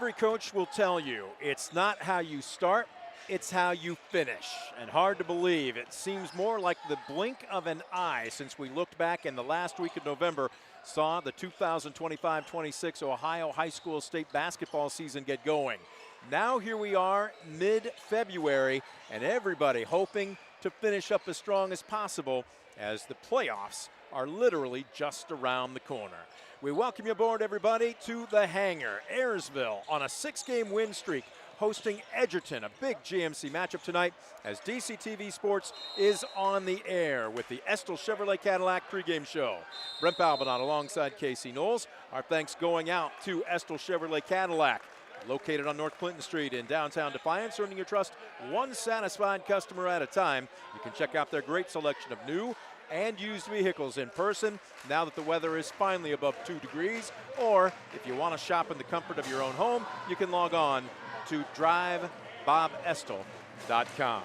Every coach will tell you it's not how you start, it's how you finish. And hard to believe, it seems more like the blink of an eye since we looked back in the last week of November, saw the 2025-26 Ohio High School State basketball season get going. Now here we are, mid-February, and everybody hoping to finish up as strong as possible as the playoffs are literally just around the corner. We welcome you aboard, everybody, to the Hangar. Ayersville on a 6-game win streak, hosting Edgerton, a big GMC matchup tonight as DCTV Sports is on the air with the Estill Chevrolet Cadillac pregame show. Brent Balbinot alongside Casey Knowles. Our thanks going out to Estill Chevrolet Cadillac, located on North Clinton Street in downtown Defiance, earning your trust one satisfied customer at a time. You can check out their great selection of new and used vehicles in person now that the weather is finally above 2 degrees, or if you want to shop in the comfort of your own home, you can log on to drivebobestel.com.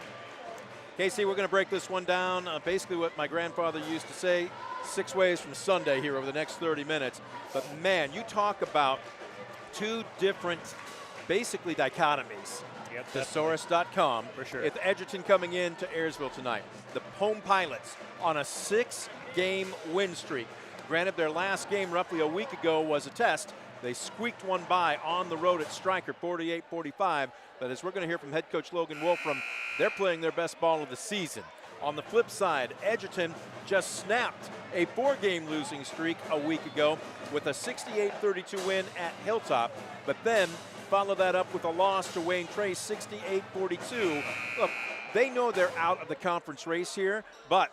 Casey, we're going to break this one down. Basically what my grandfather used to say, 6 ways from Sunday here over the next 30 minutes. But man, you talk about two different, basically dichotomies. Yep, Thesaurus.com. For sure. With Edgerton coming in to Ayersville tonight. The home Pilots on a 6-game win streak. Granted, their last game roughly a week ago was a test. They squeaked one by on the road at Stryker, 48-45. But as we're going to hear from head coach Logan Wolfram, they're playing their best ball of the season. On the flip side, Edgerton just snapped a 4-game losing streak a week ago with a 68-32 win at Hilltop, but then follow that up with a loss to Wayne Trace, 68-42. Look, they know they're out of the conference race here, but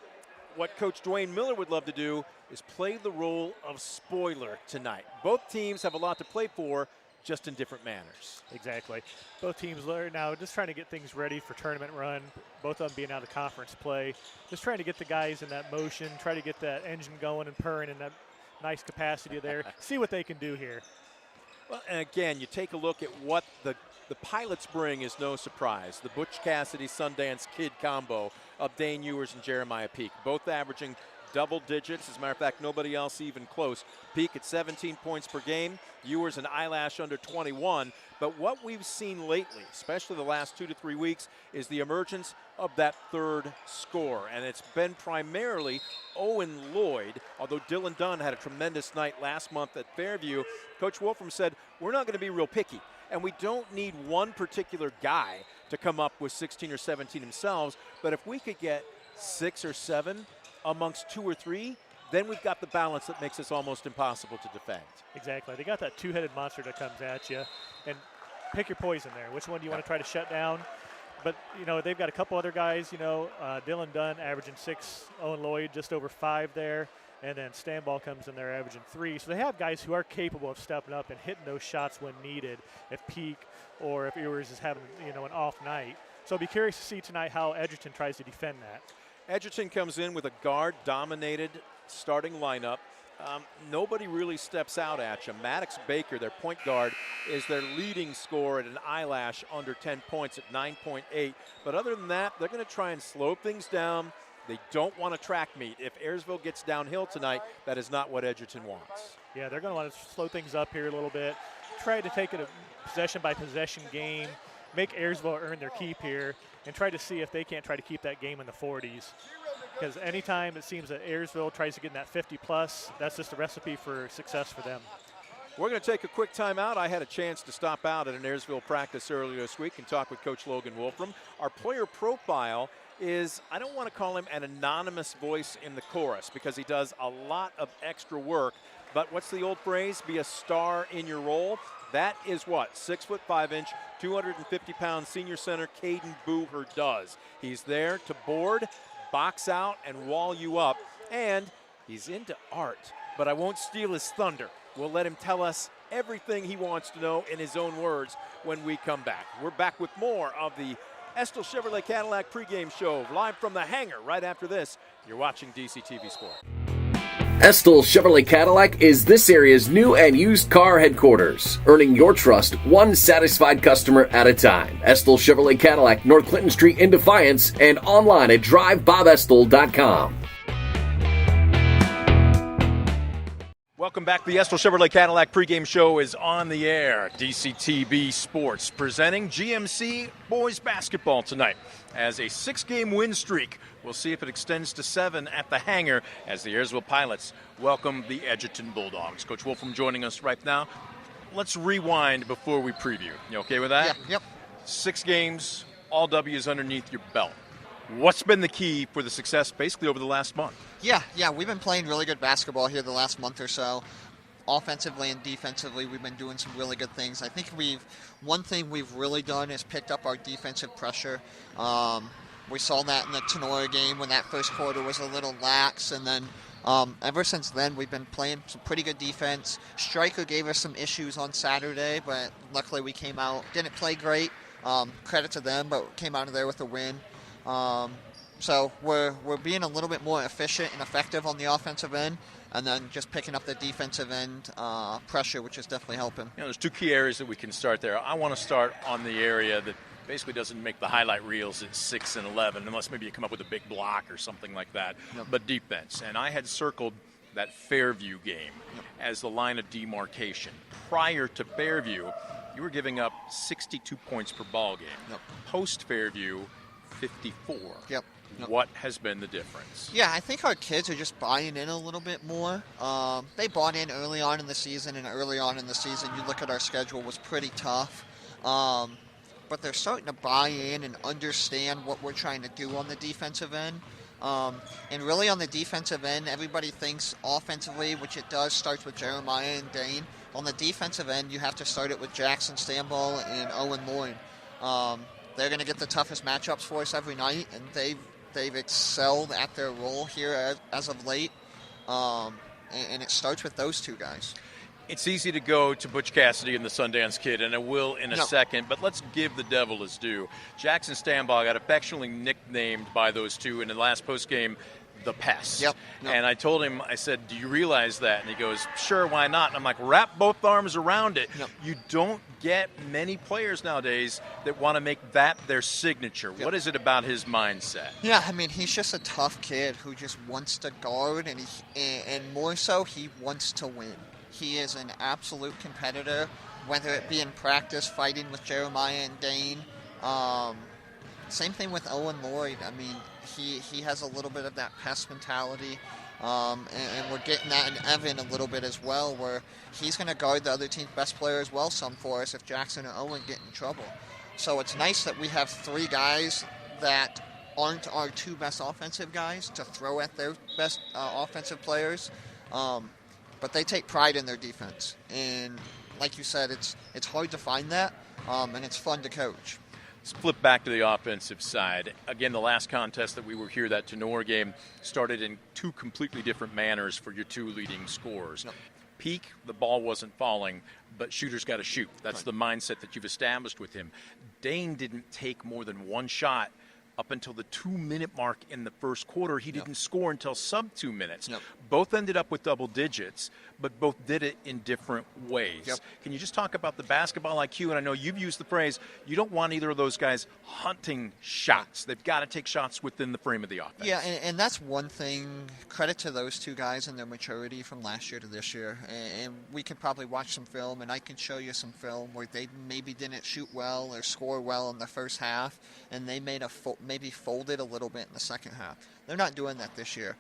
what Coach Dwayne Miller would love to do is play the role of spoiler tonight. Both teams have a lot to play for, just in different manners. Exactly. Both teams are now just trying to get things ready for tournament run, both of them being out of conference play. Just trying to get the guys in that motion, try to get that engine going and purring in that nice capacity there, see what they can do here. Well, and again, you take a look at what the Pilots bring is no surprise. The Butch Cassidy Sundance Kid combo of Dane Ewers and Jeremiah Peak, both averaging double digits. As a matter of fact, nobody else even close. Peak at 17 points per game. Ewers and Eyelash under 21. But what we've seen lately, especially the last 2 to 3 weeks, is the emergence of that third scorer. And it's been primarily Owen Lloyd, although Dylan Dunn had a tremendous night last month at Fairview. Coach Wolfram said, we're not going to be real picky. And we don't need one particular guy to come up with 16 or 17 themselves. But if we could get 6 or 7 amongst 2 or 3, then we've got the balance that makes this almost impossible to defend. Exactly. They got that two-headed monster that comes at you. And pick your poison there. Which one do you want to try to shut down? But, you know, they've got a couple other guys, you know, Dylan Dunn averaging 6, Owen Lloyd just over 5 there. And then Stanball comes in there averaging 3. So they have guys who are capable of stepping up and hitting those shots when needed, if Peak or if Ewers is having, you know, an off night. So I'll be curious to see tonight how Edgerton tries to defend that. Edgerton comes in with a guard-dominated starting lineup. Nobody really steps out at you. Maddox Baker, their point guard, is their leading scorer at an Eyelash under 10 points at 9.8. But other than that, they're going to try and slow things down. They don't want a track meet. If Ayersville gets downhill tonight, that is not what Edgerton wants. Yeah, they're going to want to slow things up here a little bit, try to take it a possession-by-possession game, make Ayersville earn their keep here, and try to see if they can't try to keep that game in the 40s. Because anytime it seems that Ayersville tries to get in that 50-plus, that's just a recipe for success for them. We're going to take a quick timeout. I had a chance to stop out at an Ayersville practice earlier this week and talk with Coach Logan Wolfram. Our player profile is, I don't want to call him an anonymous voice in the chorus because he does a lot of extra work. But what's the old phrase? Be a star in your role. That is what 6'5", 250-pound senior center Caden Booher does. He's there to board, box out, and wall you up. And he's into art, but I won't steal his thunder. We'll let him tell us everything he wants to know in his own words when we come back. We're back with more of the Estill Chevrolet Cadillac pregame show live from the Hangar right after this. You're watching DCTV Sport. Estill Chevrolet Cadillac is this area's new and used car headquarters, earning your trust one satisfied customer at a time. Estill Chevrolet Cadillac, North Clinton Street in Defiance, and online at drivebobestel.com. Welcome back. The Estill Chevrolet Cadillac pregame show is on the air. DCTV Sports presenting GMC boys basketball tonight as a 6-game win streak. We'll see if it extends to 7 at the hangar as the Ayersville Pilots welcome the Edgerton Bulldogs. Coach Wolfram joining us right now. Let's rewind before we preview. You okay with that? Yep. 6 games, all W's underneath your belt. What's been the key for the success basically over the last month? Yeah, we've been playing really good basketball here the last month or so. Offensively and defensively, we've been doing some really good things. I think one thing we've really done is picked up our defensive pressure. We saw that in the Tenora game when that first quarter was a little lax, and then ever since then we've been playing some pretty good defense. Stryker gave us some issues on Saturday, but luckily we came out, didn't play great. Credit to them, but came out of there with a win. So we're being a little bit more efficient and effective on the offensive end, and then just picking up the defensive end pressure, which is definitely helping. There's 2 key areas that we can start there. I want to start on the area that basically doesn't make the highlight reels at 6 and 11, unless maybe you come up with a big block or something like that. Yep. But defense, and I had circled that Fairview game as the line of demarcation. Prior to Fairview, you were giving up 62 points per ball game. Yep. Post Fairview, 54. Yep. What has been the difference? Yeah, I think our kids are just buying in a little bit more. They bought in early on in the season, and early on in the season, you look at our schedule, was pretty tough. But they're starting to buy in and understand what we're trying to do on the defensive end. And really on the defensive end, everybody thinks offensively, which it does, starts with Jeremiah and Dane. On the defensive end, you have to start it with Jackson Stamball and Owen Lloyd. They're going to get the toughest matchups for us every night, and they've excelled at their role here as of late. And it starts with those 2 guys. It's easy to go to Butch Cassidy and the Sundance Kid, and I will in a second, but let's give the devil his due. Jackson Stamball got affectionately nicknamed by those 2 in the last postgame, the Pest. Yep. And I told him, I said, do you realize that? And he goes, sure, why not? And I'm like, wrap both arms around it. Yep. You don't get many players nowadays that want to make that their signature. Yep. What is it about his mindset? Yeah, I mean, he's just a tough kid who just wants to guard, and more so, he wants to win. He is an absolute competitor, whether it be in practice, fighting with Jeremiah and Dane. Same thing with Owen Lloyd. I mean, he has a little bit of that pest mentality, and we're getting that in Evan a little bit as well, where he's going to guard the other team's best player as well some for us if Jackson or Owen get in trouble. So it's nice that we have 3 guys that aren't our 2 best offensive guys to throw at their best offensive players. But they take pride in their defense, and like you said, it's hard to find that, and it's fun to coach. Let's flip back to the offensive side. Again, the last contest that we were here, that Tenor game, started in 2 completely different manners for your 2 leading scorers. Yep. Peak, the ball wasn't falling, but shooters got to shoot. That's the mindset that you've established with him. Dane didn't take more than 1 shot up until the 2-minute mark in the first quarter. He didn't score until sub 2 minutes. Yep. Both ended up with double digits, but both did it in different ways. Yep. Can you just talk about the basketball IQ? And I know you've used the phrase, you don't want either of those guys hunting shots. They've got to take shots within the frame of the offense. Yeah, and that's one thing. Credit to those 2 guys and their maturity from last year to this year. And we could probably watch some film, and I can show you some film where they maybe didn't shoot well or score well in the first half, and they made maybe folded a little bit in the second half. They're not doing that this year.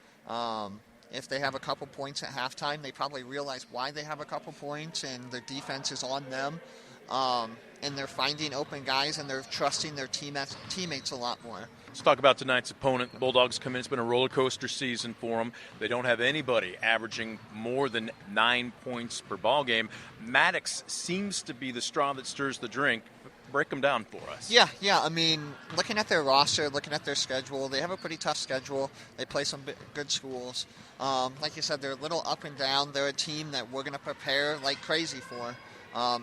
If they have a couple points at halftime, they probably realize why they have a couple points, and their defense is on them. And they're finding open guys, and they're trusting their teammates a lot more. Let's talk about tonight's opponent. The Bulldogs come in. It's been a roller coaster season for them. They don't have anybody averaging more than 9 points per ball game. Maddox seems to be the straw that stirs the drink. Break them down for us. Yeah. I mean, looking at their roster, looking at their schedule, they have a pretty tough schedule. They play some good schools. Like you said, they're a little up and down. They're a team that we're going to prepare like crazy for.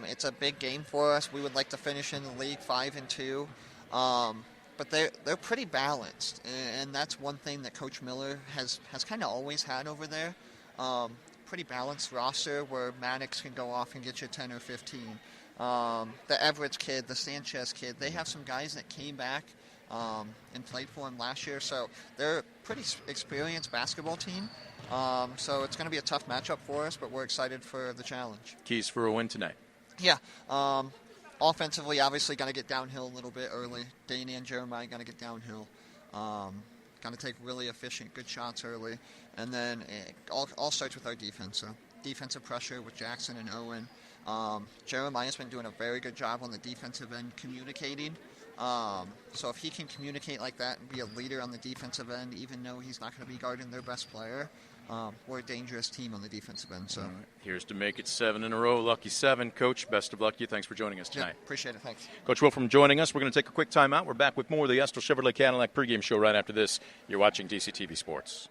It's a big game for us. We would like to finish in the league 5-2. But they're pretty balanced, and that's one thing that Coach Miller has kind of always had over there. Pretty balanced roster where Maddox can go off and get you 10 or 15. The Everett kid, the Sanchez kid, they have some guys that came back and played for him last year. So they're a pretty experienced basketball team. So it's going to be a tough matchup for us, but we're excited for the challenge. Keys for a win tonight. Yeah. Offensively, obviously, going to get downhill a little bit early. Danny and Jeremiah going to get downhill. Going to take really efficient, good shots early. And then it all starts with our defense. So defensive pressure with Jackson and Owen. Jeremiah's been doing a very good job on the defensive end communicating. So if he can communicate like that and be a leader on the defensive end, even though he's not going to be guarding their best player, we're a dangerous team on the defensive end. So Here's to make it 7 in a row. Lucky 7. Coach, best of luck to you. Thanks for joining us tonight. Yeah, appreciate it. Thanks. Coach Wolfram joining us. We're going to take a quick timeout. We're back with more of the Estill Chevrolet Cadillac pregame show right after this. You're watching DCTV Sports.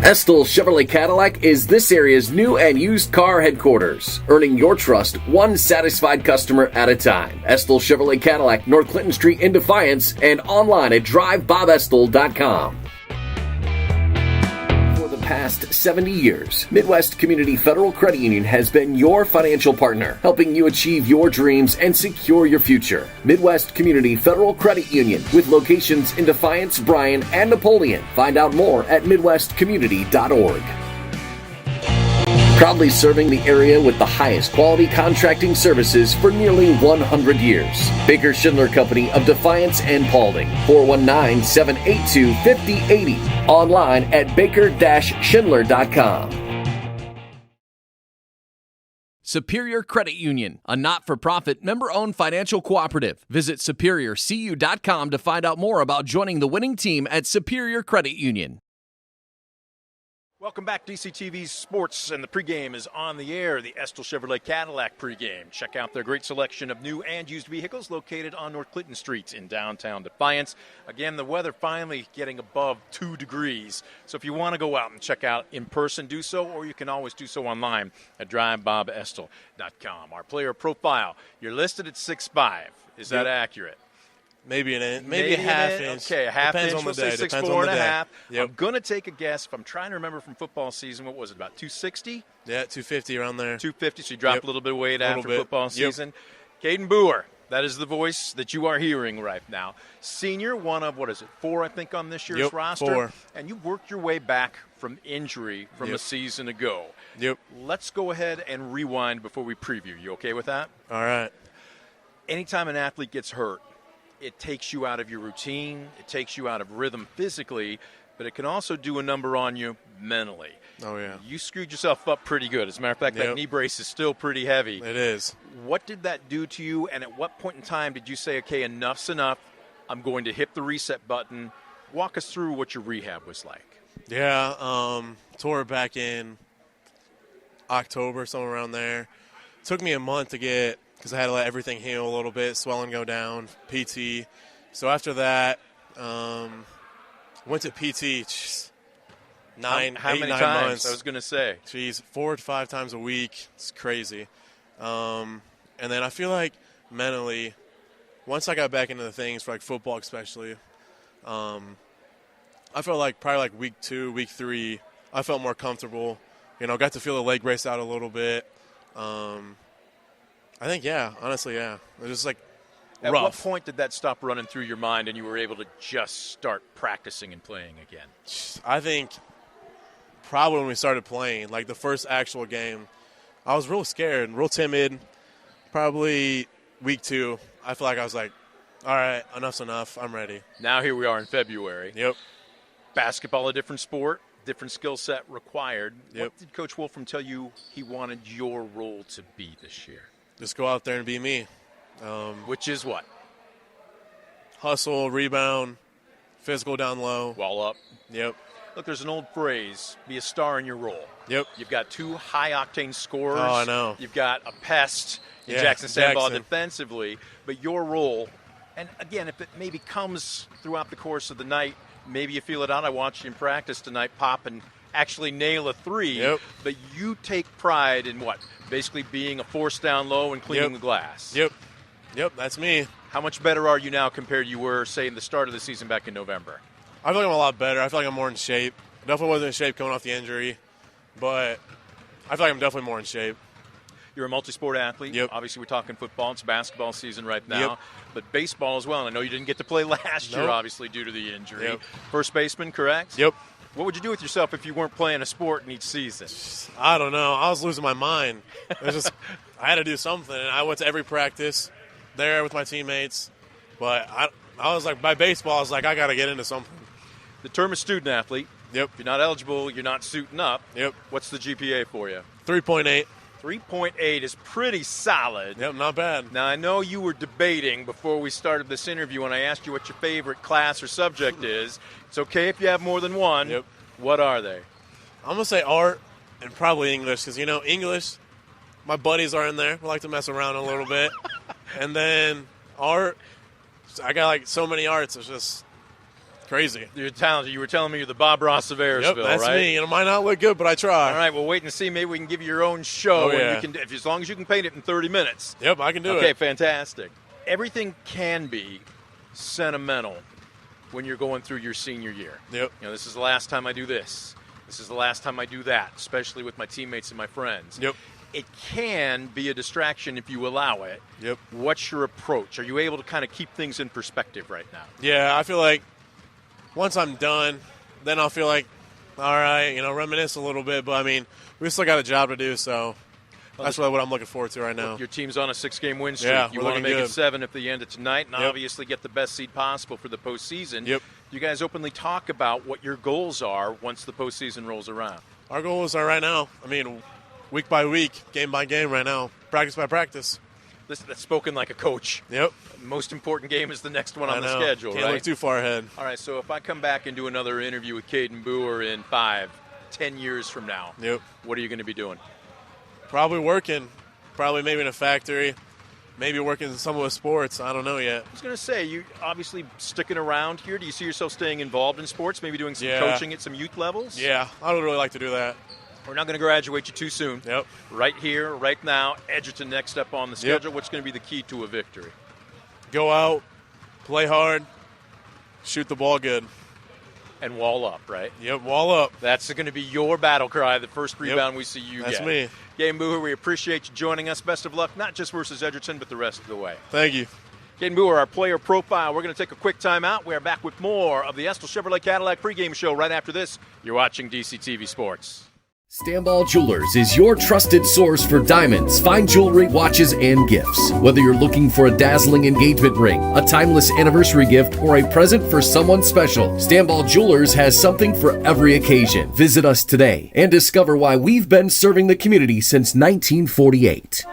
Estill Chevrolet Cadillac is this area's new and used car headquarters, earning your trust one satisfied customer at a time. Estill Chevrolet Cadillac, North Clinton Street in Defiance, and online at drivebobestill.com. For the past 70 years, Midwest Community Federal Credit Union has been your financial partner, helping you achieve your dreams and secure your future. Midwest Community Federal Credit Union, with locations in Defiance, Bryan, and Napoleon. Find out more at midwestcommunity.org. Proudly serving the area with the highest quality contracting services for nearly 100 years. Baker Schindler Company of Defiance and Paulding. 419-782-5080. Online at baker-schindler.com. Superior Credit Union, a not-for-profit member-owned financial cooperative. Visit superiorcu.com to find out more about joining the winning team at Superior Credit Union. Welcome back, DCTV Sports, and the pregame is on the air, the Estill Chevrolet Cadillac pregame. Check out their great selection of new and used vehicles located on North Clinton Street in downtown Defiance. Again, the weather finally getting above 2 degrees, so if you want to go out and check out in person, do so, or you can always do so online at drivebobestill.com. Our player profile, you're listed at 6'5". Is that accurate? Maybe an inch, maybe a half inch. Okay, a half Depends inch. on the We'll day. say Depends 6'4" on the and a day. half. Yep. I'm going to take a guess. If I'm trying to remember from football season, what was it, about 260? Yeah, 250 around there. 250, so you dropped Yep. a little bit of weight A little after bit. football Yep. season. Caden Boer, that is the voice that you are hearing right now. Senior, one of, 4, I think, on this year's Yep, roster? 4. And you worked your way back from injury from a Yep. season ago. Yep. Let's go ahead and rewind before we preview. You okay with that? All right. Anytime an athlete gets hurt, it takes you out of your routine, it takes you out of rhythm physically, but it can also do a number on you mentally. Oh, yeah. You screwed yourself up pretty good. As a matter of fact, that Yep. knee brace is still pretty heavy. It is. What did that do to you, and at what point in time did you say, okay, enough's enough, I'm going to hit the reset button? Walk us through what your rehab was like. Yeah, tore it back in October, somewhere around there. Took me a month to get, because I had to let everything heal a little bit, swelling go down, PT. So after that, went to PT, How 8, many 9 times? months. I was going to say. Jeez, 4 to 5 times a week. It's crazy. And then I feel like mentally, once I got back into the things for like football especially, I felt like probably like week 2, week 3, I felt more comfortable. Got to feel the leg brace out a little bit. I think, honestly, it was just like At rough. what point did that stop running through your mind and you were able to just start practicing and playing again? I think probably when we started playing, like the first actual game, I was real scared, real timid. Probably week 2, I feel like I was like, all right, enough's enough. I'm ready. Now here we are in February. Yep. Basketball, a different sport, different skill set required. Yep. What did Coach Wolfram tell you he wanted your role to be this year? Just go out there and be me. Which is what? Hustle, rebound, physical down low. Wall up. Yep. Look, there's an old phrase, be a star in your role. Yep. You've got 2 high-octane scorers. Oh, I know. You've got a pest in Yeah, Jackson Sandball Jackson. defensively. But your role, and again, if it maybe comes throughout the course of the night, maybe you feel it out. I watched you in practice tonight pop and actually nail a 3. Yep. But you take pride in what? Basically being a force down low and cleaning the glass. Yep. Yep, that's me. How much better are you now compared to you were, say, in the start of the season back in November? I feel like I'm a lot better. I feel like I'm more in shape. Definitely wasn't in shape coming off the injury, but I feel like I'm definitely more in shape. You're a multi-sport athlete. Yep. Obviously, we're talking football. It's basketball season right now. Yep. But baseball as well. And I know you didn't get to play last year, Nope. obviously, due to the injury. Yep. First baseman, correct? Yep. What would you do with yourself if you weren't playing a sport in each season? I don't know. I was losing my mind. It was just I had to do something, and I went to every practice there with my teammates. But I was like, by baseball, I was like, I got to get into something. The term is student athlete. Yep. If you're not eligible, you're not suiting up. Yep. What's the GPA for you? 3.8. 3.8 is pretty solid. Yep, not bad. Now, I know you were debating before we started this interview when I asked you what your favorite class or subject is. It's okay if you have more than one. Yep. What are they? I'm going to say art and probably English because, English, my buddies are in there. We like to mess around a little bit. And then art, I got like so many arts. It's just crazy. You're talented. You were telling me you're the Bob Ross of Ayersville, Yep, that's right? me. And it might not look good, but I try. All right, well, wait and see. Maybe we can give you your own show. Oh, yeah. And you can, as long as you can paint it in 30 minutes. Yep, I can do it. Okay, fantastic. Everything can be sentimental when you're going through your senior year. Yep. This is the last time I do this. This is the last time I do that, especially with my teammates and my friends. Yep. It can be a distraction if you allow it. Yep. What's your approach? Are you able to kind of keep things in perspective right now? Yeah, I feel like once I'm done, then I'll feel like, all right, reminisce a little bit. But, we still got a job to do, so that's really what I'm looking forward to right now. Your team's on a 6-game win streak. Yeah, You we're want to looking make good. it 7 at the end of tonight and Yep. obviously get the best seed possible for the postseason. Yep. You guys openly talk about what your goals are once the postseason rolls around. Our goals are right now, week by week, game by game right now, practice by practice. That's spoken like a coach. Yep. Most important game is the next one on I the know. schedule, Can't right? look too far ahead. All right, so if I come back and do another interview with Caden Boer in 5, 10 years from now, Yep. what are you going to be doing? Probably working. Probably maybe in a factory. Maybe working some with sports. I don't know yet. I was going to say, you obviously sticking around here. Do you see yourself staying involved in sports, maybe doing some Yeah. coaching at some youth levels? Yeah, I would really like to do that. We're not going to graduate you too soon. Yep. Right here, right now, Edgerton next up on the schedule. What's going to be the key to a victory? Go out, play hard, shoot the ball good. And wall up, right? Yep, wall up. That's going to be your battle cry, the first rebound we see you That's get. me. Caden Boer, we appreciate you joining us. Best of luck, not just versus Edgerton, but the rest of the way. Thank you. Caden Boer, our player profile. We're going to take a quick timeout. We are back with more of the Estill Chevrolet Cadillac pregame show right after this. You're watching DCTV Sports. Stanball Jewelers is your trusted source for diamonds, fine jewelry, watches, and gifts. Whether you're looking for a dazzling engagement ring, a timeless anniversary gift, or a present for someone special, Stanball Jewelers has something for every occasion. Visit us today and discover why we've been serving the community since 1948.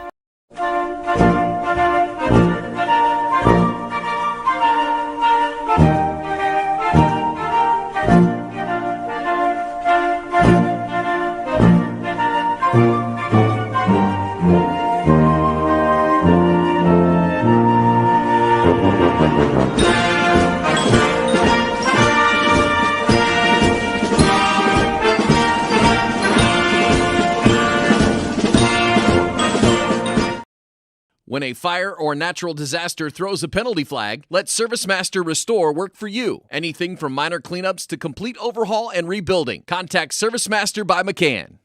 When a fire or natural disaster throws a penalty flag, let ServiceMaster Restore work for you. Anything from minor cleanups to complete overhaul and rebuilding. Contact ServiceMaster by McCann.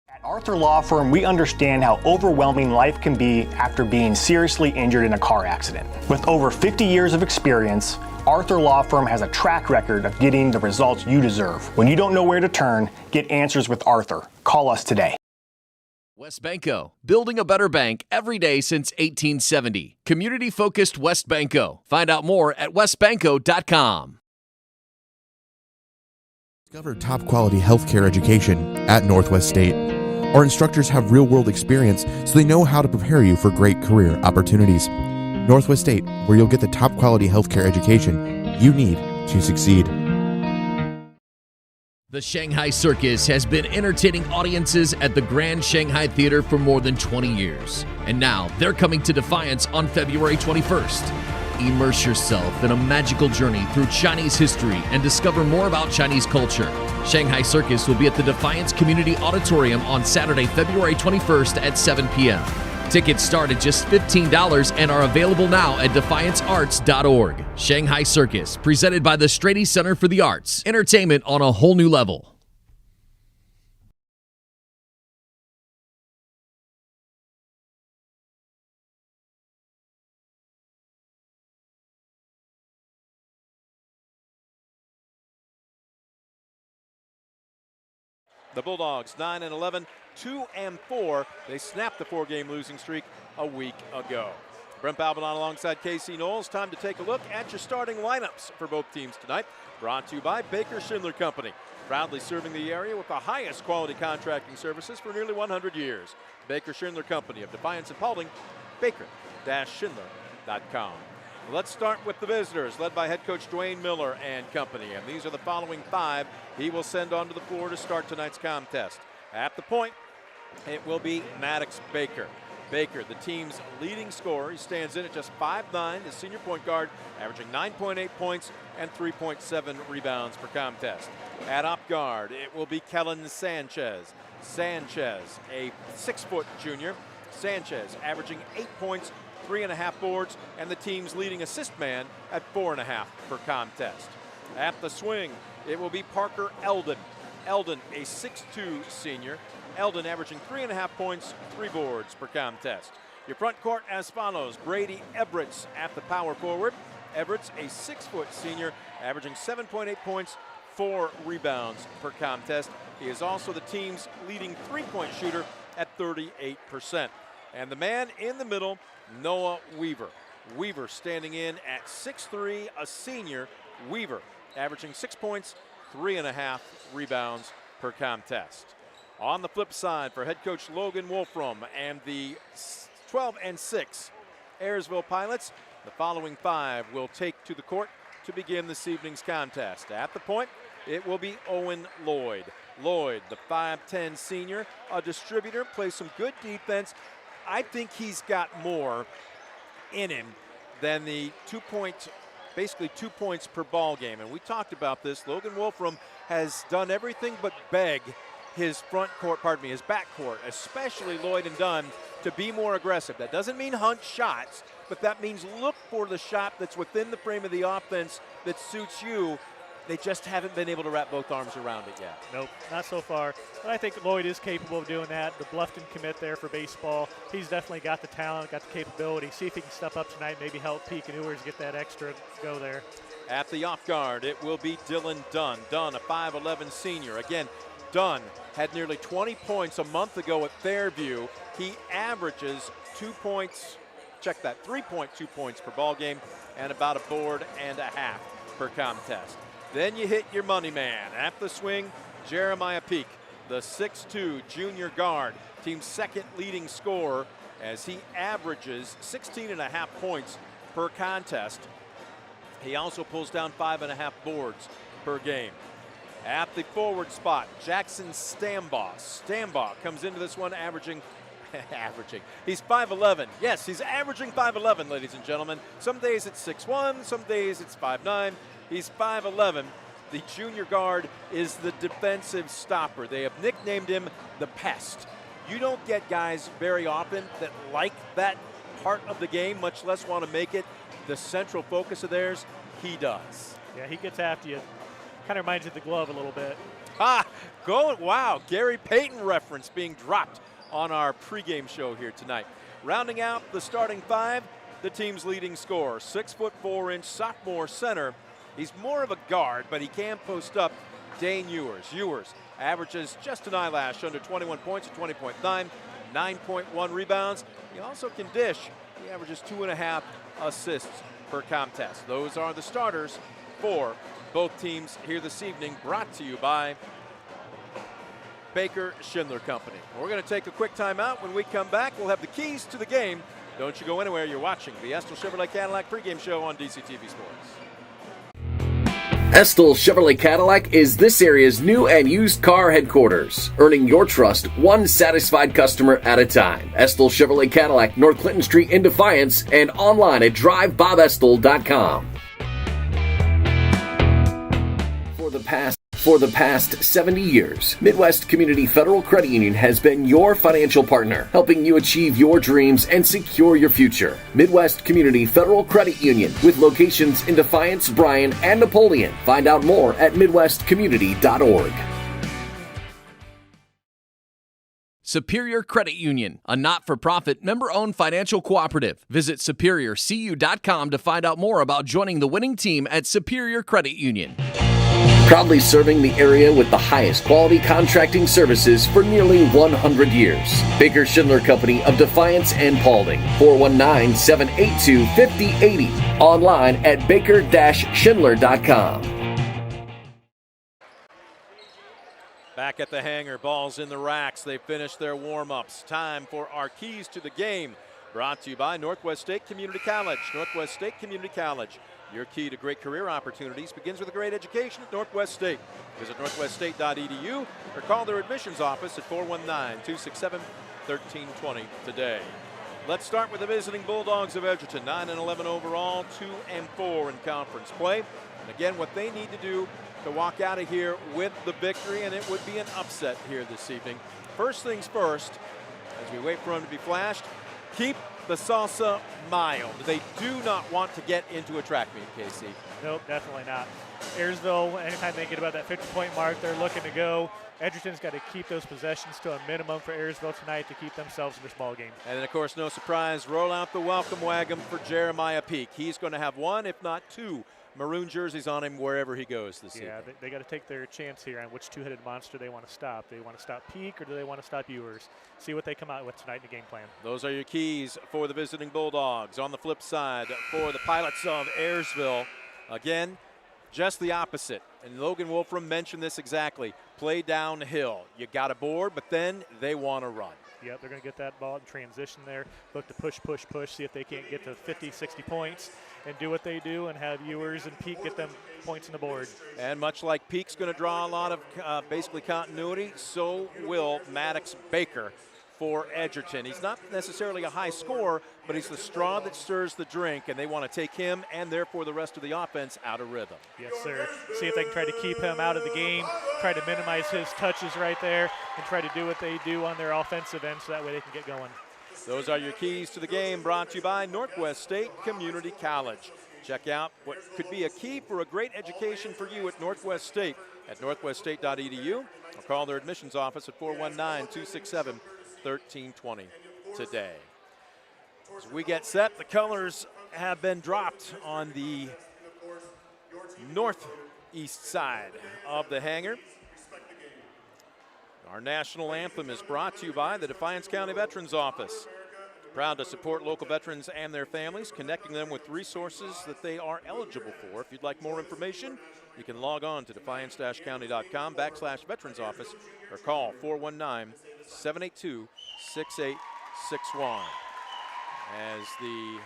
At Arthur Law Firm, we understand how overwhelming life can be after being seriously injured in a car accident. With over 50 years of experience, Arthur Law Firm has a track record of getting the results you deserve. When you don't know where to turn, get answers with Arthur. Call us today. West Banco, building a better bank every day since 1870. Community-focused West Banco. Find out more at westbanco.com. Discover top-quality healthcare education at Northwest State. Our instructors have real-world experience, so they know how to prepare you for great career opportunities. Northwest State, where you'll get the top-quality healthcare education you need to succeed. The Shanghai Circus has been entertaining audiences at the Grand Shanghai Theater for more than 20 years. And now they're coming to Defiance on February 21st. Immerse yourself in a magical journey through Chinese history and discover more about Chinese culture. Shanghai Circus will be at the Defiance Community Auditorium on Saturday, February 21st at 7 p.m. Tickets start at just $15 and are available now at defiancearts.org. Shanghai Circus, presented by the Strady Center for the Arts. Entertainment on a whole new level. The Bulldogs 9-11, 2-4. They snapped the 4-game losing streak a week ago. Brent Balbinot alongside Casey Knowles. Time to take a look at your starting lineups for both teams tonight. Brought to you by Baker Schindler Company. Proudly serving the area with the highest quality contracting services for nearly 100 years. Baker Schindler Company of Defiance and Paulding, baker-schindler.com. Let's start with the visitors, led by head coach Dwayne Miller and company. And these are the following 5 he will send onto the floor to start tonight's contest. At the point, it will be Maddox Baker. Baker, the team's leading scorer. He stands in at just 5'9", the senior point guard, averaging 9.8 points and 3.7 rebounds per contest. At up guard, it will be Kellen Sanchez. Sanchez, a 6-foot junior. Sanchez averaging 8 points, 3.5 boards, and the team's leading assist man at 4.5 per contest. At the swing, it will be Parker Eldon. Eldon, a 6'2" senior. Eldon averaging 3.5 points, 3 boards per contest. Your front court as follows. Brady Everetts at the power forward. Everetts, a 6-foot senior, averaging 7.8 points, 4 rebounds per contest. He is also the team's leading three-point shooter at 38%. And the man in the middle, Noah Weaver. Weaver standing in at 6'3", a senior. Weaver averaging 6 points, 3.5 rebounds per contest. On the flip side for head coach Logan Wolfram and the 12-6 Ayersville Pilots, the following 5 will take to the court to begin this evening's contest. At the point, it will be Owen Lloyd. Lloyd, the 5'10" senior, a distributor, plays some good defense. I think he's got more in him than the 2 points, basically 2 points per ball game. And we talked about this. Logan Wolfram has done everything but beg his his backcourt, especially Lloyd and Dunn, to be more aggressive. That doesn't mean hunt shots, but that means look for the shot that's within the frame of the offense that suits you. They just haven't been able to wrap both arms around it yet. Nope, not so far. But I think Lloyd is capable of doing that. The Bluffton commit there for baseball. He's definitely got the talent, got the capability. See if he can step up tonight, maybe help Peak and Ewers get that extra go there. At the off guard, it will be Dylan Dunn. Dunn, a 5'11" senior. Again, Dunn had nearly 20 points a month ago at Fairview. He averages 2 points, check that, 3.2 points per ball game and about a board and a half per contest. Then you hit your money man. At the swing, Jeremiah Peak, the 6'2" junior guard, team's second leading scorer, as he averages 16.5 points per contest. He also pulls down 5.5 boards per game. At the forward spot, Jackson Stambaugh. Stambaugh comes into this one averaging. He's 5'11". Yes, he's averaging 5'11", ladies and gentlemen. Some days it's 6'1", some days it's 5'9". He's 5'11". The junior guard is the defensive stopper. They have nicknamed him the Pest. You don't get guys very often that like that part of the game, much less want to make it the central focus of theirs. He does. Yeah, he gets after you. Kind of reminds you of the glove a little bit. Wow, Gary Payton reference being dropped on our pregame show here tonight. Rounding out the starting 5, the team's leading scorer, 6'4" sophomore center. He's more of a guard, but he can post up. Dane Ewers. Ewers averages just an eyelash under 21 points at 20.9, 9.1 rebounds. He also can dish. He averages 2.5 assists per contest. Those are the starters for both teams here this evening, brought to you by Baker Schindler Company. We're going to take a quick timeout. When we come back, we'll have the keys to the game. Don't you go anywhere. You're watching the Estill Chevrolet Cadillac pregame show on DCTV Sports. Estill Chevrolet Cadillac is this area's new and used car headquarters, earning your trust one satisfied customer at a time. Estill Chevrolet Cadillac, North Clinton Street in Defiance, and online at drivebobestill.com. For the past 70 years, Midwest Community Federal Credit Union has been your financial partner, helping you achieve your dreams and secure your future. Midwest Community Federal Credit Union, with locations in Defiance, Bryan, and Napoleon. Find out more at midwestcommunity.org. Superior Credit Union, a not-for-profit, member-owned financial cooperative. Visit superiorcu.com to find out more about joining the winning team at Superior Credit Union. Proudly serving the area with the highest quality contracting services for nearly 100 years. Baker Schindler Company of Defiance and Paulding. 419-782-5080. Online at baker-schindler.com. Back at the hangar, balls in the racks. They finished their warm-ups. Time for our keys to the game. Brought to you by Northwest State Community College. Northwest State Community College. Your key to great career opportunities begins with a great education at Northwest State. Visit northweststate.edu or call their admissions office at 419-267-1320 today. Let's start with the visiting Bulldogs of Edgerton. 9-11 overall, 2-4 in conference play. And again, what they need to do to walk out of here with the victory, and it would be an upset here this evening. First things first, as we wait for him to be flashed, keep the salsa mild. They do not want to get into a track meet, Casey. Nope, definitely not. Ayersville, anytime they get about that 50-point mark, they're looking to go. Edgerton's got to keep those possessions to a minimum for Ayersville tonight to keep themselves in this ball game. And then, of course, no surprise, roll out the welcome wagon for Jeremiah Peak. He's going to have one, if not two, maroon jerseys on him wherever he goes this evening. Yeah, they got to take their chance here on which two-headed monster they want to stop. Do they want to stop Peak or do they want to stop Ewers? See what they come out with tonight in the game plan. Those are your keys for the visiting Bulldogs. On the flip side, for the Pilots of Ayersville, again, just the opposite. And Logan Wolfram mentioned this exactly. Play downhill. You got a board, but then they want to run. Yep, they're going to get that ball in transition there. Look to push, see if they can't get to 50, 60 points and do what they do and have Ewers and Peak get them points on the board. And much like Peak's going to draw a lot of basically continuity, so will Maddox Baker for Edgerton. He's not necessarily a high scorer, but he's the straw that stirs the drink, and they want to take him and therefore the rest of the offense out of rhythm. Yes, sir. See if they can try to keep him out of the game, try to minimize his touches right there, and try to do what they do on their offensive end so that way they can get going. Those are your keys to the game, brought to you by Northwest State Community College. Check out what could be a key for a great education for you at Northwest State at northweststate.edu or call their admissions office at 419-267-1320 today. As we get set, the colors have been dropped on the northeast side of the hangar. Our national anthem is brought to you by the Defiance County Veterans Office. Proud to support local veterans and their families, connecting them with resources that they are eligible for. If you'd like more information, you can log on to defiance-county.com/veterans office or call 419-782-6861 as the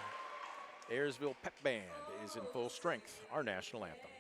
Ayersville Pep Band is in full strength, our national anthem.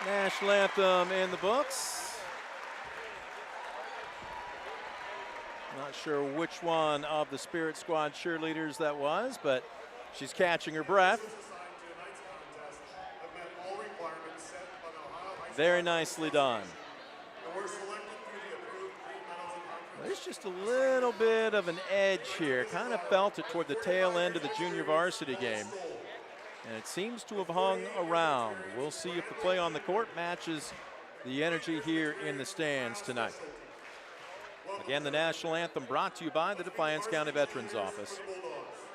National anthem in the books. Not sure which one of the Spirit Squad cheerleaders that was, but she's catching her breath. Very nicely done. There's just a little bit of an edge here. Kind of felt it toward the tail end of the junior varsity game. And it seems to have hung around. We'll see if the play on the court matches the energy here in the stands tonight. Again, the national anthem brought to you by the Defiance County Veterans Office.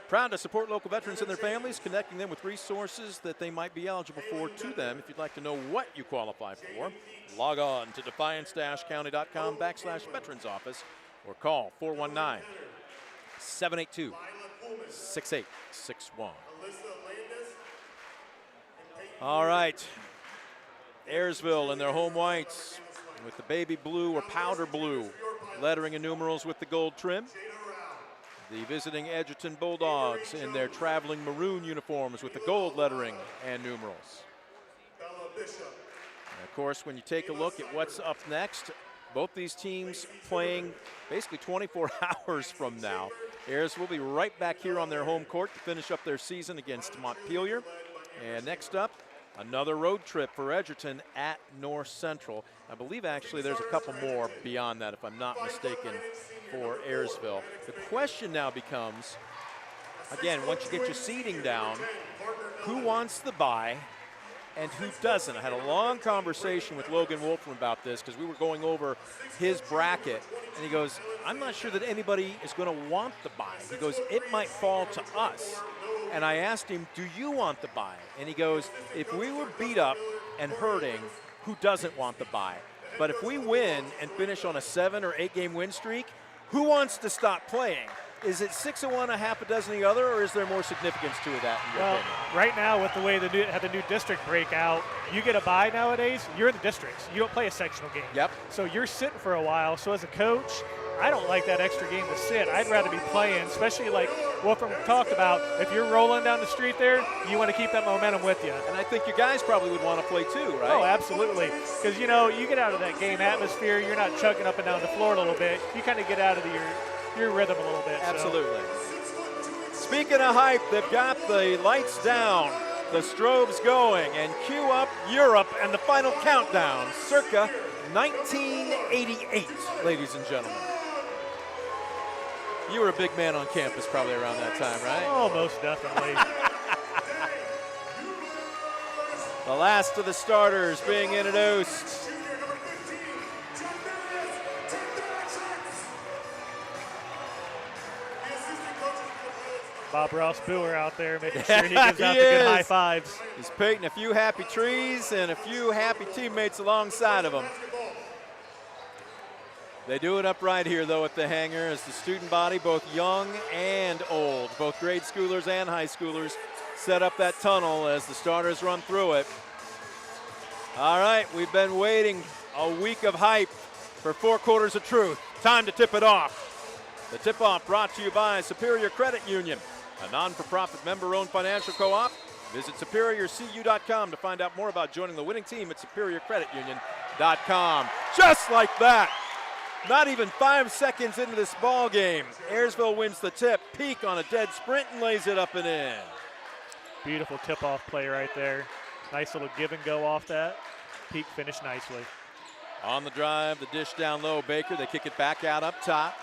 Proud to support local veterans and their families, connecting them with resources that they might be eligible for to them. If you'd like to know what you qualify for, log on to defiance-county.com/veterans office or call 419-782-6861. All right, Ayersville in their home whites with the baby blue or powder blue lettering and numerals with the gold trim. The visiting Edgerton Bulldogs in their traveling maroon uniforms with the gold lettering and numerals. And of course, when you take a look at what's up next, both these teams playing basically 24 hours from now. Ayersville will be right back here on their home court to finish up their season against Montpelier. And next up, another road trip for Edgerton at North Central. I believe actually there's a couple more beyond that, if I'm not mistaken, for Ayersville. The question now becomes, again, once you get your seeding down, who wants the bye and who doesn't? I had a long conversation with Logan Wolfram about this because we were going over his bracket, and he goes, I'm not sure that anybody is going to want the bye. He goes, it might fall to us. And I asked him, do you want the bye? And he goes, if we were beat up and hurting, who doesn't want the bye? But if we win and finish on a 7 or 8 game win streak, who wants to stop playing? Is it 6 of one, a half a dozen of the other, or is there more significance to that? Well, right now with the way the new district break out, you get a bye nowadays, you're in the districts. You don't play a sectional game. Yep. So you're sitting for a while. So as a coach, I don't like that extra game to sit. I'd rather be playing, especially like Wolfram talked about. If you're rolling down the street there, you want to keep that momentum with you. And I think you guys probably would want to play too, right? Oh, absolutely. Because, you know, you get out of that game atmosphere, you're not chugging up and down the floor a little bit. You kind of get out of your rhythm a little bit. Absolutely. So. Speaking of hype, they've got the lights down, the strobes going, and cue up Europe and the final countdown, circa 1988, ladies and gentlemen. You were a big man on campus probably around that time, right? Oh, most definitely. The last of the starters being introduced. Bob Ross Booher out there making sure he gives out the good high fives. He's painting a few happy trees and a few happy teammates alongside of him. They do it up right here, though, at the hangar as the student body, both young and old, both grade schoolers and high schoolers, set up that tunnel as the starters run through it. All right, we've been waiting a week of hype for 4 quarters of truth. Time to tip it off. The tip-off brought to you by Superior Credit Union, a non-for-profit member-owned financial co-op. Visit SuperiorCU.com to find out more about joining the winning team at SuperiorCreditUnion.com. Just like that. Not even 5 seconds into this ball game, Ayersville wins the tip. Peak on a dead sprint and lays it up and in. Beautiful tip-off play right there. Nice little give and go off that. Peak finished nicely. On the drive, the dish down low, Baker. They kick it back out up top.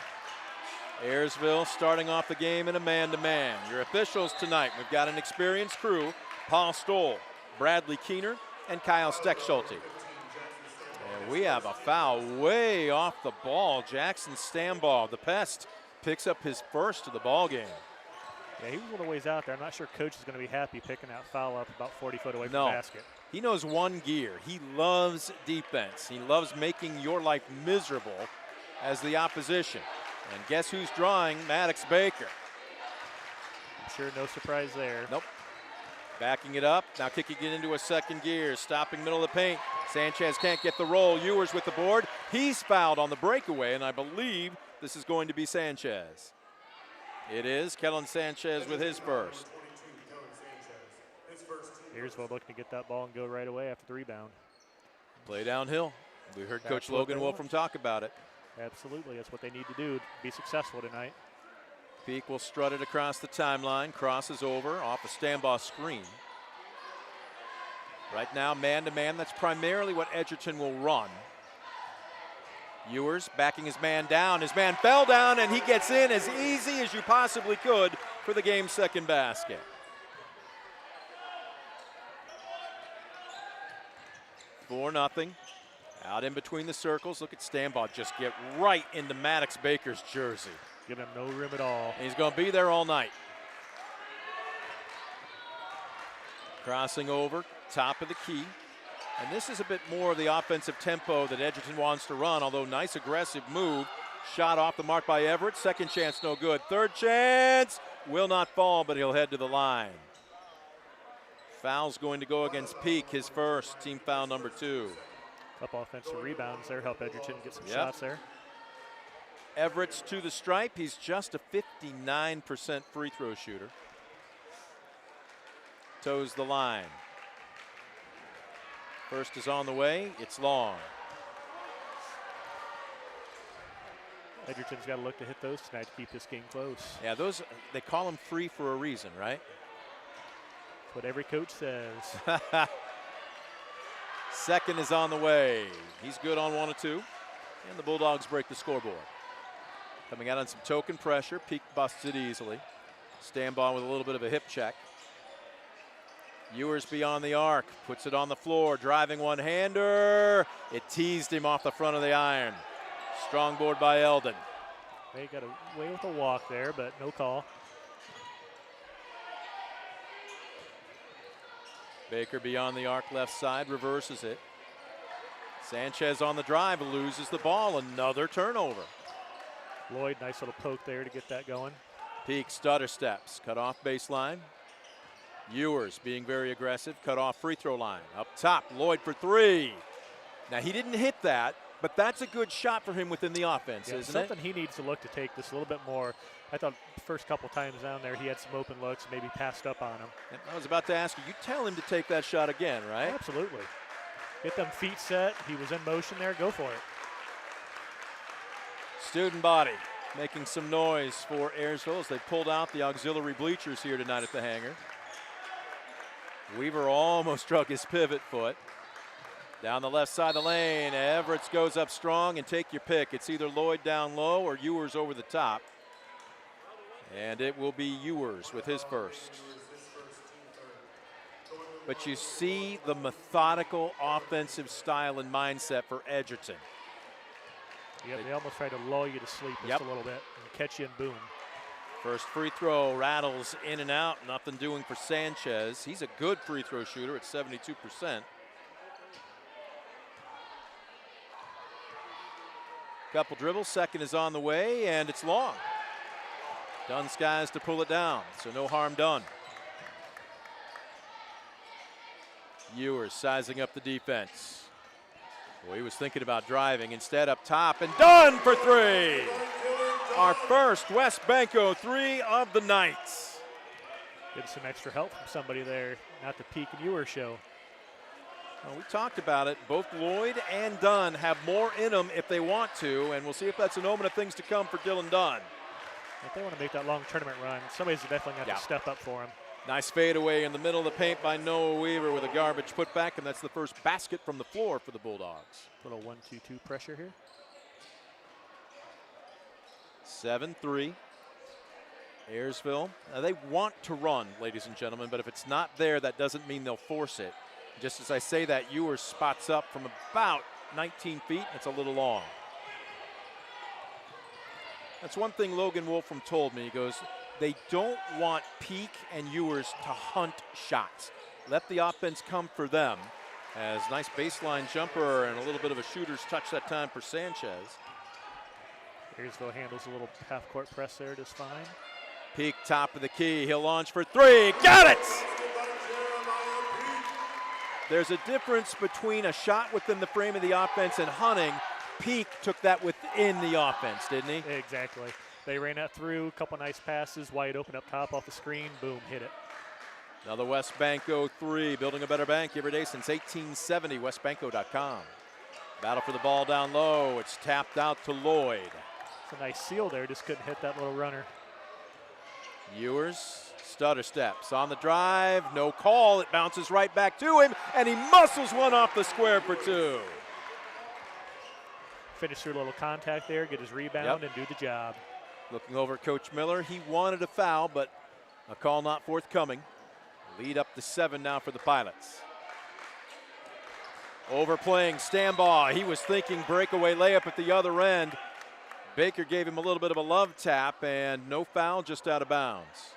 Ayersville starting off the game in a man-to-man. Your officials tonight, we've got an experienced crew. Paul Stoll, Bradley Keener, and Kyle Steckschulte. And we have a foul way off the ball. Jackson Stambaugh, the pest, picks up his first of the ball game. Yeah, he was a little ways out there. I'm not sure coach is going to be happy picking that foul up about 40 foot away from the basket. He knows one gear. He loves defense. He loves making your life miserable as the opposition. And guess who's drawing? Maddox Baker. I'm sure no surprise there. Nope. Backing it up, now kicking it into a second gear, stopping middle of the paint. Sanchez can't get the roll. Ewers with the board. He's fouled on the breakaway, and I believe this is going to be Sanchez. It is Kellen Sanchez with his first. Ayersville looking to get that ball and go right away after the rebound. Play downhill. We heard That's Coach what Logan they Wolfram want. talk about it. Absolutely. That's what they need to do to be successful tonight. Peak will strut it across the timeline, crosses over off a stand-by screen. Right now, man-to-man, that's primarily what Edgerton will run. Ewers backing his man down. His man fell down, and he gets in as easy as you possibly could for the game's second basket. For nothing. Out in between the circles. Look at Stambaugh just get right into Maddox Baker's jersey. Give him no room at all. He's going to be there all night. Crossing over, top of the key. And this is a bit more of the offensive tempo that Edgerton wants to run, although nice aggressive move. Shot off the mark by Everett. Second chance, no good. Third chance will not fall, but he'll head to the line. Foul's going to go against Peak, his first, team foul number 2. Couple offensive rebounds there, help Edgerton get some shots there. Everett's to the stripe. He's just a 59% free throw shooter. Toes the line. First is on the way. It's long. Edgerton's got to look to hit those tonight to keep this game close. Yeah, those, they call them free for a reason, right? That's what every coach says. Second is on the way. He's good on 1 of 2. And the Bulldogs break the scoreboard. Coming out on some token pressure. Peak busts it easily. Stambaugh with a little bit of a hip check. Ewers beyond the arc. Puts it on the floor. Driving one-hander. It teased him off the front of the iron. Strong board by Eldon. They got away with a walk there, but no call. Baker beyond the arc left side, reverses it. Sanchez on the drive, loses the ball. Another turnover. Lloyd, nice little poke there to get that going. Peak stutter steps, cut off baseline. Ewers being very aggressive, cut off free throw line. Up top, Lloyd for 3. Now he didn't hit that, but that's a good shot for him within the offense, isn't it? Something he needs to look to take this a little bit more. I thought the first couple times down there he had some open looks, maybe passed up on him. And I was about to ask you, you tell him to take that shot again, right? Absolutely. Get them feet set. He was in motion there. Go for it. Student body making some noise for Ayersville as they pulled out the auxiliary bleachers here tonight at the hangar. Weaver almost struck his pivot foot. Down the left side of the lane, Everett goes up strong, and take your pick. It's either Lloyd down low or Ewers over the top. And it will be Ewers with his first. But you see the methodical offensive style and mindset for Edgerton. Yeah, they almost try to lull you to sleep just a little bit and catch you and boom. First free throw rattles in and out. Nothing doing for Sanchez. He's a good free throw shooter at 72%. Couple dribbles, second is on the way, and it's long. Dunn skies to pull it down, so no harm done. Ewers sizing up the defense. Well, he was thinking about driving. Instead, up top, and Dunn for 3. Our first West Banco 3 of the night. Get some extra help from somebody there, not the Peak and Ewers show. Well, we talked about it. Both Lloyd and Dunn have more in them if they want to, and we'll see if that's an omen of things to come for Dylan Dunn. If they want to make that long tournament run, somebody's definitely got to step up for him. Nice fadeaway in the middle of the paint by Noah Weaver with a garbage putback, and that's the first basket from the floor for the Bulldogs. Little 1-2-2 pressure here. 7-3. Ayersville. Now they want to run, ladies and gentlemen, but if it's not there, that doesn't mean they'll force it. Just as I say that, Ewers spots up from about 19 feet. It's a little long. That's one thing Logan Wolfram told me. He goes, they don't want Peak and Ewers to hunt shots. Let the offense come for them. As nice baseline jumper and a little bit of a shooter's touch that time for Sanchez. Ayersville handles a little half-court press there just fine. Peak top of the key. He'll launch for 3. Got it! There's a difference between a shot within the frame of the offense and hunting. Peak took that within the offense, didn't he? Exactly. They ran that through, a couple nice passes, wide open up top off the screen, boom, hit it. Another West Banco 3, building a better bank every day since 1870, westbanco.com. Battle for the ball down low. It's tapped out to Lloyd. It's a nice seal there, just couldn't hit that little runner. Ewers, stutter steps on the drive, no call. It bounces right back to him, and he muscles one off the square for 2. Finish through a little contact there, get his rebound, and do the job. Looking over at Coach Miller, he wanted a foul, but a call not forthcoming. Lead up to 7 now for the Pilots. Overplaying Stambaugh. He was thinking breakaway layup at the other end. Baker gave him a little bit of a love tap, and no foul, just out of bounds.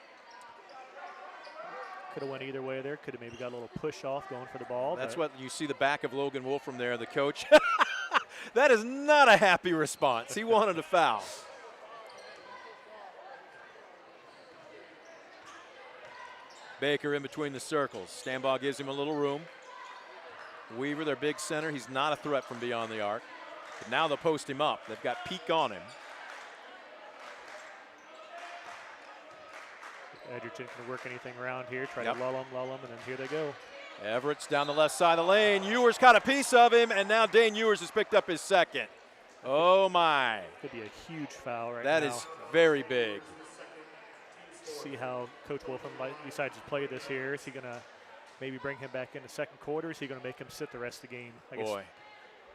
Could have went either way there. Could have maybe got a little push off going for the ball. That's what you see the back of Logan Wolfram there, the coach. That is not a happy response. He wanted a foul. Baker in between the circles. Stambaugh gives him a little room. Weaver, their big center, he's not a threat from beyond the arc. But now they'll post him up. They've got Peak on him. Edgerton can work anything around here, try to lull him, and then here they go. Everett's down the left side of the lane. Ewers got a piece of him, and now Dane Ewers has picked up his second. Oh, my. Could be a huge foul right now. That is very big. See how Coach Wolfram decides to play this here. Is he going to maybe bring him back in the second quarter? Is he going to make him sit the rest of the game? Boy,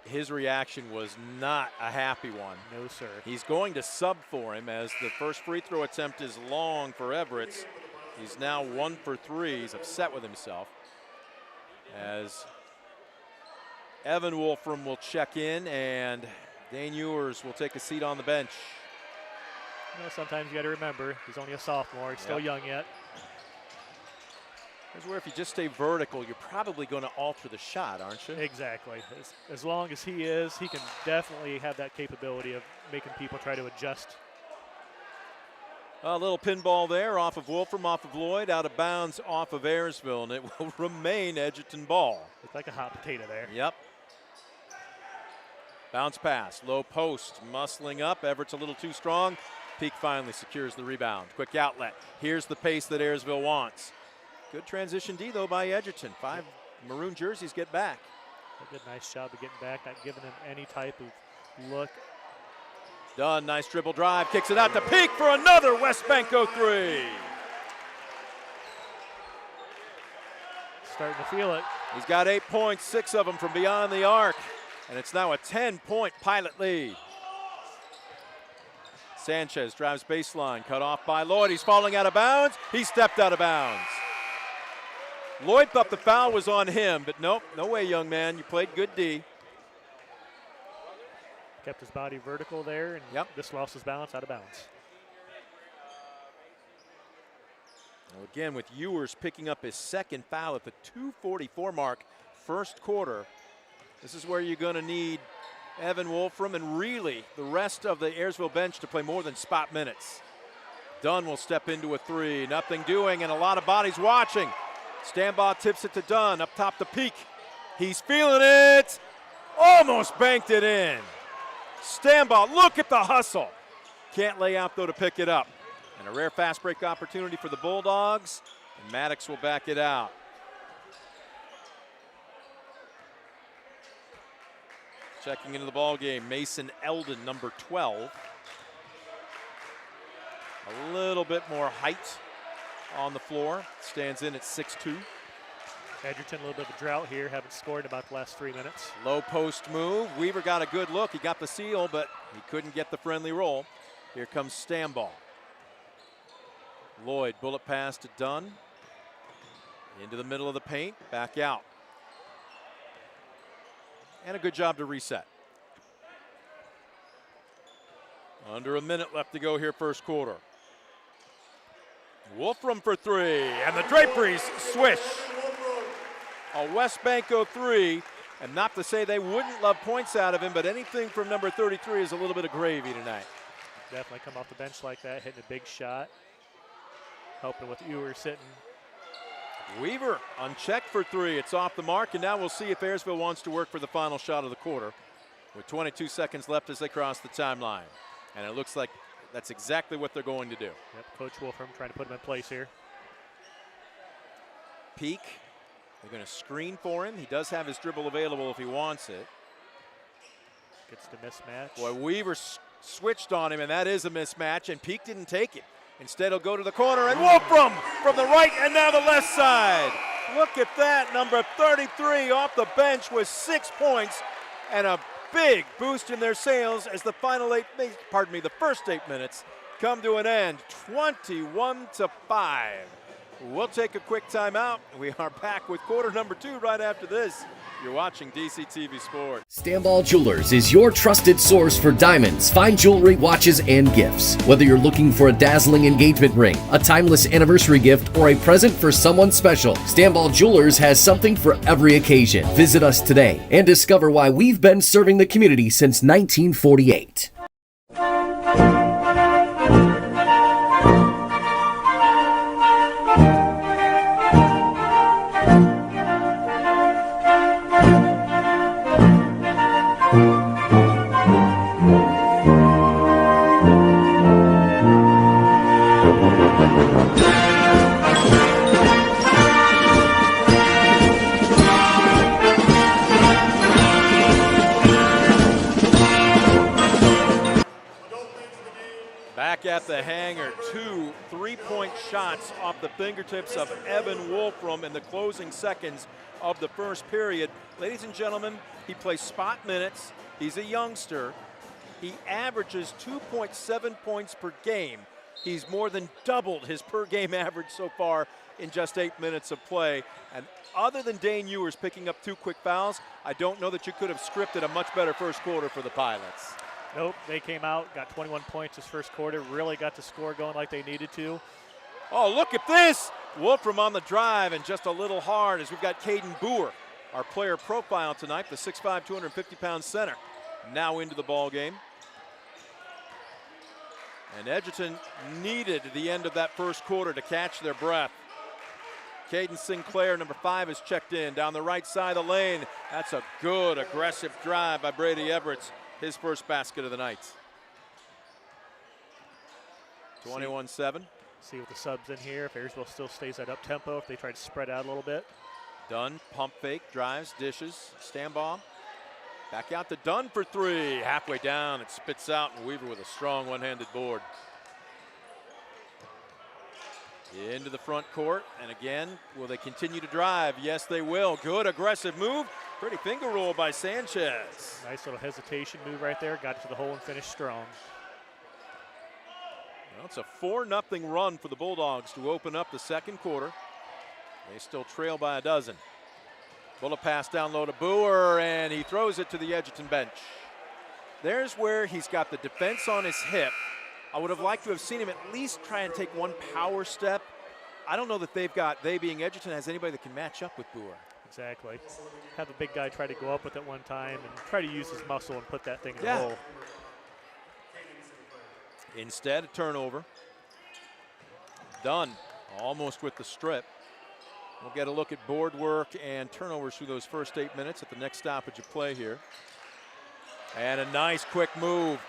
his reaction was not a happy one. No, sir. He's going to sub for him as the first free throw attempt is long for Everett. He's now 1 for 3. He's upset with himself. As Evan Wolfram will check in, and Dane Ewers will take a seat on the bench. You know, sometimes you got to remember, he's only a sophomore. He's still young yet. Here's where if you just stay vertical, you're probably going to alter the shot, aren't you? Exactly. As long as he is, he can definitely have that capability of making people try to adjust. A little pinball there off of Wolfram, off of Lloyd, out of bounds off of Ayersville, and it will remain Edgerton ball. It's like a hot potato there. Yep. Bounce pass, low post, muscling up. Everett's a little too strong. Peak finally secures the rebound. Quick outlet. Here's the pace that Ayersville wants. Good transition D, though, by Edgerton. 5 maroon jerseys get back. A good, nice job of getting back, not giving him any type of look. Dunn, nice dribble drive, kicks it out to Peak for another West Banco 3. Starting to feel it. He's got 8 points, 6 of them from beyond the arc, and it's now a 10-point Pilot lead. Sanchez drives baseline, cut off by Lloyd. He's falling out of bounds. He stepped out of bounds. Lloyd thought the foul was on him, but nope, no way, young man. You played good D. Kept his body vertical there, and just lost his balance out of bounds. Well, again, with Ewers picking up his second foul at the 2:44 mark, first quarter. This is where you're going to need Evan Wolfram and really the rest of the Ayersville bench to play more than spot minutes. Dunn will step into a 3, nothing doing, and a lot of bodies watching. Stambaugh tips it to Dunn, up top to Peak. He's feeling it, almost banked it in. Stambaugh, look at the hustle. Can't lay out, though, to pick it up. And a rare fast break opportunity for the Bulldogs, and Maddox will back it out. Checking into the ball game, Mason Eldon, number 12. A little bit more height on the floor. Stands in at 6'2". Edgerton, a little bit of a drought here. Haven't scored in about the last 3 minutes. Low post move. Weaver got a good look. He got the seal, but he couldn't get the friendly roll. Here comes Stambaugh. Lloyd, bullet pass to Dunn. Into the middle of the paint, back out. And a good job to reset. Under a minute left to go here, first quarter. Wolfram for 3, and the Draperies swish. A West Banco 3, and not to say they wouldn't love points out of him, but anything from number 33 is a little bit of gravy tonight. Definitely come off the bench like that, hitting a big shot. Helping with Ewers sitting. Weaver unchecked for 3. It's off the mark, and now we'll see if Ayersville wants to work for the final shot of the quarter with 22 seconds left as they cross the timeline. And it looks like that's exactly what they're going to do. Yep, Coach Wolfram trying to put him in place here. Peak, they're going to screen for him. He does have his dribble available if he wants it. Gets the mismatch. Boy, Weaver switched on him, and that is a mismatch, and Peak didn't take it. Instead, he'll go to the corner, and Wolfram from the right and now the left side. Look at that, number 33 off the bench with 6 points and a big boost in their sails as the first 8 minutes come to an end, 21-5. We'll take a quick timeout. We are back with quarter number 2 right after this. You're watching DCTV Sports. Stanball Jewelers is your trusted source for diamonds, fine jewelry, watches, and gifts. Whether you're looking for a dazzling engagement ring, a timeless anniversary gift, or a present for someone special, Stanball Jewelers has something for every occasion. Visit us today and discover why we've been serving the community since 1948. At the hanger, 2 3-point shots off the fingertips of Evan Wolfram in the closing seconds of the first period. Ladies and gentlemen, he plays spot minutes. He's a youngster. He averages 2.7 points per game. He's more than doubled his per game average so far in just 8 minutes of play. And other than Dane Ewers picking up 2 quick fouls, I don't know that you could have scripted a much better first quarter for the Pilots. Nope, they came out, got 21 points this first quarter, really got the score going like they needed to. Oh, look at this! Wolfram on the drive and just a little hard as we've got Caden Boer, our player profile tonight, the 6'5", 250-pound center, now into the ball game. And Edgerton needed the end of that first quarter to catch their breath. Caden Sinclair, number 5, is checked in down the right side of the lane. That's a good, aggressive drive by Brady Everett. His first basket of the night. 21-7. See with the subs in here, if Ayersville still stays at up tempo, if they try to spread out a little bit. Dunn, pump fake, drives, dishes, Stanbaugh. Back out to Dunn for 3. Halfway down, it spits out, and Weaver with a strong one-handed board. Into the front court, and again, will they continue to drive? Yes, they will. Good aggressive move. Pretty finger roll by Sanchez. Nice little hesitation move right there. Got to the hole and finished strong. Well, it's a 4-0 run for the Bulldogs to open up the second quarter. They still trail by a dozen. Bullet pass down low to Boer, and he throws it to the Edgerton bench. There's where he's got the defense on his hip. I would have liked to have seen him at least try and take one power step. I don't know that they being Edgerton, has anybody that can match up with Boer. Exactly. Have a big guy try to go up with it one time and try to use his muscle and put that thing in the hole. Instead, a turnover. Dunn almost with the strip. We'll get a look at board work and turnovers through those first 8 minutes at the next stoppage of play here. And a nice quick move.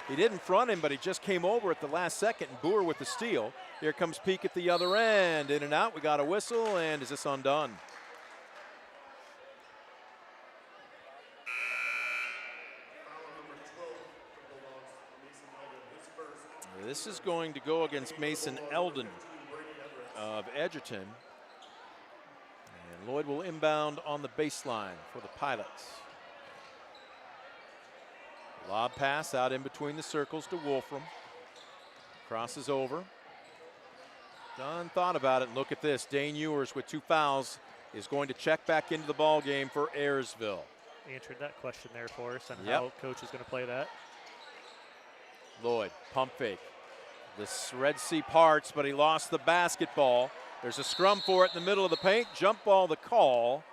He didn't front him, but he just came over at the last second, and Boer with the steal. Here comes Peak at the other end. In and out, we got a whistle, and is this undone? This is going to go against Mason Eldon of Edgerton. And Lloyd will inbound on the baseline for the Pilots. Lob pass out in between the circles to Wolfram. Crosses over. Dunn thought about it. Look at this. Dane Ewers with 2 fouls is going to check back into the ball game for Ayersville. Answered that question there for us on how coach is going to play that. Lloyd, pump fake. This Red Sea parts, but he lost the basketball. There's a scrum for it in the middle of the paint. Jump ball, the call.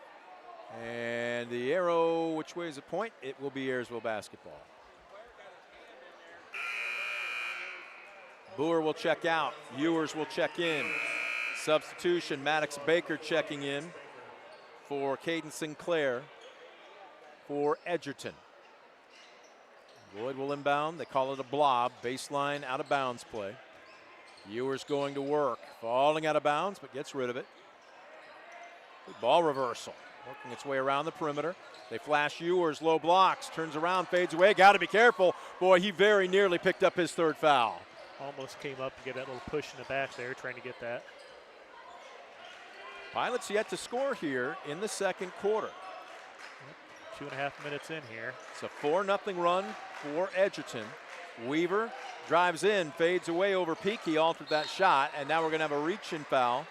And the arrow, which way is the point? It will be Ayersville basketball. Boer will check out. Ewers will check in. Substitution, Maddox Baker checking in for Caden Sinclair for Edgerton. Lloyd will inbound. They call it a blob. Baseline out of bounds play. Ewers going to work. Falling out of bounds, but gets rid of it. Good ball reversal. working its way around the perimeter. They flash Ewers, low blocks, turns around, fades away. Got to be careful. Boy, he very nearly picked up his third foul. Almost came up and gave that little push in the back there, trying to get that. Pilots yet to score here in the second quarter. 2.5 minutes in here. It's a 4-0 run for Edgerton. Weaver drives in, fades away over Peak. He altered that shot, and now we're going to have a reach-in foul.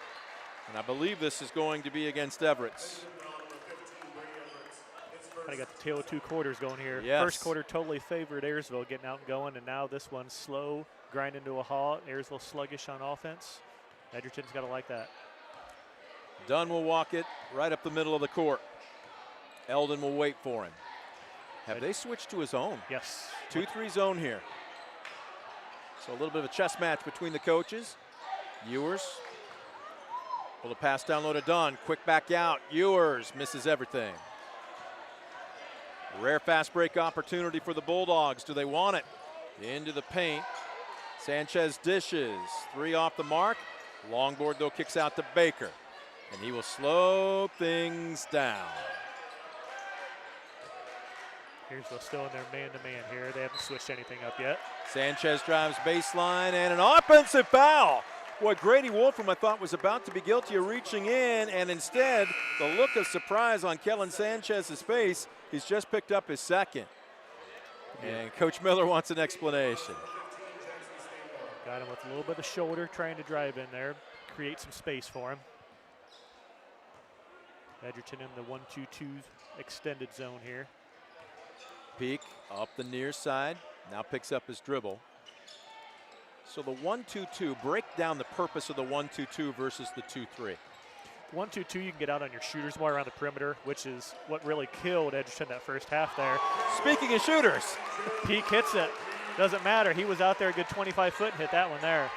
And I believe this is going to be against Everett's. Kind of got the tail of 2 quarters going here. Yes. First quarter totally favored Ayersville getting out and going, and now this one's slow, grinding to a halt. Ayersville sluggish on offense. Edgerton's got to like that. Dunn will walk it right up the middle of the court. Eldon will wait for him. Have they switched to his own? Yes. 2-3 zone here. So a little bit of a chess match between the coaches. Ewers will pass down low to Dunn. Quick back out. Ewers misses everything. Rare fast break opportunity for the Bulldogs. Do they want it? Into the paint. Sanchez dishes. 3 off the mark. Longboard though kicks out to Baker. And he will slow things down. Ayersville still in their man-to-man here. They haven't switched anything up yet. Sanchez drives baseline and an offensive foul. Boy, Grady Wolfram I thought was about to be guilty of reaching in, and instead the look of surprise on Kellen Sanchez's face. He's just picked up his second. And Coach Miller wants an explanation. Got him with a little bit of shoulder, trying to drive in there, create some space for him. Edgerton in the 1-2-2 extended zone here. Peak up the near side, now picks up his dribble. So the 1-2-2, break down the purpose of the 1-2-2 versus the 2-3. 1-2-2, you can get out on your shooters more around the perimeter, which is what really killed Edgerton that first half there. Speaking of shooters. Peak hits it. Doesn't matter. He was out there a good 25 foot and hit that one there.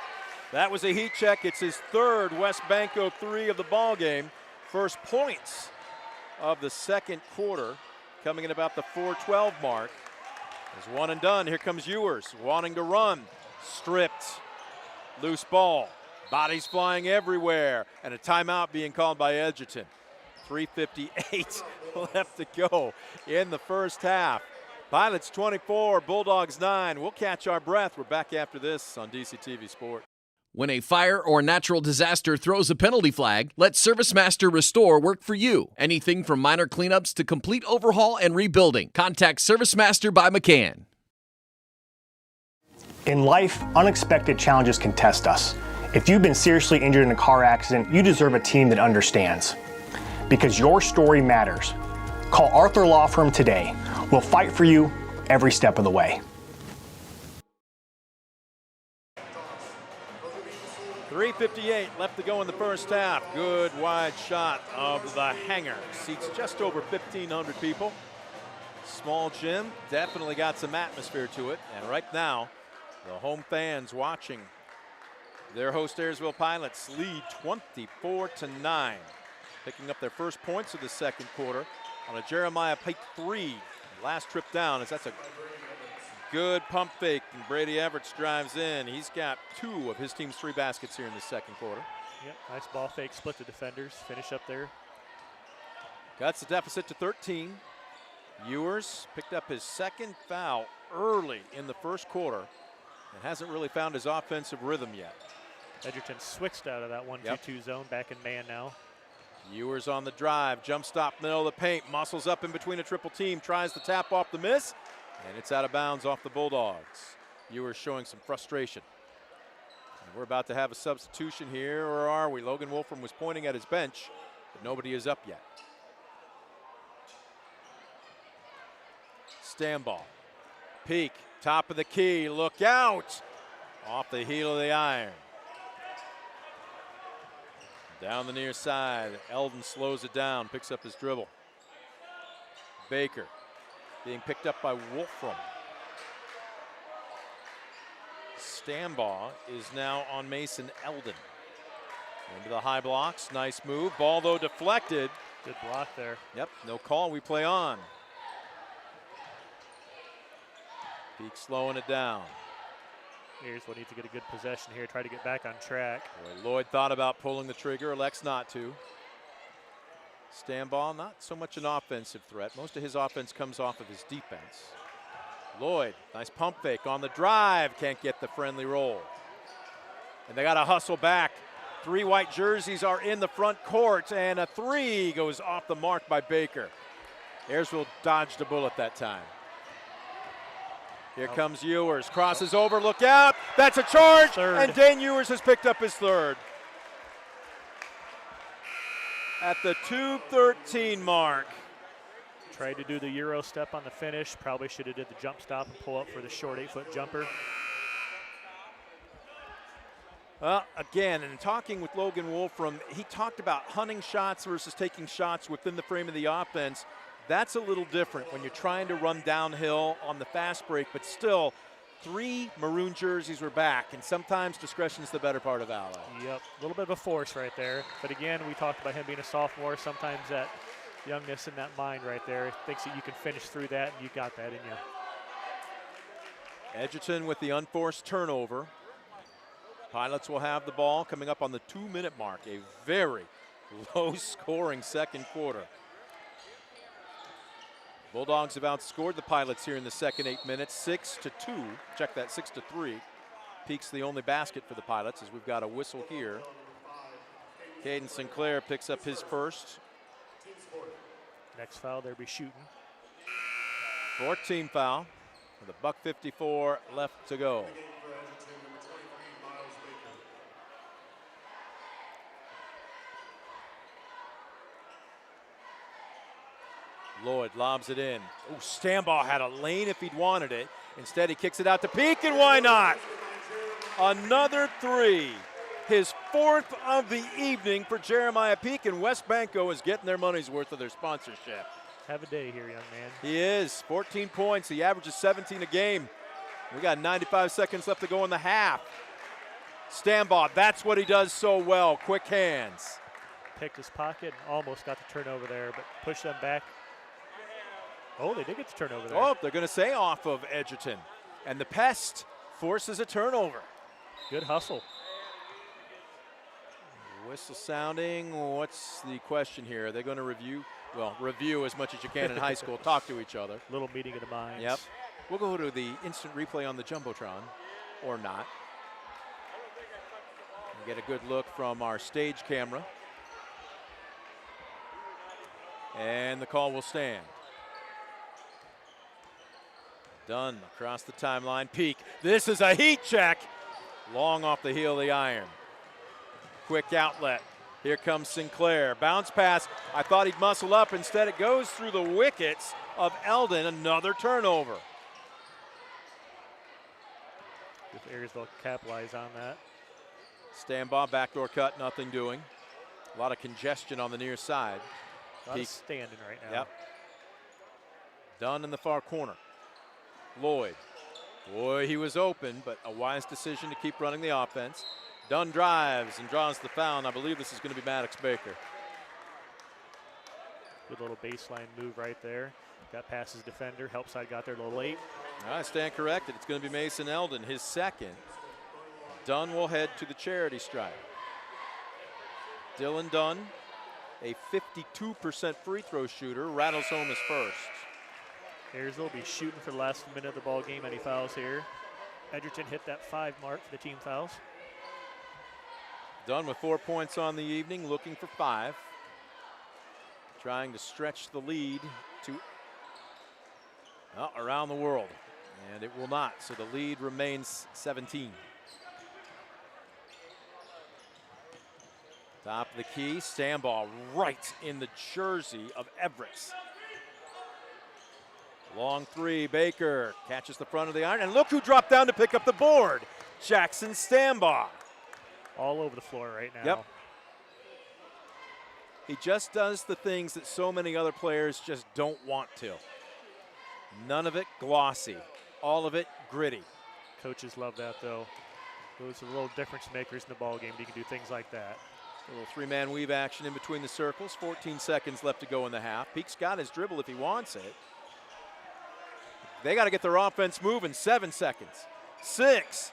That was a heat check. It's his third West Banco 3 of the ball game. First points of the second quarter, coming in about the 4:12 mark. There's one and done. Here comes Ewers wanting to run. Stripped. Loose ball. Bodies flying everywhere. And a timeout being called by Edgerton. 3:58 left to go in the first half. Pilots 24, Bulldogs 9. We'll catch our breath. We're back after this on DCTV Sport. When a fire or natural disaster throws a penalty flag, let ServiceMaster Restore work for you. Anything from minor cleanups to complete overhaul and rebuilding. Contact ServiceMaster by McCann. In life, unexpected challenges can test us. If you've been seriously injured in a car accident, you deserve a team that understands. Because your story matters. Call Arthur Law Firm today. We'll fight for you every step of the way. 3:58 left to go in the first half. Good wide shot of the hangar. Seats just over 1,500 people. Small gym, definitely got some atmosphere to it. And right now, the home fans watching their host Ayersville Pilots lead 24-9. Picking up their first points of the second quarter on a Jeremiah Pike 3. Last trip down, as that's a good pump fake, and Brady Everett drives in. He's got 2 of his team's 3 baskets here in the second quarter. Yep, nice ball fake, split the defenders, finish up there. Cuts the deficit to 13. Ewers picked up his second foul early in the first quarter and hasn't really found his offensive rhythm yet. Edgerton switched out of that 1-2-2 zone, back in man now. Ewers on the drive, jump stop, middle of the paint, muscles up in between a triple team, tries to tap off the miss, and it's out of bounds off the Bulldogs. Ewers showing some frustration. And we're about to have a substitution here, or are we? Logan Wolfram was pointing at his bench, but nobody is up yet. Stand ball. Peak, top of the key, look out! Off the heel of the iron. Down the near side, Eldon slows it down, picks up his dribble. Baker being picked up by Wolfram. Stambaugh is now on Mason Eldon. Into the high blocks, nice move. Ball though deflected. Good block there. Yep, no call, we play on. Peak slowing it down. Ayersville needs to get a good possession here, try to get back on track. Boy, Lloyd thought about pulling the trigger, elects not to. Stanball, not so much an offensive threat. Most of his offense comes off of his defense. Lloyd, nice pump fake on the drive. Can't get the friendly roll. And they got to hustle back. 3 white jerseys are in the front court, and a 3 goes off the mark by Baker. Ayersville dodged a bullet that time. Here comes Ewers, crosses over, look out, that's a charge, and Dane Ewers has picked up his 3rd. At the 2:13 mark. Tried to do the Euro step on the finish, probably should have did the jump stop and pull up for the short 8-foot jumper. Well, again, in talking with Logan Wolfram, he talked about hunting shots versus taking shots within the frame of the offense. That's a little different when you're trying to run downhill on the fast break, but still, 3 maroon jerseys were back, and sometimes discretion is the better part of valor. Yep, a little bit of a force right there. But again, we talked about him being a sophomore. Sometimes that youngness in that mind right there thinks that you can finish through that, and you got that in you. Edgerton with the unforced turnover. Pilots will have the ball coming up on the 2-minute mark. A very low-scoring second quarter. Bulldogs have outscored the Pilots here in the second 8 minutes, 6-2. Check that, 6-3. Peak's the only basket for the Pilots as we've got a whistle here. Caden Sinclair picks up his first. Next foul, they'll be shooting. 14 foul with $1:54 left to go. Lloyd lobs it in. Oh, Stanball had a lane if he'd wanted it. Instead, he kicks it out to Peak, and why not? Another 3. His 4th of the evening for Jeremiah Peak, and West Banco is getting their money's worth of their sponsorship. Have a day here, young man. He is. 14 points. He averages 17 a game. We got 95 seconds left to go in the half. Stanball, that's what he does so well. Quick hands. Picked his pocket and almost got the turnover there, but pushed them back. Oh, they did get the turnover there. Oh, they're going to say off of Edgerton. And the Pest forces a turnover. Good hustle. Whistle sounding. What's the question here? Are they going to review? Well, review as much as you can in high school. Talk to each other. Little meeting of the minds. Yep. We'll go to the instant replay on the Jumbotron, or not. Get a good look from our stage camera. And the call will stand. Dunn across the timeline. Peak. This is a heat check. Long off the heel of the iron. Quick outlet. Here comes Sinclair. Bounce pass. I thought he'd muscle up. Instead, it goes through the wickets of Eldon. Another turnover. If Ayersville capitalize on that. Stanball, backdoor cut, nothing doing. A lot of congestion on the near side. Peak standing right now. Yep. Dunn in the far corner. Lloyd. Boy, he was open, but a wise decision to keep running the offense. Dunn drives and draws the foul, and I believe this is going to be Maddox Baker. Good little baseline move right there. Got past his defender. Help side got there a little late. All right, stand corrected. It's going to be Mason Eldon, his 2nd. Dunn will head to the charity stripe. Dylan Dunn, a 52% free throw shooter, rattles home his first. Ayersville will be shooting for the last minute of the ball game. Any fouls here? Edgerton hit that 5 mark for the team fouls. Dunn with 4 points on the evening, looking for 5. Trying to stretch the lead to around the world, and it will not. So the lead remains 17. Top of the key, Stanball right in the jersey of Everett. Long 3, Baker catches the front of the iron, and look who dropped down to pick up the board. Jackson Stanball. All over the floor right now. Yep. He just does the things that so many other players just don't want to. None of it glossy, all of it gritty. Coaches love that, though. Those are little difference makers in the ball game. You can do things like that. A little 3-man weave action in between the circles. 14 seconds left to go in the half. Peak's got his dribble if he wants it. They got to get their offense moving. 7 seconds. 6.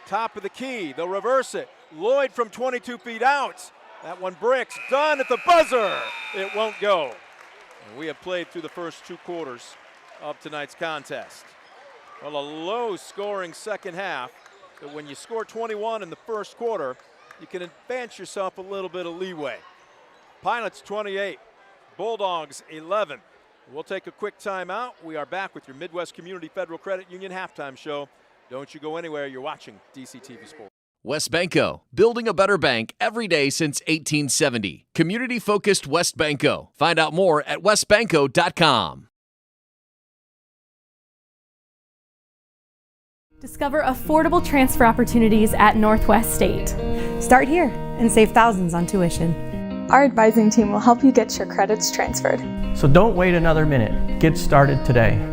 Top of the key. They'll reverse it. Lloyd from 22 feet out. That one bricks. Done at the buzzer. It won't go. And we have played through the first 2 quarters of tonight's contest. Well, a low-scoring second half. But when you score 21 in the first quarter, you can advance yourself a little bit of leeway. Pilots 28, Bulldogs 11. We'll take a quick timeout. We are back with your Midwest Community Federal Credit Union halftime show. Don't you go anywhere. You're watching DCTV Sports. WestBanco, building a better bank every day since 1870. Community-focused WestBanco. Find out more at westbanco.com. Discover affordable transfer opportunities at Northwest State. Start here and save thousands on tuition. Our advising team will help you get your credits transferred. So don't wait another minute. Get started today.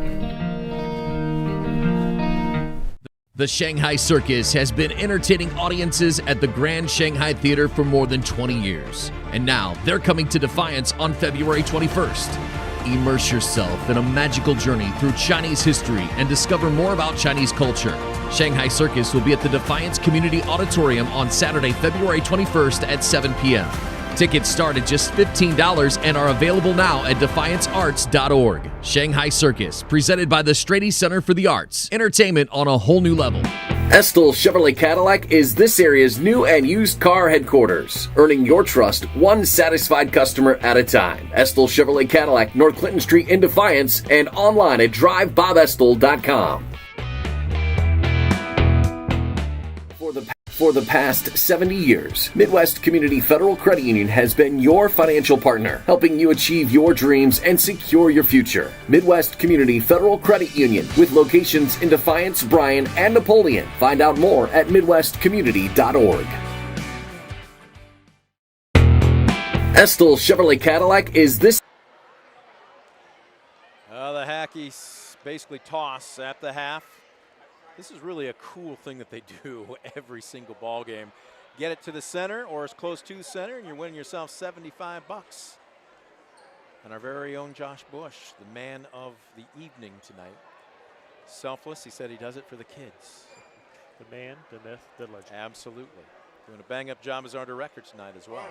The Shanghai Circus has been entertaining audiences at the Grand Shanghai Theater for more than 20 years. And now they're coming to Defiance on February 21st. Immerse yourself in a magical journey through Chinese history and discover more about Chinese culture. Shanghai Circus will be at the Defiance Community Auditorium on Saturday, February 21st at 7 p.m. Tickets start at just $15 and are available now at defiancearts.org. Shanghai Circus, presented by the Strady Center for the Arts. Entertainment on a whole new level. Estill Chevrolet Cadillac is this area's new and used car headquarters, earning your trust one satisfied customer at a time. Estill Chevrolet Cadillac, North Clinton Street in Defiance, and online at drivebobestill.com. For the past 70 years, Midwest Community Federal Credit Union has been your financial partner, helping you achieve your dreams and secure your future. Midwest Community Federal Credit Union, with locations in Defiance, Bryan, and Napoleon. Find out more at midwestcommunity.org. Estill Chevrolet Cadillac is this. The Hackies basically toss at the half. This is really a cool thing that they do every single ball game. Get it to the center or as close to the center, and you're winning yourself $75. And our very own Josh Bush, the man of the evening tonight. Selfless, he said he does it for the kids. The man, the myth, the legend. Absolutely. Doing a bang-up job as our director tonight as well.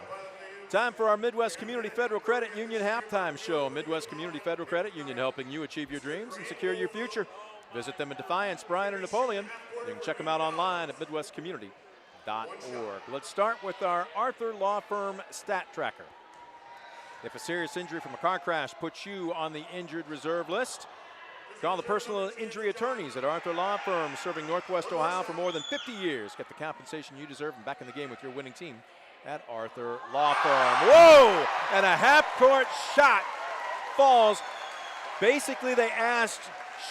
Time for our Midwest Community Federal Credit Union halftime show. Midwest Community Federal Credit Union, helping you achieve your dreams and secure your future. Visit them in Defiance, Bryan, or Napoleon. You can check them out online at midwestcommunity.org. Let's start with our Arthur Law Firm Stat Tracker. If a serious injury from a car crash puts you on the injured reserve list, call the personal injury attorneys at Arthur Law Firm, serving Northwest Ohio for more than 50 years. Get the compensation you deserve and back in the game with your winning team at Arthur Law Firm. Whoa! And a half-court shot falls. Basically, they asked,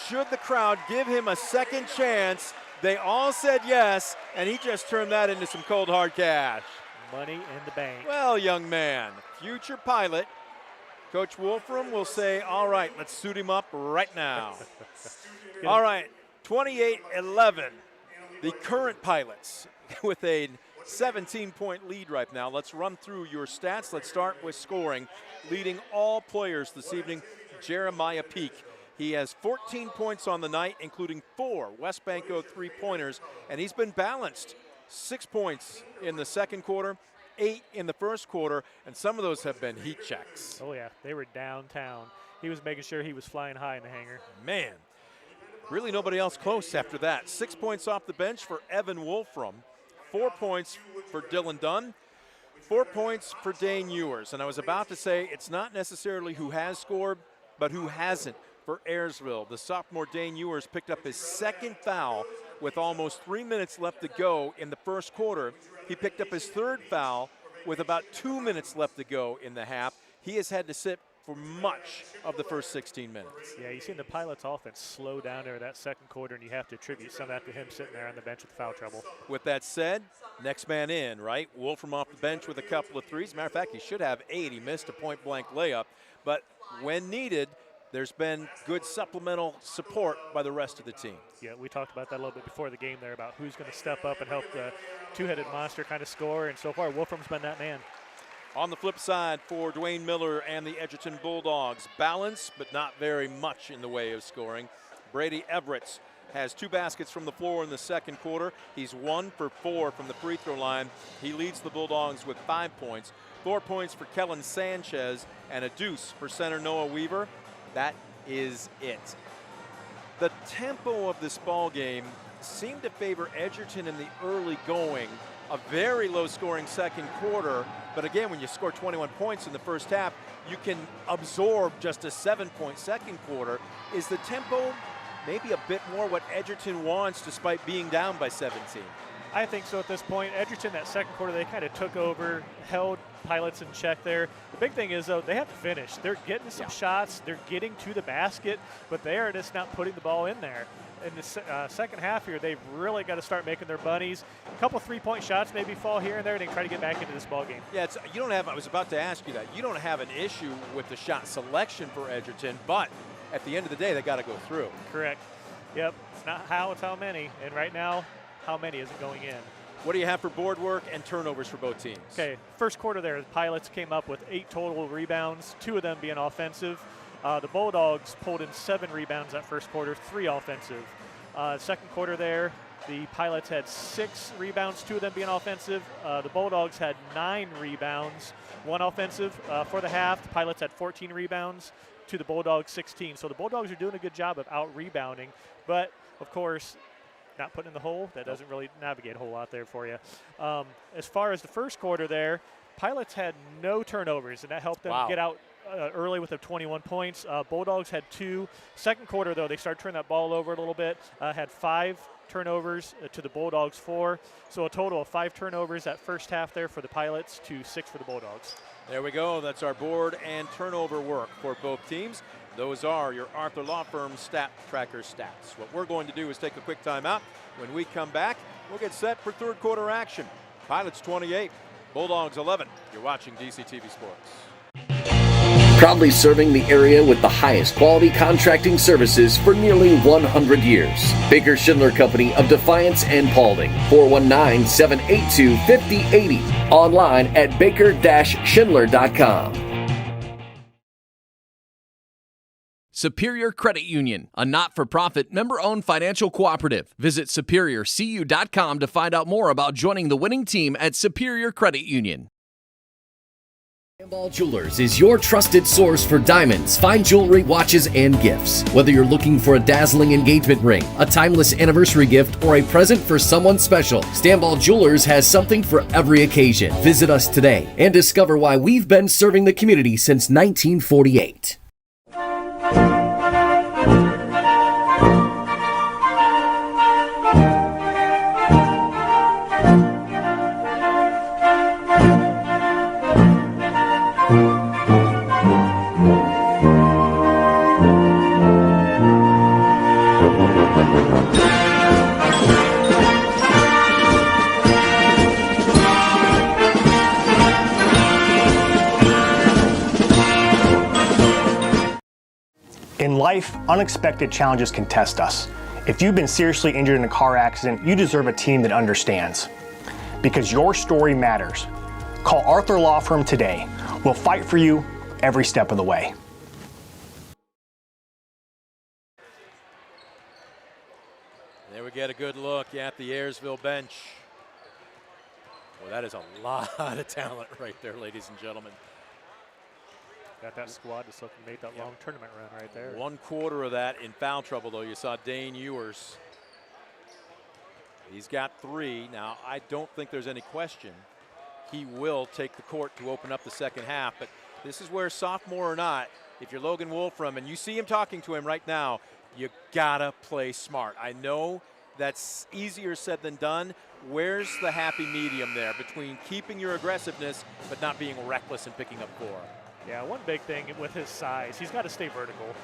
should the crowd give him a second chance? They all said yes, and he just turned that into some cold, hard cash. Money in the bank. Well, young man, future pilot, Coach Wolfram will say, all right, let's suit him up right now. All right, 28-11, the current pilots with a 17-point lead right now. Let's run through your stats. Let's start with scoring. Leading all players this evening, Jeremiah Peak. He has 14 points on the night, including 4 WestBanco three-pointers, and he's been balanced. 6 points in the second quarter, 8 in the first quarter, and some of those have been heat checks. Oh, yeah. They were downtown. He was making sure he was flying high in the hangar. Man, really nobody else close after that. 6 points off the bench for Evan Wolfram, 4 points for Dylan Dunn, 4 points for Dane Ewers. And I was about to say it's not necessarily who has scored, but who hasn't. For Ayersville, the sophomore Dane Ewers picked up his second foul with almost 3 minutes left to go in the first quarter. He picked up his third foul with about 2 minutes left to go in the half. He has had to sit for much of the first 16 minutes. Yeah, you've seen the Pilots offense slow down there that second quarter, and you have to attribute some of that to him sitting there on the bench with foul trouble. With that said, next man in, right? Wolfram off the bench with a couple of threes. Matter of fact, he should have 8. He missed a point-blank layup, but when needed, there's been good supplemental support by the rest of the team. Yeah, we talked about that a little bit before the game there about who's going to step up and help the two-headed monster kind of score, and so far Wolfram's been that man. On the flip side for Dwayne Miller and the Edgerton Bulldogs, balance but not very much in the way of scoring. Brady Everett has 2 baskets from the floor in the second quarter. He's 1 for 4 from the free throw line. He leads the Bulldogs with 5 points. 4 points for Kellen Sanchez and a deuce for center Noah Weaver. That is it. The tempo of this ball game seemed to favor Edgerton in the early going. A very low-scoring second quarter, but again, when you score 21 points in the first half, you can absorb just a 7-point second quarter. Is the tempo maybe a bit more what Edgerton wants despite being down by 17? I think so at this point. Edgerton, that second quarter, they kind of took over, held Pilots in check there. The big thing is, though, they have to finish. They're getting some shots. They're getting to the basket, but they are just not putting the ball in there. In the second half here, they've really got to start making their bunnies. A couple 3-point shots maybe fall here and there, and they try to get back into this ball game. Yeah, you don't have, I was about to ask you that. You don't have an issue with the shot selection for Edgerton, but at the end of the day, they got to go through. Correct. Yep. It's not how, it's how many. And right now, how many isn't going in? What do you have for board work and turnovers for both teams? Okay, first quarter there, the Pilots came up with 8 total rebounds, 2 of them being offensive. The Bulldogs pulled in 7 rebounds that first quarter, 3 offensive. Second quarter there, the Pilots had 6 rebounds, 2 of them being offensive. The Bulldogs had 9 rebounds, 1 offensive. For the half, the Pilots had 14 rebounds to the Bulldogs 16. So the Bulldogs are doing a good job of out-rebounding, but, of course, not putting in the hole. That doesn't really navigate a whole lot there for you. As far as the first quarter there, Pilots had no turnovers, and that helped them get out early with the 21 points. Bulldogs had 2. Second quarter, though, they started turning that ball over a little bit. Had 5 turnovers to the Bulldogs 4. So a total of 5 turnovers that first half there for the Pilots to 6 for the Bulldogs. There we go. That's our board and turnover work for both teams. Those are your Arthur Law Firm Stat Tracker stats. What we're going to do is take a quick timeout. When we come back, we'll get set for third quarter action. Pilots 28, Bulldogs 11. You're watching DCTV Sports. Proudly serving the area with the highest quality contracting services for nearly 100 years. Baker Schindler Company of Defiance and Paulding. 419-782-5080. Online at baker-schindler.com. Superior Credit Union, a not-for-profit, member-owned financial cooperative. Visit superiorcu.com to find out more about joining the winning team at Superior Credit Union. Stambaugh Jewelers is your trusted source for diamonds, fine jewelry, watches, and gifts. Whether you're looking for a dazzling engagement ring, a timeless anniversary gift, or a present for someone special, Stambaugh Jewelers has something for every occasion. Visit us today and discover why we've been serving the community since 1948. In life, unexpected challenges can test us. If you've been seriously injured in a car accident, you deserve a team that understands. Because your story matters. Call Arthur Law Firm today. We'll fight for you every step of the way. There we get a good look at the Ayersville bench. Well, that is a lot of talent right there, ladies and gentlemen. Got that squad just looking to make that long tournament run right there. 1/4 of that in foul trouble, though. You saw Dane Ewers. He's got 3. Now, I don't think there's any question he will take the court to open up the second half. But this is where, sophomore or not, if you're Logan Wolfram and you see him talking to him right now, you gotta play smart. I know that's easier said than done. Where's the happy medium there between keeping your aggressiveness but not being reckless and picking up 4? Yeah, one big thing with his size, he's got to stay vertical.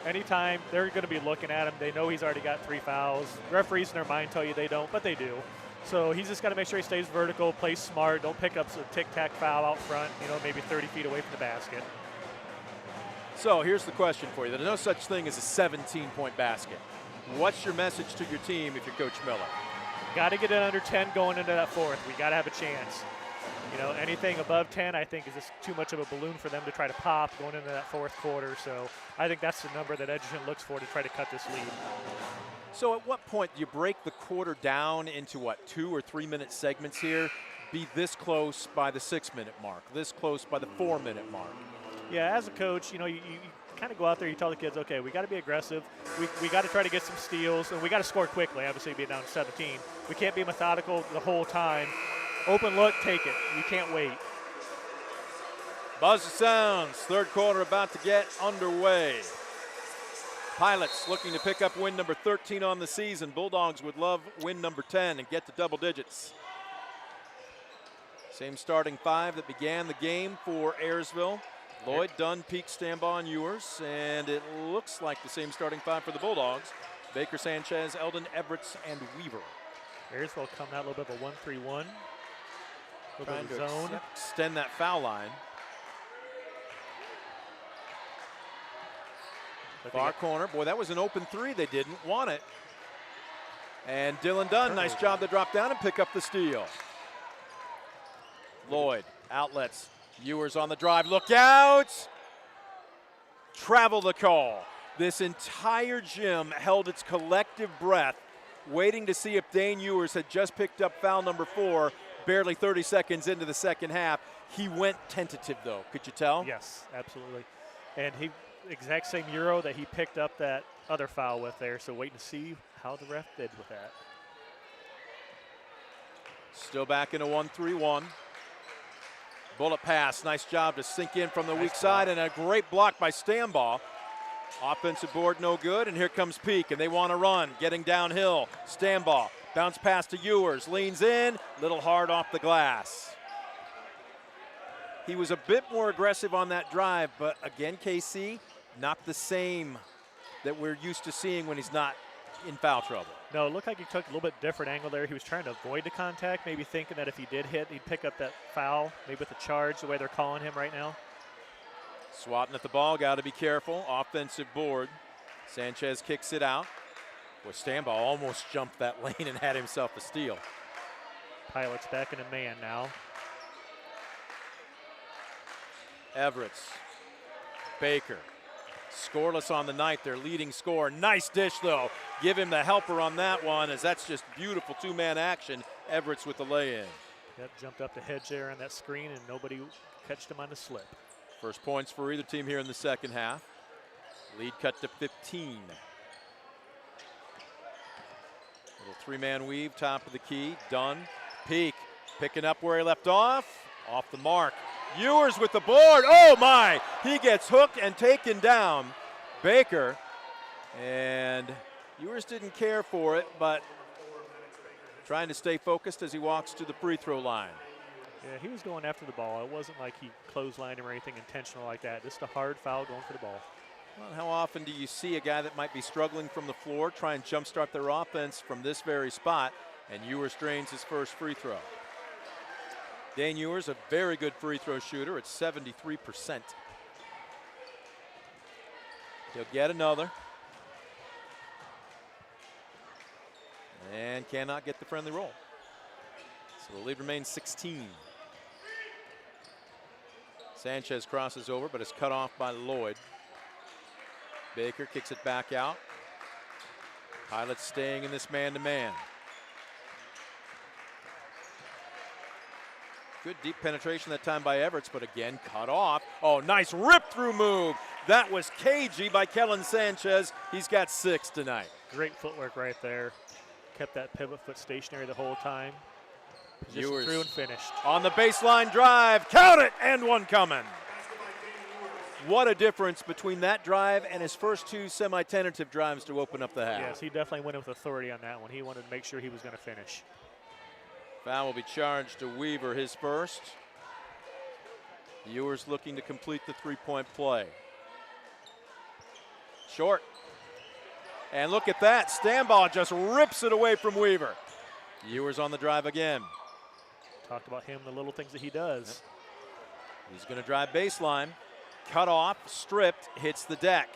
Anytime they're going to be looking at him, they know he's already got 3 fouls. Referees in their mind tell you they don't, but they do. So he's just got to make sure he stays vertical, plays smart, don't pick up a tic-tac foul out front, maybe 30 feet away from the basket. So here's the question for you. There's no such thing as a 17-point basket. What's your message to your team if you're Coach Miller? Got to get it under 10 going into that fourth. We got to have a chance. You know, anything above 10, I think, is just too much of a balloon for them to try to pop going into that fourth quarter. So I think that's the number that Edgerton looks for to try to cut this lead. So at what point do you break the quarter down into, what, 2 or 3 minute segments here? Be this close by the 6 minute mark, this close by the 4 minute mark. Yeah, as a coach, you know, you kind of go out there, you tell the kids, okay, we got to be aggressive. We got to try to get some steals, and we got to score quickly, obviously being down 17. We can't be methodical the whole time. Open look, take it. You can't wait. Buzzer sounds, third quarter about to get underway. Pilots looking to pick up win number 13 on the season. Bulldogs would love win number 10 and get to double digits. Same starting 5 that began the game for Ayersville. Lloyd, Dunn, Peak, Stambaugh, and Ewers. And it looks like the same starting 5 for the Bulldogs. Baker, Sanchez, Eldon, Everett, and Weaver. Ayersville coming out a little bit of a 1-3-1. Trying to zone. extend that foul line. Far corner. Boy, that was an open 3. They didn't want it. And Dylan Dunn, nice job to drop down and pick up the steal. Lloyd, outlets. Ewers on the drive. Look out! Travel the call. This entire gym held its collective breath, waiting to see if Dane Ewers had just picked up foul number 4, barely 30 seconds into the second half. He went tentative, though. Could you tell? Yes, absolutely. And he, exact same Euro that he picked up that other foul with there, so waiting to see how the ref did with that. Still back in a 1-3-1. Bullet pass, nice job to sink in from the weak side, and a great block by Stambaugh. Offensive board no good, and here comes Peak, and they want to run, getting downhill. Stambaugh, bounce pass to Ewers, leans in, little hard off the glass. He was a bit more aggressive on that drive, but again, KC, not the same that we're used to seeing when he's not in foul trouble. No, it looked like he took a little bit different angle there. He was trying to avoid the contact, maybe thinking that if he did hit, he'd pick up that foul, maybe with the charge, the way they're calling him right now. Swatting at the ball, got to be careful. Offensive board. Sanchez kicks it out. Well, Stambaugh almost jumped that lane and had himself a steal. Pilots back in a man now. Everett, Baker, scoreless on the night, their leading scorer. Nice dish, though. Give him the helper on that one, as that's just beautiful two-man action. Everett's with the lay-in. Yep, jumped up the hedge there on that screen, and nobody catched him on the slip. First points for either team here in the second half. Lead cut to 15. Little three-man weave, top of the key. Dunn, Peak, picking up where he left off. Off the mark. Ewers with the board. Oh, my. He gets hooked and taken down. Baker. And Ewers didn't care for it, but trying to stay focused as he walks to the free throw line. Yeah, he was going after the ball. It wasn't like he clotheslined him or anything intentional like that. Just a hard foul going for the ball. Well, how often do you see a guy that might be struggling from the floor try and jumpstart their offense from this very spot, and Ewers drains his first free throw? Dane Ewers, a very good free throw shooter at 73%. He'll get another. And cannot get the friendly roll. So the lead remains 16. Sanchez crosses over, but is cut off by Lloyd. Baker kicks it back out. Pilots staying in this man-to-man. Good deep penetration that time by Everett, but again cut off. Oh, nice rip-through move. That was cagey by Kellen Sanchez. He's got 6 tonight. Great footwork right there. Kept that pivot foot stationary the whole time. Ewers through and finished. On the baseline drive. Count it, and one coming. What a difference between that drive and his first 2 semi-tentative drives to open up the half. Yes, he definitely went in with authority on that one. He wanted to make sure he was going to finish. Foul will be charged to Weaver, his first. Ewers looking to complete the three-point play. Short. And look at that. Stambaugh just rips it away from Weaver. Ewers on the drive again. Talked about him, the little things that he does. Yep. He's going to drive baseline. Cut off, stripped, hits the deck.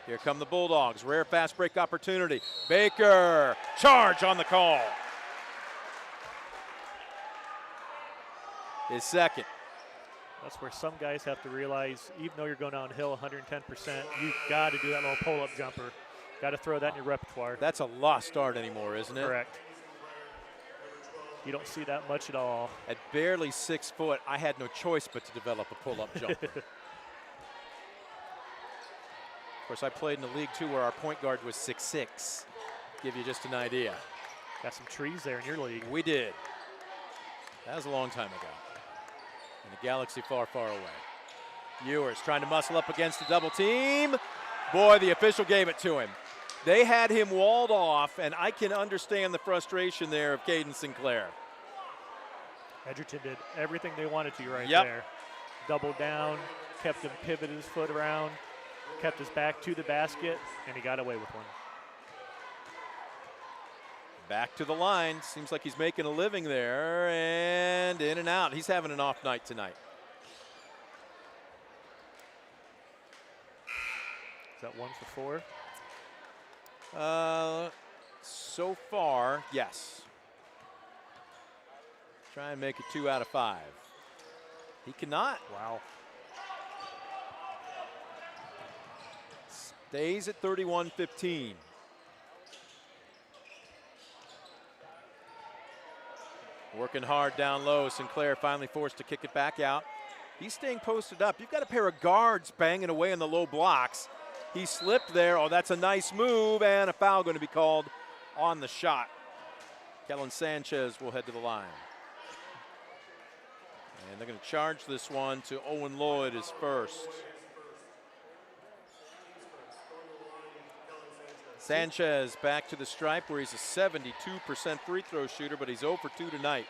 Here come the Bulldogs. Rare fast break opportunity. Baker, charge on the call. his second. That's where some guys have to realize, even though you're going downhill 110%, you've got to do that little pull-up jumper. Got to throw that in your repertoire. That's a lost art anymore, isn't it? Correct. You don't see that much at all. At barely 6 foot, I had no choice but to develop a pull-up jumper. Of course, I played in a league, too, where our point guard was 6'6". Give you just an idea. Got some trees there in your league. We did. That was a long time ago. In a galaxy far, far away. Ewers trying to muscle up against the double team. Boy, the official gave it to him. They had him walled off, and I can understand the frustration there of Caden Sinclair. Edgerton did everything they wanted to right Yep. there. Doubled down, kept him pivot his foot around, kept his back to the basket, and he got away with one. Back to the line. Seems like he's making a living there, and in and out. He's having an off night tonight. Is that 1 for 4? So far, yes. Try and make it 2 out of 5. He cannot. Wow. Stays at 31-15. Working hard down low. Sinclair finally forced to kick it back out. He's staying posted up. You've got a pair of guards banging away in the low blocks. He slipped there. Oh, that's a nice move, and a foul going to be called on the shot. Kellen Sanchez will head to the line. And they're going to charge this one to Owen Lloyd as first. Sanchez back to the stripe where he's a 72% free throw shooter, but he's 0 for 2 tonight.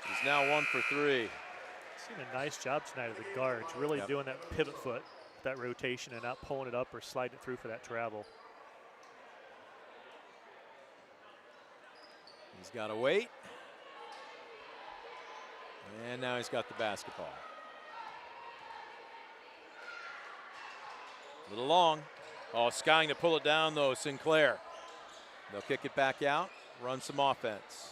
He's now 1 for 3. Seen a nice job tonight of the guards, really doing that pivot foot, that rotation, and not pulling it up or sliding it through for that travel. He's got to wait. And now he's got the basketball. A little long. Oh, skying to pull it down, though, Sinclair. They'll kick it back out, run some offense.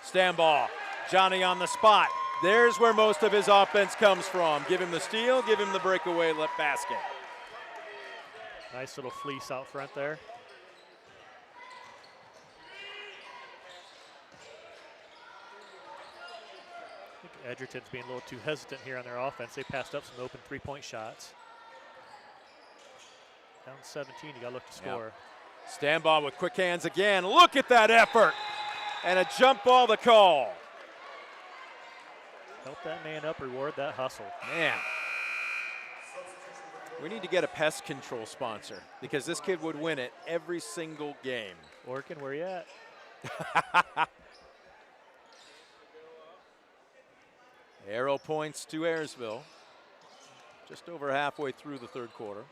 Stand ball. Johnny on the spot. There's where most of his offense comes from. Give him the steal, give him the breakaway left basket. Nice little fleece out front there. I think Edgerton's being a little too hesitant here on their offense. They passed up some open three-point shots. Down 17, you got to look to score. Yep. Stand ball with quick hands again. Look at that effort. And a jump ball to call. Help that man up, reward that hustle. Man. We need to get a pest control sponsor because this kid would win it every single game. Orkin, where you at? Arrow points to Ayersville. Just over halfway through the third quarter.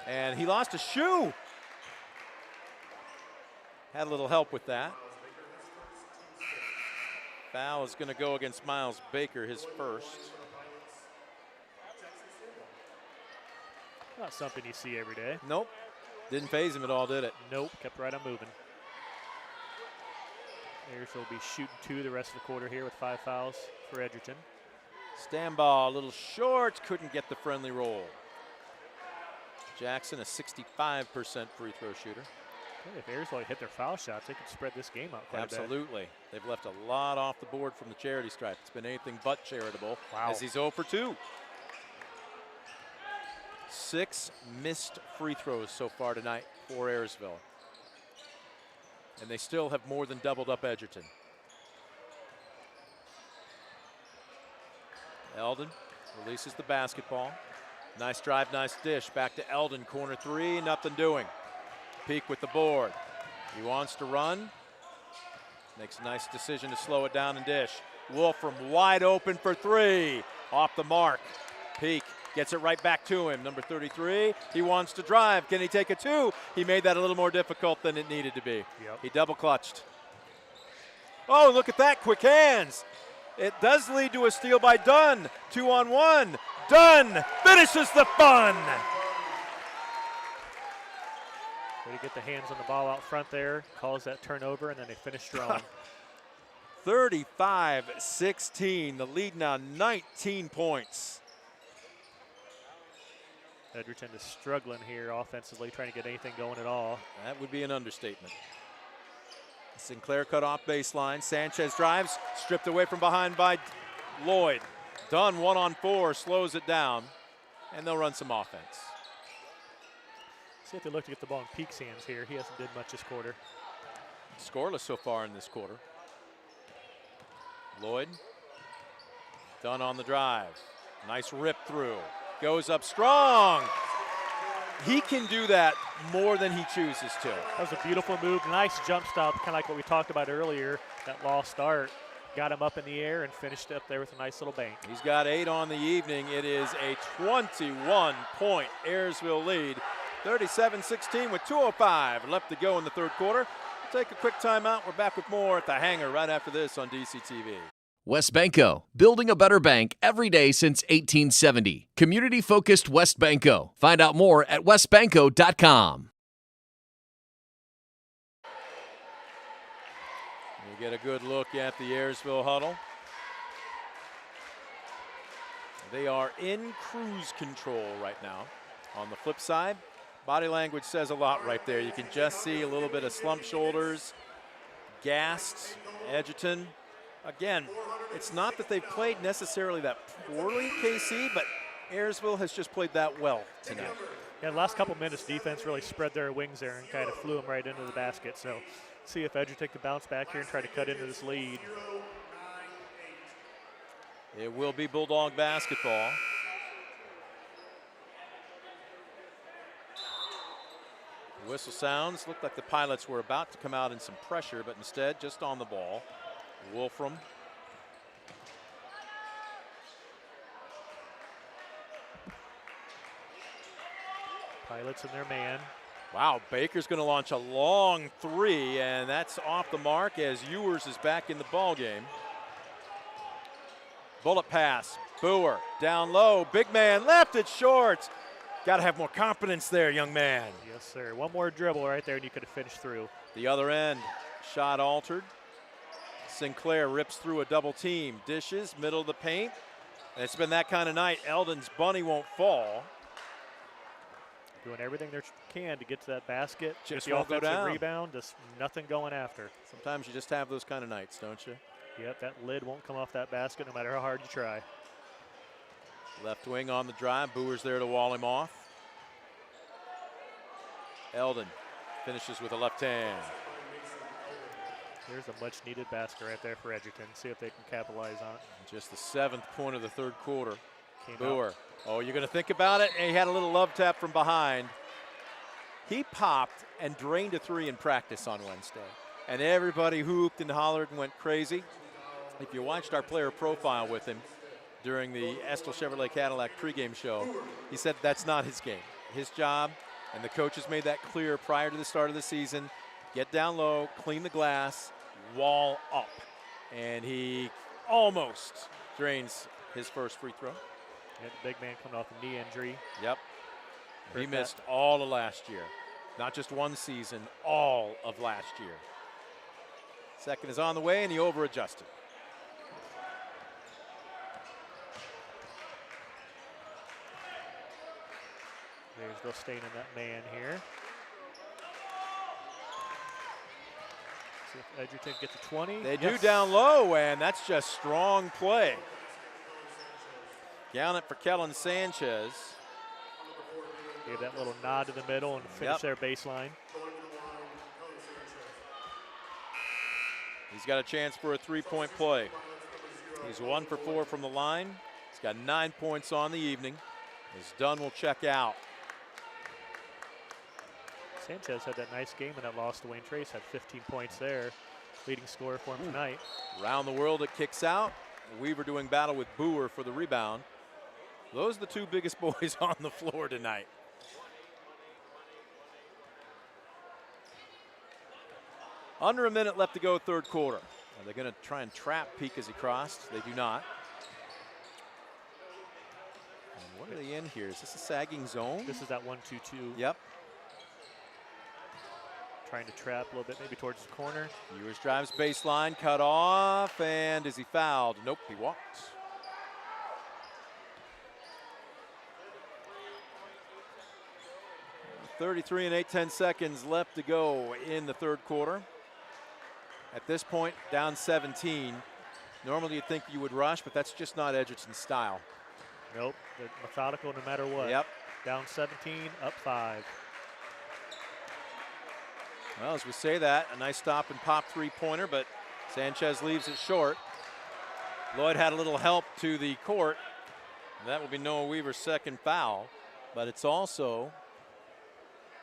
And he lost a shoe. Had a little help with that. Foul is going to go against Miles Baker, his first. Not something you see every day. Nope. Didn't phase him at all, did it? Nope. Kept right on moving. Ayersville will be shooting 2 the rest of the quarter here with 5 fouls for Edgerton. Stand ball, a little short. Couldn't get the friendly roll. Jackson, a 65% free throw shooter. If Ayersville hit their foul shots, they could spread this game out quite a bit. Absolutely. They've left a lot off the board from the charity stripe. It's been anything but charitable. Wow. As he's 0 for 2. 6 missed free throws so far tonight for Ayersville. And they still have more than doubled up Edgerton. Eldon releases the basketball. Nice drive, nice dish. Back to Eldon, corner 3, nothing doing. Peak with the board. He wants to run. Makes a nice decision to slow it down and dish. Wolfram wide open for 3. Off the mark. Peak gets it right back to him. Number 33, he wants to drive. Can he take a 2? He made that a little more difficult than it needed to be. Yep. He double clutched. Oh, look at that, quick hands. It does lead to a steal by Dunn. 2-on-1. Dunn finishes the fun. Way to get the hands on the ball out front there. Calls that turnover, and then they finish strong. 35-16. The lead now 19 points. Edgerton is struggling here offensively, trying to get anything going at all. That would be an understatement. Sinclair cut off baseline. Sanchez drives, stripped away from behind by Lloyd. Dunn 1-on-4, slows it down, and they'll run some offense. See if they look to get the ball in Peak's hands here. He hasn't did much this quarter. Scoreless so far in this quarter. Lloyd. Dunn on the drive. Nice rip through. Goes up strong. He can do that more than he chooses to. That was a beautiful move. Nice jump stop, kind of like what we talked about earlier, that lost start. Got him up in the air and finished up there with a nice little bank. He's got 8 on the evening. It is a 21-point Ayersville lead. 37-16 with 2:05 left to go in the third quarter. We'll take a quick timeout. We're back with more at the Hangar right after this on DCTV. West Banco, building a better bank every day since 1870. Community-focused West Banco. Find out more at westbanco.com. We get a good look at the Ayersville huddle. They are in cruise control right now. On the flip side, body language says a lot right there. You can just see a little bit of slumped shoulders, gassed. Edgerton. Again, it's not that they've played necessarily that poorly, KC, but Ayersville has just played that well tonight. Yeah, the last couple minutes, defense really spread their wings there and kind of flew them right into the basket. So see if Edgerton can bounce back here and try to cut into this lead. It will be Bulldog basketball. The whistle sounds. Looked like the Pilots were about to come out in some pressure, but instead just on the ball. Wolfram. Pilots in their man. Wow, Baker's going to launch a long three, and that's off the mark as Ewers is back in the ball game. Bullet pass. Boer down low. Big man left it short. Got to have more confidence there, young man. Yes, sir. One more dribble right there, and you could have finished through. The other end, shot altered. Sinclair rips through a double team. Dishes, middle of the paint. And it's been that kind of night. Eldon's bunny won't fall. Doing everything they can to get to that basket. Just the won't go offensive down. Rebound, just nothing going after. Sometimes you just have those kind of nights, don't you? Yep, that lid won't come off that basket no matter how hard you try. Left wing on the drive. Boer's there to wall him off. Eldon finishes with a left hand. There's a much-needed basket right there for Edgerton. See if they can capitalize on it. Just the 7th point of the third quarter. Came Boer. out. Oh, you're going to think about it? And he had a little love tap from behind. He popped and drained a three in practice on Wednesday. And everybody hooped and hollered and went crazy. If you watched our player profile with him during the Estill Chevrolet Cadillac pregame show, he said that's not his game. His job, and the coaches made that clear prior to the start of the season, get down low, clean the glass, wall up. And he almost drains his first free throw. And the big man coming off a knee injury. Yep. He missed all of last year. Not just one season, all of last year. Second is on the way, and he over-adjusted. Ayersville staying in that man here. See if Edgerton gets to 20. They do down low, and that's just strong play. Gallant for Kellen Sanchez. Gave that little nod to the middle and finish their baseline. He's got a chance for a three-point play. He's 1 for 4 from the line. He's got 9 points on the evening. As Dunn will check out. Sanchez had that nice game in that loss to Wayne Trace, had 15 points there. Leading scorer for him tonight. Around the world it kicks out. Weaver doing battle with Boer for the rebound. Those are the two biggest boys on the floor tonight. Under a minute left to go, third quarter. Are they going to try and trap Peak as he crossed? They do not. And what are they in here? Is this a sagging zone? This is that 1-2-2. Yep. trying to trap a little bit, maybe towards the corner. Ewers drives baseline, cut off, and is he fouled? Nope, he walked. .33 and 8/10 seconds left to go in the third quarter. At this point, down 17. Normally you'd think you would rush, but that's just not Edgerton's style. Nope, they're methodical no matter what. Yep. Down 17, up 5. Well, as we say that, a nice stop and pop three-pointer, but Sanchez leaves it short. Lloyd had a little help to the court. That will be Noah Weaver's second foul, but it's also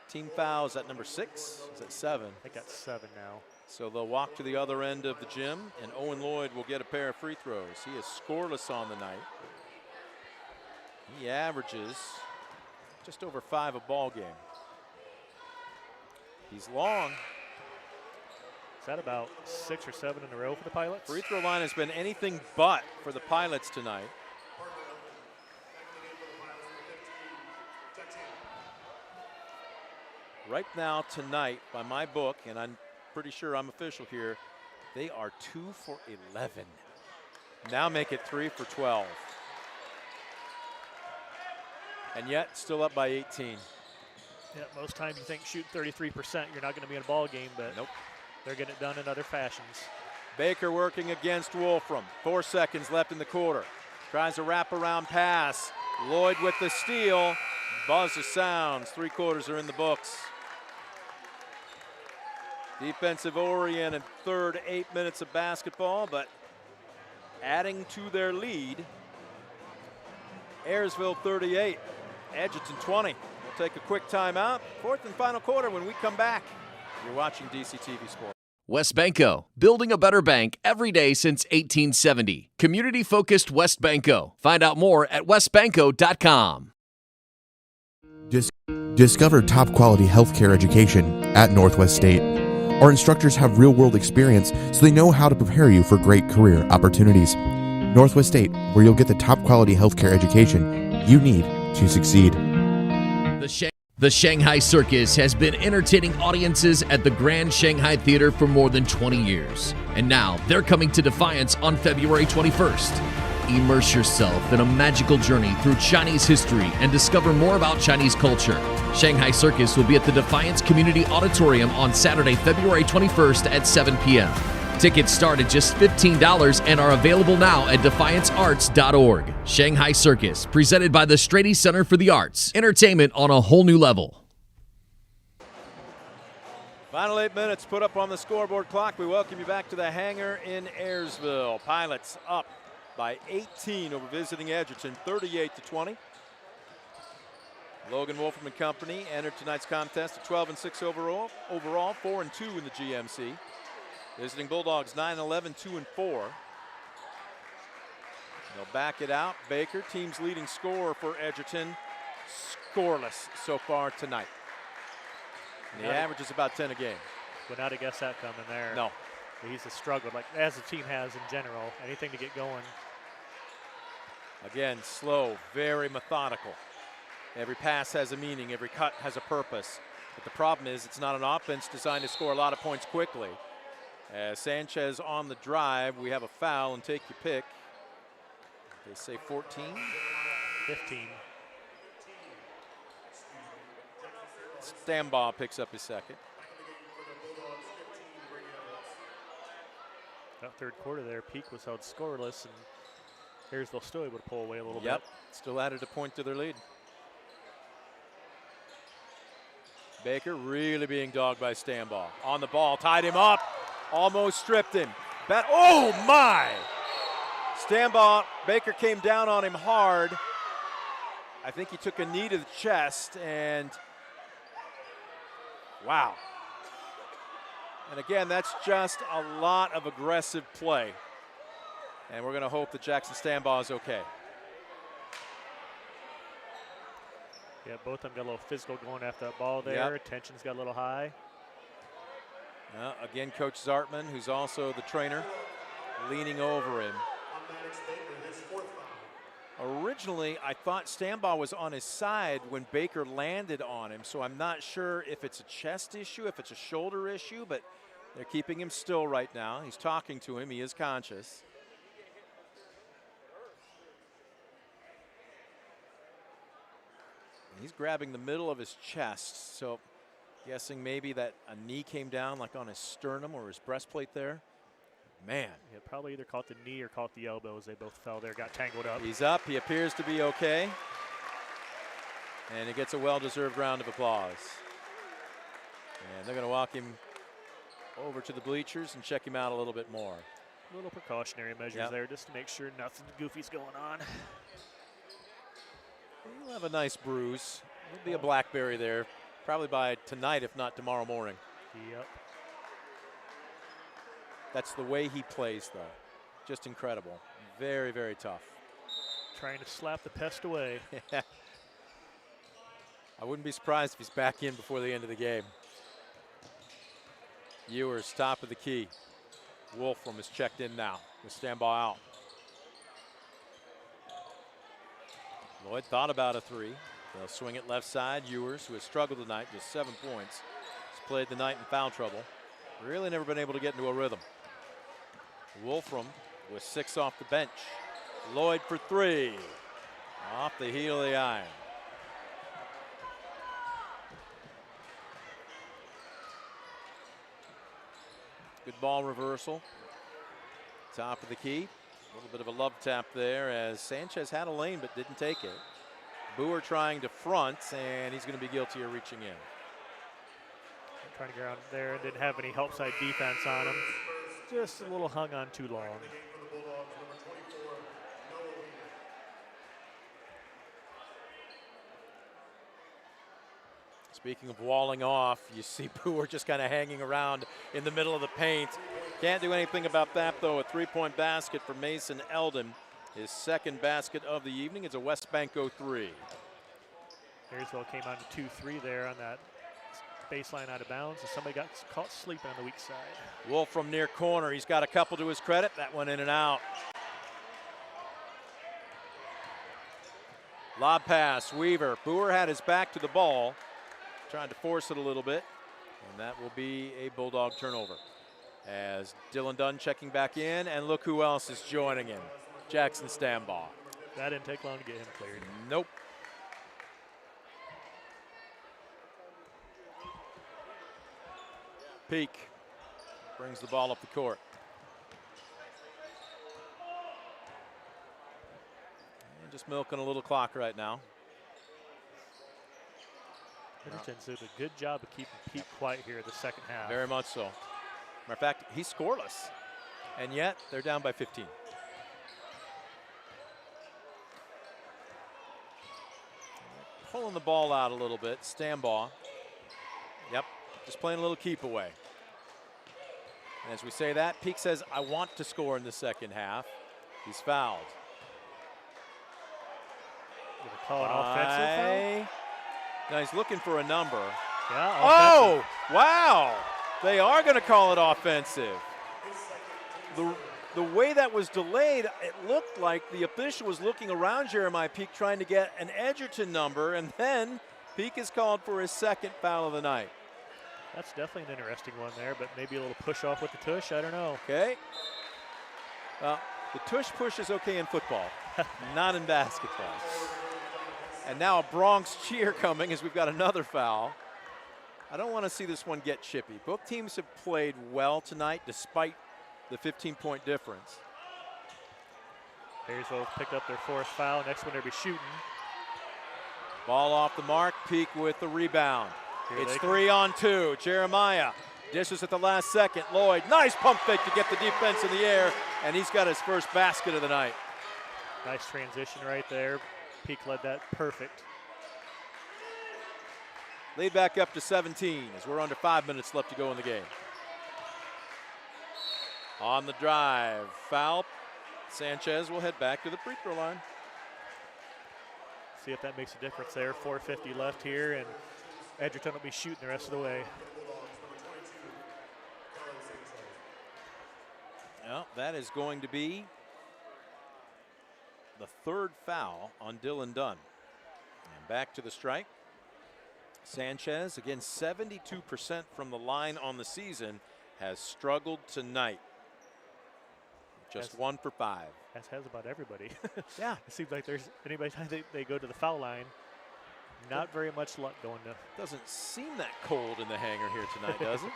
team fouls at number 6. Is that 7? I think that's 7 now. So they'll walk to the other end of the gym, and Owen Lloyd will get a pair of free throws. He is scoreless on the night. He averages just over 5 a ball game. He's long. Is that about 6 or 7 in a row for the Pilots? Free throw line has been anything but for the Pilots tonight. Right now, tonight, by my book, and I'm pretty sure I'm official here, they are 2 for 11. Now make it 3 for 12. And yet, still up by 18. Yeah, most times you think shoot 33%, you're not going to be in a ball game, but nope. They're getting it done in other fashions. Baker working against Wolfram. 4 seconds left in the quarter. Tries a wraparound pass. Lloyd with the steal. Buzz of sounds. 3 quarters are in the books. Defensive-oriented third 8 minutes of basketball, but adding to their lead. Ayersville 38, Edgerton 20. We'll take a quick timeout. Fourth and final quarter when we come back. You're watching DCTV Sports. West Banco, building a better bank every day since 1870. Community-focused West Banco. Find out more at westbanco.com. Discover top-quality healthcare education at Northwest State. Our instructors have real-world experience, so they know how to prepare you for great career opportunities. Northwest State, where you'll get the top-quality healthcare education you need to succeed. The Shanghai Circus has been entertaining audiences at the Grand Shanghai Theater for more than 20 years. And now they're coming to Defiance on February 21st. Immerse yourself in a magical journey through Chinese history and discover more about Chinese culture. Shanghai Circus will be at the Defiance Community Auditorium on Saturday, February 21st at 7 p.m. Tickets start at just $15 and are available now at defiancearts.org. Shanghai Circus, presented by the Strady Center for the Arts. Entertainment on a whole new level. Final 8 minutes put up on the scoreboard clock. We welcome you back to the hangar in Ayersville. Pilots up by 18 over visiting Edgerton, 38-20. Logan Wolfram and company entered tonight's contest at 12-6 overall, 4-2 in the GMC. Visiting Bulldogs 9-11, 2-4. They'll back it out. Baker, team's leading scorer for Edgerton, scoreless so far tonight. And the average is about 10 a game. Would not have guessed that coming there. No. He's a struggle, like as the team has in general. Anything to get going. Again, slow, very methodical. Every pass has a meaning, every cut has a purpose. But the problem is it's not an offense designed to score a lot of points quickly. As Sanchez on the drive, we have a foul, and take your pick. They say 14? 15. Stambaugh picks up his second. That third quarter there, Peak was held scoreless, and Ayersville still able to pull away a little bit. Yep, still added a point to their lead. Baker really being dogged by Stambaugh. On the ball, tied him up, almost stripped him. Oh my! Stambaugh, Baker came down on him hard. I think he took a knee to the chest, and wow. And again, that's just a lot of aggressive play. And we're going to hope that Jackson Stambaugh is okay. Yeah, both of them got a little physical going after that ball there. Yep. Tension's got a little high. Again, Coach Zartman, who's also the trainer, leaning over him. Originally, I thought Stambaugh was on his side when Baker landed on him, so I'm not sure if it's a chest issue, if it's a shoulder issue, but they're keeping him still right now. He's talking to him. He is conscious. He's grabbing the middle of his chest, so guessing maybe that a knee came down like on his sternum or his breastplate there. Man. Yeah, probably either caught the knee or caught the elbow as they both fell there, got tangled up. He's up. He appears to be okay. And he gets a well-deserved round of applause. And they're going to walk him over to the bleachers and check him out a little bit more. Little precautionary measures there just to make sure nothing goofy's going on. He'll have a nice bruise. There'll be a blackberry there, probably by tonight, if not tomorrow morning. Yep. That's the way he plays, though. Just incredible. Very, very tough. Trying to slap the pest away. I wouldn't be surprised if he's back in before the end of the game. Ewers, top of the key. Wolfram is checked in now with Stambaugh out. Lloyd thought about a three. They'll swing it left side. Ewers, who has struggled tonight, just 7 points. He's played the night in foul trouble. Really never been able to get into a rhythm. Wolfram with 6 off the bench. Lloyd for 3. Off the heel of the iron. Good ball reversal. Top of the key. A little bit of a love tap there as Sanchez had a lane but didn't take it. Boer trying to front, and he's going to be guilty of reaching in. Trying to get around there and didn't have any help side defense on him. Just a little hung on too long. Speaking of walling off, you see Boer just kind of hanging around in the middle of the paint. Can't do anything about that, though. A 3-point basket for Mason Eldon. His second basket of the evening. It's a West Banco 3. Ayersville came on to 2-3 there on that baseline out of bounds, and somebody got caught sleeping on the weak side. Wolf from near corner. He's got a couple to his credit. That one in and out. Lob pass, Weaver. Boer had his back to the ball, trying to force it a little bit, and that will be a Bulldog turnover. As Dylan Dunn checking back in, and look who else is joining him. Jackson Stambaugh. That didn't take long to get him cleared. Nope. Peak brings the ball up the court. And just milking a little clock right now. Edgerton's did a good job of keeping Peak quiet here the second half. Very much so. Matter of fact, he's scoreless, and yet they're down by 15. Pulling the ball out a little bit, Stambaugh. Yep, just playing a little keep away. And as we say that, Peak says, I want to score in the second half. He's fouled. Gonna call an offensive foul? Now he's looking for a number. Yeah, oh, wow. They are going to call it offensive. The way that was delayed, it looked like the official was looking around Jeremiah Peak trying to get an Edgerton number, and then Peak is called for his second foul of the night. That's definitely an interesting one there, but maybe a little push off with the tush. I don't know. Okay. The tush push is okay in football, not in basketball. And now a Bronx cheer coming as we've got another foul. I don't want to see this one get chippy. Both teams have played well tonight despite the 15-point difference. Ayersville picked up their 4th foul. Next one they'll be shooting. Ball off the mark. Peak with the rebound. It's 3-on-2. Jeremiah dishes at the last second. Lloyd, nice pump fake to get the defense in the air, and he's got his first basket of the night. Nice transition right there. Peak led that perfect. Lead back up to 17 as we're under 5 minutes left to go in the game. On the drive, foul. Sanchez will head back to the free throw line. See if that makes a difference there. 4:50 left here, and Edgerton will be shooting the rest of the way. Well, that is going to be the third foul on Dylan Dunn. And back to the strike. Sanchez, again, 72% from the line on the season, has struggled tonight. Just 1 for 5. As has about everybody. Yeah. It seems like there's anybody time they go to the foul line, not very much luck going to. Doesn't seem that cold in the hangar here tonight, does it?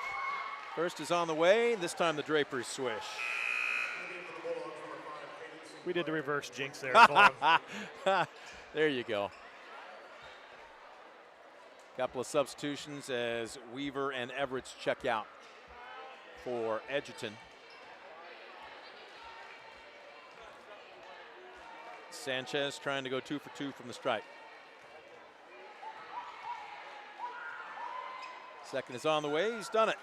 First is on the way. This time the Drapers swish. We did the reverse jinx there for him. There you go. Couple of substitutions as Weaver and Everett's check out for Edgerton. Sanchez trying to go 2 for 2 from the stripe. Second is on the way. He's done it.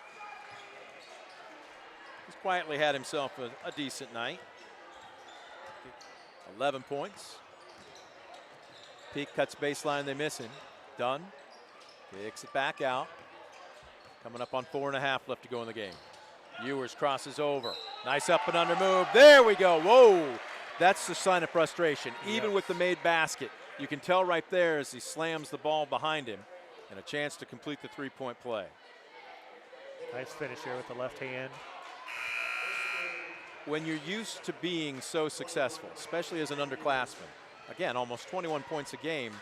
He's quietly had himself a decent night. 11 points. Peak cuts baseline. They miss him. Dunn kicks it back out. Coming up on 4.5 left to go in the game. Ewers crosses over. Nice up and under move. There we go. Whoa. That's the sign of frustration. Even with the made basket, you can tell right there as he slams the ball behind him and a chance to complete the three-point play. Nice finish here with the left hand. When you're used to being so successful, especially as an underclassman, again, almost 21 points a game,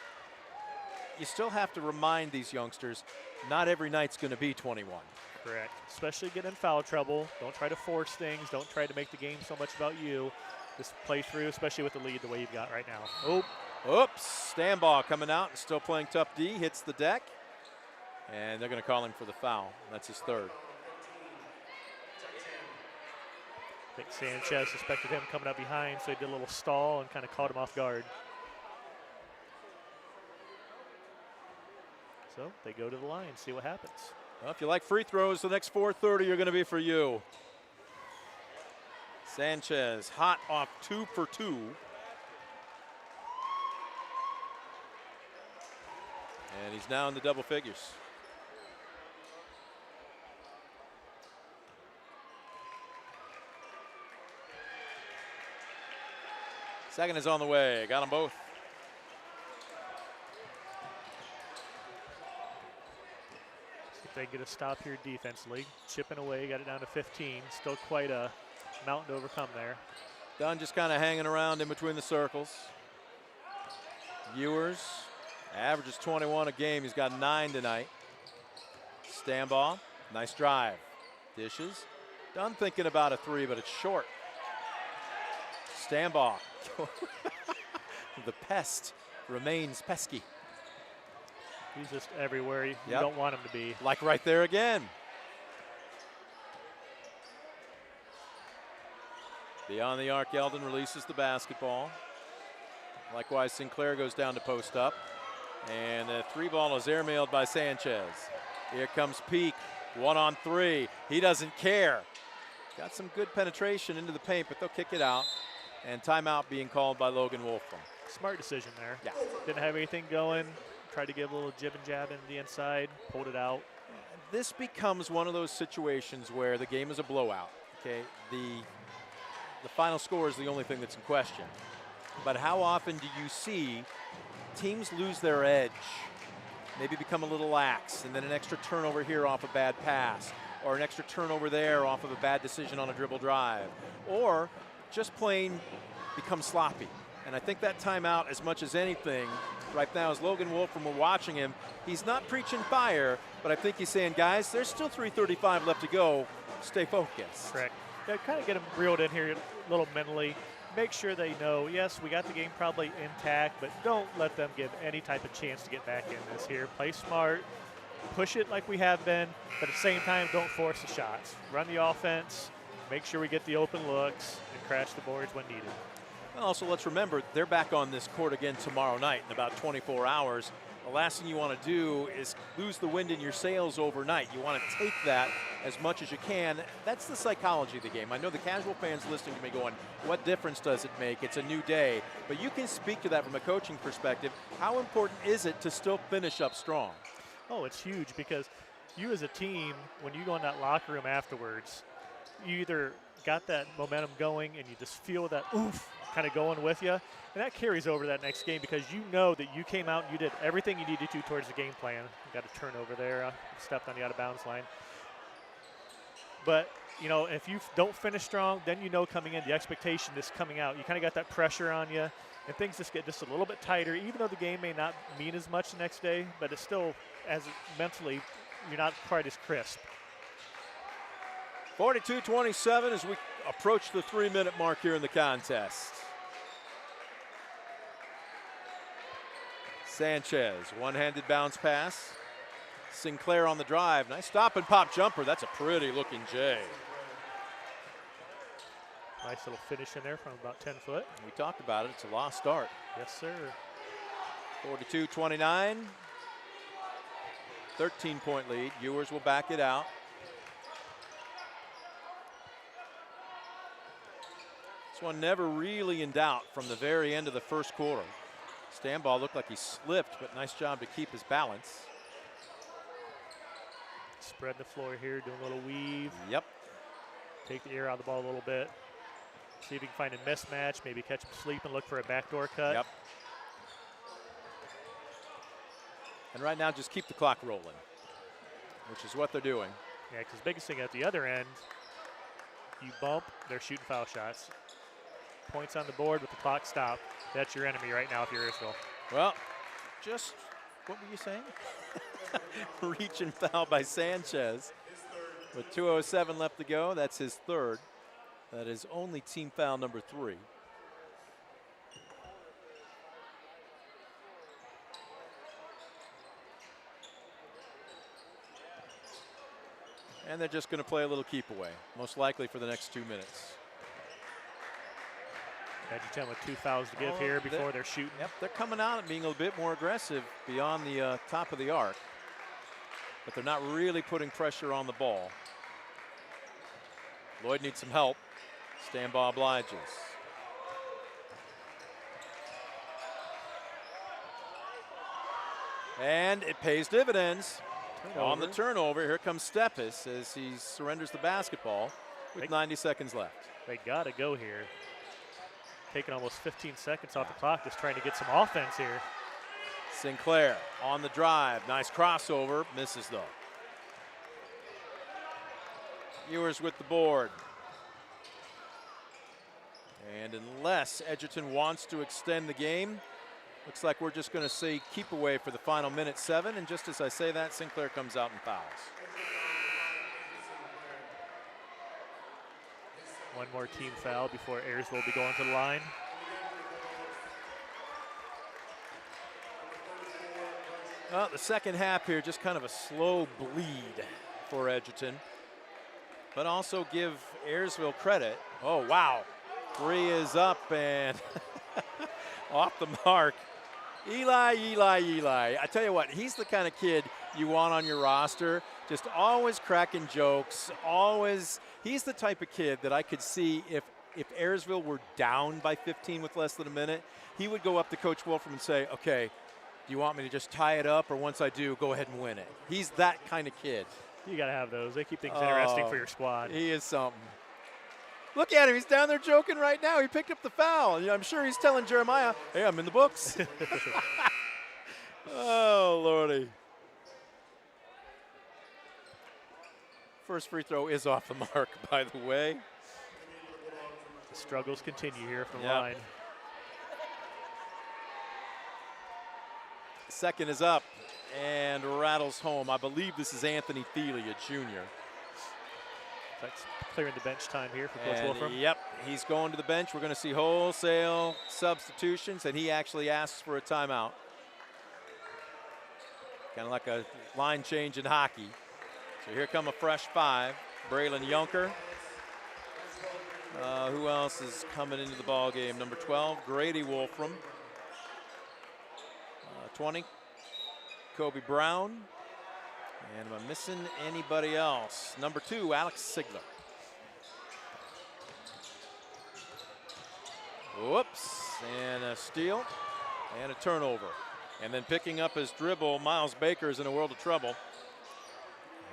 you still have to remind these youngsters not every night's going to be 21. Correct. Especially getting in foul trouble. Don't try to force things. Don't try to make the game so much about you. Just play through, especially with the lead the way you've got right now. Oh. Oops. Stambaugh coming out and still playing tough D. Hits the deck. And they're going to call him for the foul. That's his third. I think Sanchez suspected him coming up behind, so he did a little stall and kind of caught him off guard. So they go to the line, see what happens. Well, if you like free throws, the next 4:30 are going to be for you. Sanchez hot off 2 for 2. And he's now in the double figures. Second is on the way. Got them both. See if they get a stop here defensively. Chipping away, got it down to 15. Still quite a mountain to overcome there. Dunn just kind of hanging around in between the circles. Ewers averages 21 a game. He's got 9 tonight. Stambaugh, nice drive. Dishes. Dunn thinking about a 3, but it's short. Stambaugh. The pest remains pesky. He's just everywhere you don't want him to be. Like right there again. Beyond the arc, Eldon releases the basketball. Likewise, Sinclair goes down to post up. And the 3 ball is airmailed by Sanchez. Here comes Peak, 1-on-3. He doesn't care. Got some good penetration into the paint, but they'll kick it out. And timeout being called by Logan Wolfram. Smart decision there. Yeah. Didn't have anything going. Tried to give a little jib and jab into the inside. Pulled it out. This becomes one of those situations where the game is a blowout. Okay, the final score is the only thing that's in question. But how often do you see teams lose their edge, maybe become a little lax, and then an extra turnover here off a bad pass, or an extra turnover there off of a bad decision on a dribble drive, or just plain become sloppy. And I think that timeout, as much as anything, right now, as Logan Wolfram, we're watching him, he's not preaching fire, but I think he's saying, guys, there's still 3:35 left to go. Stay focused. Correct. Yeah, kind of get them reeled in here a little mentally. Make sure they know, yes, we got the game probably intact, but don't let them give any type of chance to get back in this here. Play smart, push it like we have been, but at the same time, don't force the shots. Run the offense, make sure we get the open looks, and crash the boards when needed. And also, let's remember, they're back on this court again tomorrow night in about 24 hours. The last thing you want to do is lose the wind in your sails overnight. You want to take that as much as you can. That's the psychology of the game. I know the casual fans listening to me going, what difference does it make? It's a new day. But you can speak to that from a coaching perspective. How important is it to still finish up strong? Oh, it's huge because you as a team, when you go in that locker room afterwards, you either got that momentum going and you just feel that oomph kind of going with you. And that carries over that next game because you know that you came out and you did everything you needed to towards the game plan. You got a turnover there, stepped on the out-of-bounds line. But, you know, if you don't finish strong, then you know coming in, the expectation is coming out. You kind of got that pressure on you, and things just get just a little bit tighter, even though the game may not mean as much the next day, but it's still, as mentally, you're not quite as crisp. 42-27 as we approach the 3-minute mark here in the contest. Sanchez, one-handed bounce pass. Sinclair on the drive. Nice stop and pop jumper. That's a pretty looking J. Nice little finish in there from about 10 foot. We talked about it. It's a lost start. Yes, sir. 42-29. 13-point lead. Ewers will back it out. This one never really in doubt from the very end of the first quarter. Stanball looked like he slipped, but nice job to keep his balance. Spread the floor here, doing a little weave. Yep. Take the air out of the ball a little bit. See if you can find a mismatch, maybe catch him sleeping, look for a backdoor cut. Yep. And right now, just keep the clock rolling, which is what they're doing. Yeah, because the biggest thing at the other end, you bump, they're shooting foul shots. Points on the board with the clock stopped. That's your enemy right now if you're Ayersville. Well, just, what were you saying? Reach and foul by Sanchez. With 2:07 left to go, that's his third. That is only team foul number 3. And they're just going to play a little keep away, most likely for the next 2 minutes. Edgerton with 2 fouls to give here before they're shooting. Yep, they're coming out and being a bit more aggressive beyond the top of the arc. But they're not really putting pressure on the ball. Lloyd needs some help. Stanball obliges. And it pays dividends. On the turnover, here comes Steppes as he surrenders the basketball with 90 seconds left. They got to go here. Taking almost 15 seconds off the clock, just trying to get some offense here. Sinclair on the drive. Nice crossover. Misses, though. Ewers with the board. And unless Edgerton wants to extend the game, looks like we're just going to say keep away for the final minute 7. And just as I say that, Sinclair comes out and fouls. One more team foul before Ayersville will be going to the line. Well, the second half here, just kind of a slow bleed for Edgerton. But also give Ayersville credit. Oh, wow. 3 is up and off the mark. Eli. I tell you what, he's the kind of kid you want on your roster. Just always cracking jokes, always. He's the type of kid that I could see if Ayersville were down by 15 with less than a minute, he would go up to Coach Wolfram and say, okay, do you want me to just tie it up, or once I do, go ahead and win it? He's that kind of kid. You got to have those. They keep things interesting for your squad. He is something. Look at him. He's down there joking right now. He picked up the foul. I'm sure he's telling Jeremiah, hey, I'm in the books. Oh, Lordy. First free throw is off the mark, by the way. The struggles continue here from the line. Second is up and rattles home. I believe this is Anthony Thiele, a junior. That's clearing the bench time here for Coach Wolfram. Yep, he's going to the bench. We're going to see wholesale substitutions, and he actually asks for a timeout. Kind of like a line change in hockey. So here come a fresh 5. Braylon Yunker. Who else is coming into the ball game? Number 12, Grady Wolfram. 20, Kobe Brown. And am I missing anybody else? Number 2, Alex Sigler. Whoops, and a steal and a turnover. And then picking up his dribble, Miles Baker's in a world of trouble.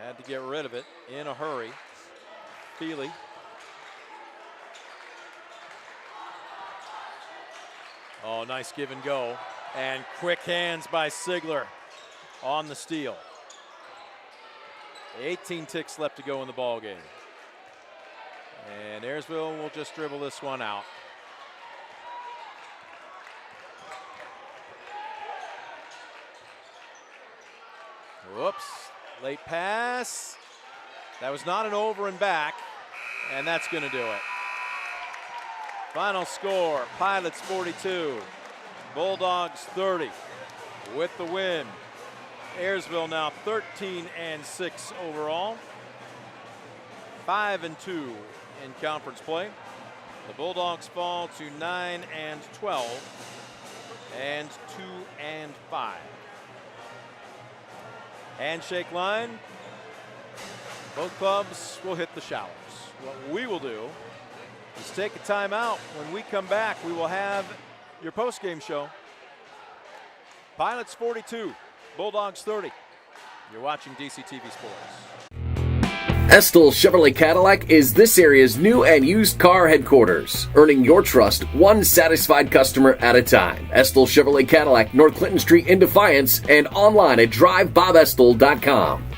Had to get rid of it in a hurry. Thiele. Oh, nice give and go. And quick hands by Sigler on the steal. 18 ticks left to go in the ball game. And Ayersville will just dribble this one out. Whoops, late pass. That was not an over and back, and that's going to do it. Final score, Pilots 42, Bulldogs 30 with the win. Ayersville now 13-6 overall, 5-2 in conference play. The Bulldogs fall to 9-12 and 2-5. Handshake line. Both clubs will hit the showers. What we will do is take a timeout. When we come back, we will have your post-game show. Pilots 42, Bulldogs 30. You're watching DCTV Sports. Estill Chevrolet Cadillac is this area's new and used car headquarters, earning your trust one satisfied customer at a time. Estill Chevrolet Cadillac, North Clinton Street in Defiance, and online at drivebobestill.com.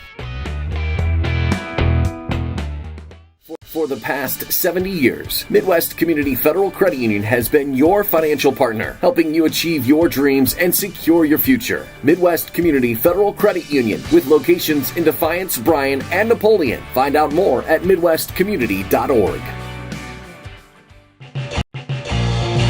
For the past 70 years, Midwest Community Federal Credit Union has been your financial partner, helping you achieve your dreams and secure your future. Midwest Community Federal Credit Union, with locations in Defiance, Bryan, and Napoleon. Find out more at midwestcommunity.org.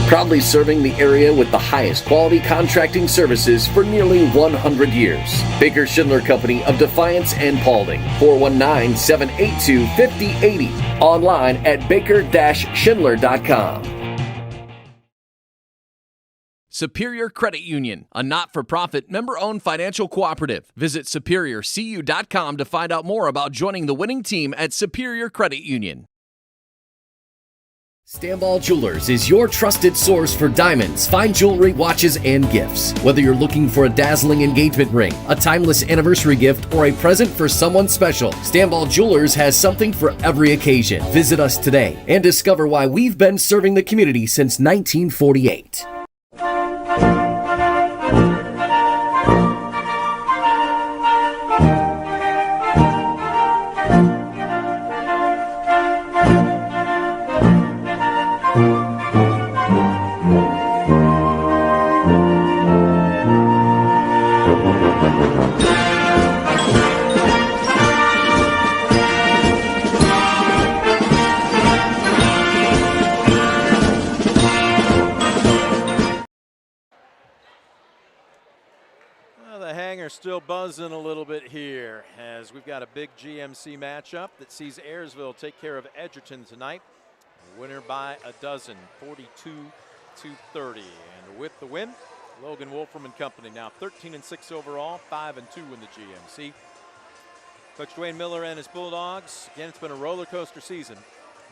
Proudly serving the area with the highest quality contracting services for nearly 100 years. Baker Schindler Company of Defiance and Paulding, 419-782-5080. Online at baker-schindler.com. Superior Credit Union, a not-for-profit member-owned financial cooperative. Visit superiorcu.com to find out more about joining the winning team at Superior Credit Union. Stamball Jewelers is your trusted source for diamonds, fine jewelry, watches, and gifts. Whether you're looking for a dazzling engagement ring, a timeless anniversary gift, or a present for someone special, Stamball Jewelers has something for every occasion. Visit us today and discover why we've been serving the community since 1948. Still buzzing a little bit here as we've got a big GMC matchup that sees Ayersville take care of Edgerton tonight. Winner by a dozen, 42-30. And with the win, Logan Wolfram and company now 13-6 overall, 5-2 in the GMC. Coach Dwayne Miller and his Bulldogs, again, it's been a roller coaster season.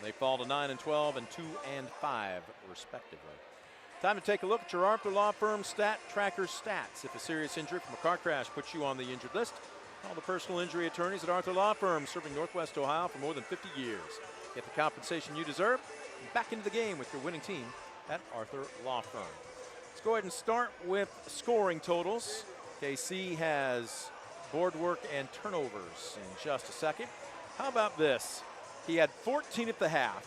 They fall to 9-12 and 2-5 respectively. Time to take a look at your Arthur Law Firm Stat Tracker stats. If a serious injury from a car crash puts you on the injured list, call the personal injury attorneys at Arthur Law Firm, serving Northwest Ohio for more than 50 years. Get the compensation you deserve and back into the game with your winning team at Arthur Law Firm. Let's go ahead and start with scoring totals. KC has board work and turnovers in just a second. How about this? He had 14 at the half.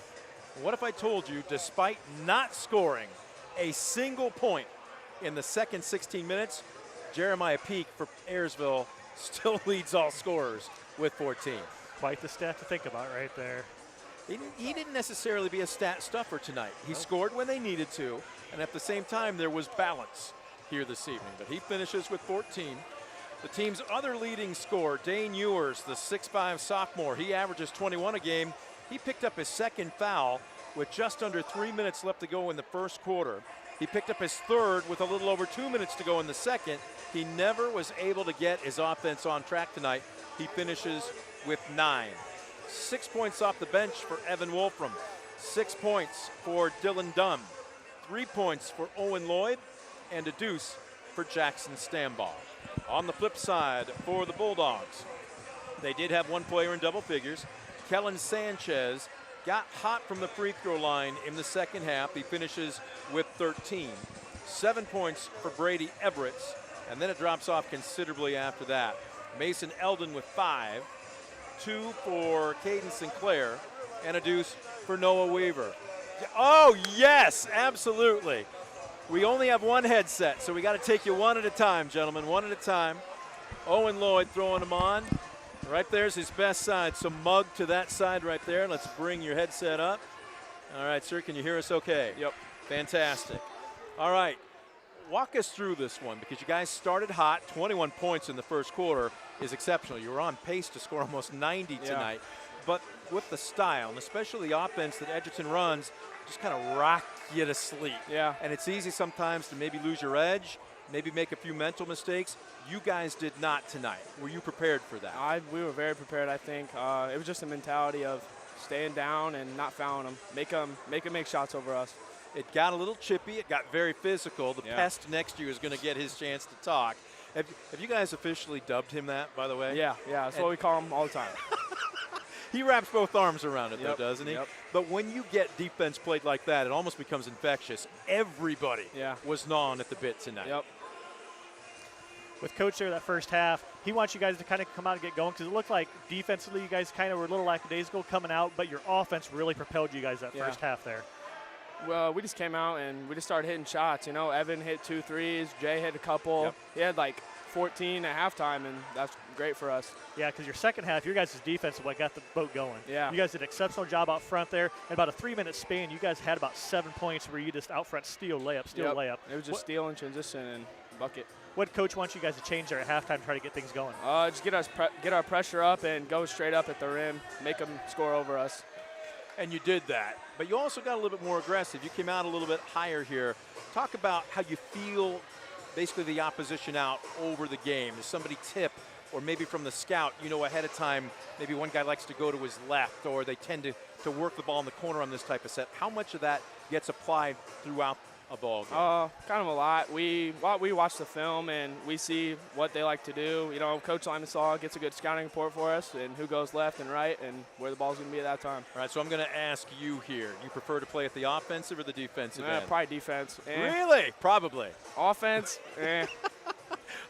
What if I told you, despite not scoring a single point in the second 16 minutes, Jeremiah Peak for Ayersville still leads all scorers with 14. Quite the stat to think about right there. He didn't necessarily be a stat stuffer tonight. He scored when they needed to, and at the same time there was balance here this evening. But he finishes with 14. The team's other leading scorer, Dane Ewers, the 6'5 sophomore, he averages 21 a game. He picked up his second foul with just under 3 minutes left to go in the first quarter. He picked up his third with a little over 2 minutes to go in the second. He never was able to get his offense on track tonight. He finishes with 9. 6 points off the bench for Evan Wolfram. 6 points for Dylan Dunn. 3 points for Owen Lloyd, and a deuce for Jackson Stamball. On the flip side for the Bulldogs, they did have one player in double figures. Kellen Sanchez got hot from the free throw line in the second half. He finishes with 13. 7 points for Brady Everett, and then it drops off considerably after that. Mason Eldon with 5, 2 for Caden Sinclair, and a deuce for Noah Weaver. Oh, yes, absolutely. We only have one headset, so we got to take you one at a time, gentlemen, one at a time. Owen Lloyd throwing them on. Right there's his best side, so mug to that side right there. Let's bring your headset up. All right, sir, can you hear us okay? Yep. Fantastic. All right, walk us through this one because you guys started hot. 21 points in the first quarter is exceptional. You were on pace to score almost 90 tonight. But with the style, and especially the offense that Edgerton runs, just kind of rock you to sleep. Yeah. And it's easy sometimes to maybe lose your edge, maybe make a few mental mistakes. You guys did not tonight. Were you prepared for that? We were very prepared, I think. It was just a mentality of staying down and not fouling them. Make them make shots over us. It got a little chippy. It got very physical. The pest next year is going to get his chance to talk. Have you guys officially dubbed him that, by the way? Yeah. That's what we call him all the time. He wraps both arms around it, though, Yep, doesn't he? yep. But when you get defense played like that, it almost becomes infectious. Everybody was gnawing at the bit tonight. Yep. With Coach there that first half, he wants you guys to kind of come out and get going because it looked like defensively you guys kind of were a little lackadaisical coming out, but your offense really propelled you guys that first half there. Well, we just came out and we just started hitting shots. You know, Evan hit 2 threes, Jay hit a couple. Yep. He had like 14 at halftime, and that's great for us. Yeah, because your second half, your guys' defense is what got the boat going. Yeah. You guys did an exceptional job out front there. In about a 3-minute span, you guys had about 7 points where you just out front steal, layup. It was just steal and transition and bucket. What coach wants you guys to change there at halftime to try to get things going? Just get our pressure up and go straight up at the rim, make them score over us. And you did that. But you also got a little bit more aggressive. You came out a little bit higher here. Talk about how you feel basically the opposition out over the game. Does somebody tip, or maybe from the scout, you know, ahead of time, maybe one guy likes to go to his left, or they tend to work the ball in the corner on this type of set. How much of that gets applied throughout a ball game? Kind of a lot. We watch the film and we see what they like to do. You know, Coach Limasaw gets a good scouting report for us and who goes left and right and where the ball's going to be at that time. All right, so I'm going to ask you here. You prefer to play at the offensive or the defensive end? Probably defense. Really? Probably. Offense,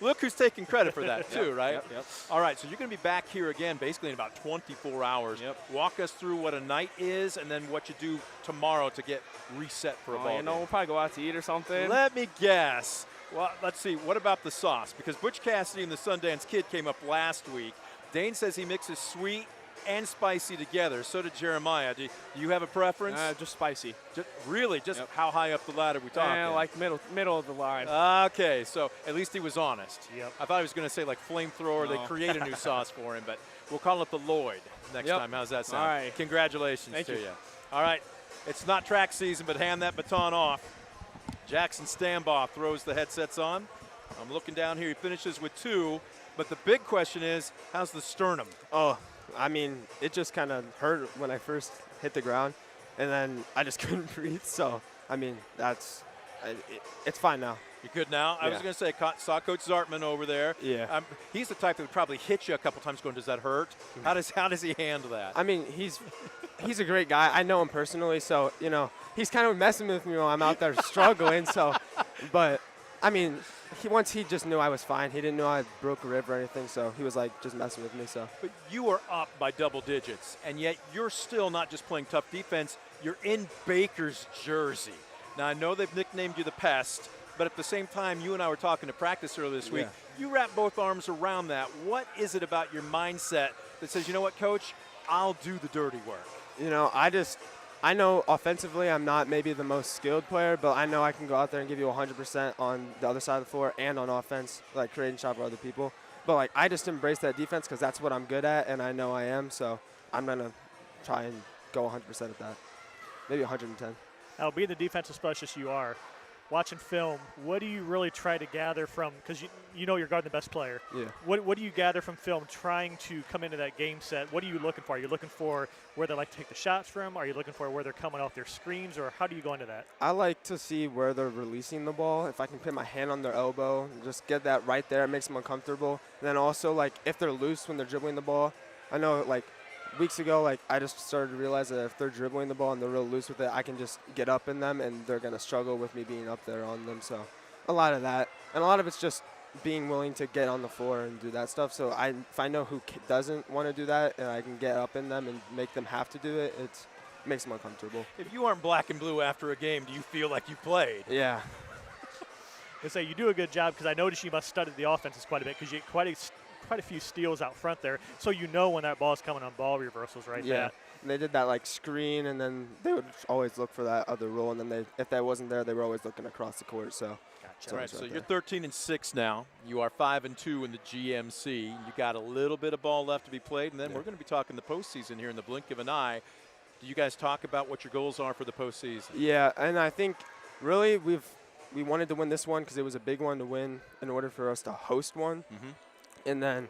Look who's taking credit for that, too, Yep, right? Yep. All right, so you're going to be back here again basically in about 24 hours. Yep. Walk us through what a night is and then what you do tomorrow to get reset for a ball You know, game. we'll probably go out to eat or something. Let me guess. Well, let's see. What about the sauce? Because Butch Cassidy and the Sundance Kid came up last week. Dane says he mixes sweet and spicy together. So did Jeremiah. Do you have a preference? Just spicy. Really? Just how high up the ladder we talking? Like middle of the line. Okay, so at least he was honest. Yep. I thought he was going to say like flamethrower. No. They create a new sauce for him, but we'll call it the Lloyd next time. How's that sound? All right. Congratulations Thank to you. you. All right. It's not track season, but hand that baton off. Jackson Stambaugh throws the headsets on. I'm looking down here. He finishes with 2, but the big question is, how's the sternum? Oh, I mean, it just kind of hurt when I first hit the ground, and then I just couldn't breathe. So, I mean, it's fine now. You good now? I was going to say, saw Coach Zartman over there. Yeah. He's the type that would probably hit you a couple times going, does that hurt? How does he handle that? I mean, he's a great guy. I know him personally, so, you know, he's kind of messing with me while I'm out there struggling. So, but, I mean, once he just knew I was fine. He didn't know I broke a rib or anything, so he was, like, just messing with me. So. But you were up by double digits, and yet you're still not just playing tough defense. You're in Baker's jersey. Now, I know they've nicknamed you the Pest, but at the same time, you and I were talking to practice earlier this week. You wrap both arms around that. What is it about your mindset that says, you know what, Coach, I'll do the dirty work? You know, I know offensively I'm not maybe the most skilled player, but I know I can go out there and give you 100% on the other side of the floor and on offense, like creating shot for other people. But, like, I just embrace that defense because that's what I'm good at, and I know I am. So I'm going to try and go 100% at that, maybe 110. Now, being the defensive specialist you are, watching film, what do you really try to gather from, because you know you're guarding the best player. Yeah. What do you gather from film trying to come into that game set? What are you looking for? Are you looking for where they like to take the shots from? Are you looking for where they're coming off their screens, or how do you go into that? I like to see where they're releasing the ball. If I can put my hand on their elbow and just get that right there, it makes them uncomfortable. And then also, like, if they're loose when they're dribbling the ball, I know, like, weeks ago, like, I just started to realize that if they're dribbling the ball and they're real loose with it, I can just get up in them, and they're going to struggle with me being up there on them. So a lot of that. And a lot of it's just being willing to get on the floor and do that stuff. So if I know who doesn't want to do that, and I can get up in them and make them have to do it, it makes them uncomfortable. If you aren't black and blue after a game, do you feel like you played? Yeah. I say you do a good job, because I noticed you must study the offenses quite a bit, because you get quite a few steals out front there, so you know when that ball is coming on ball reversals right there. Yeah. And they did that like screen, and then they would always look for that other rule, and then if that wasn't there, they were always looking across the court. So. Gotcha. All right, so you're 13-6 now. You are 5-2 in the GMC. You got a little bit of ball left to be played, and then we're going to be talking the postseason here in the blink of an eye. Do you guys talk about what your goals are for the postseason? Yeah, and I think really we wanted to win this one because it was a big one to win in order for us to host one. And then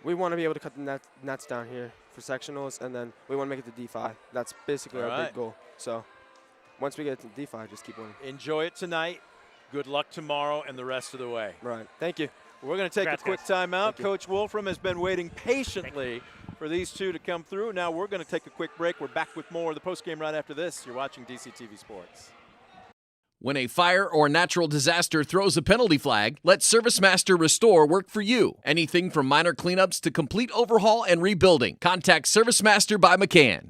we want to be able to cut the nets down here for sectionals, and then we want to make it to D5. That's basically our big goal. So once we get to D5, just keep winning. Enjoy it tonight. Good luck tomorrow and the rest of the way. Right. Thank you. We're going to take a quick timeout. Coach Wolfram has been waiting patiently for these two to come through. Now we're going to take a quick break. We're back with more of the postgame right after this. You're watching DCTV Sports. When a fire or natural disaster throws a penalty flag, let ServiceMaster Restore work for you. Anything from minor cleanups to complete overhaul and rebuilding. Contact ServiceMaster by McCann.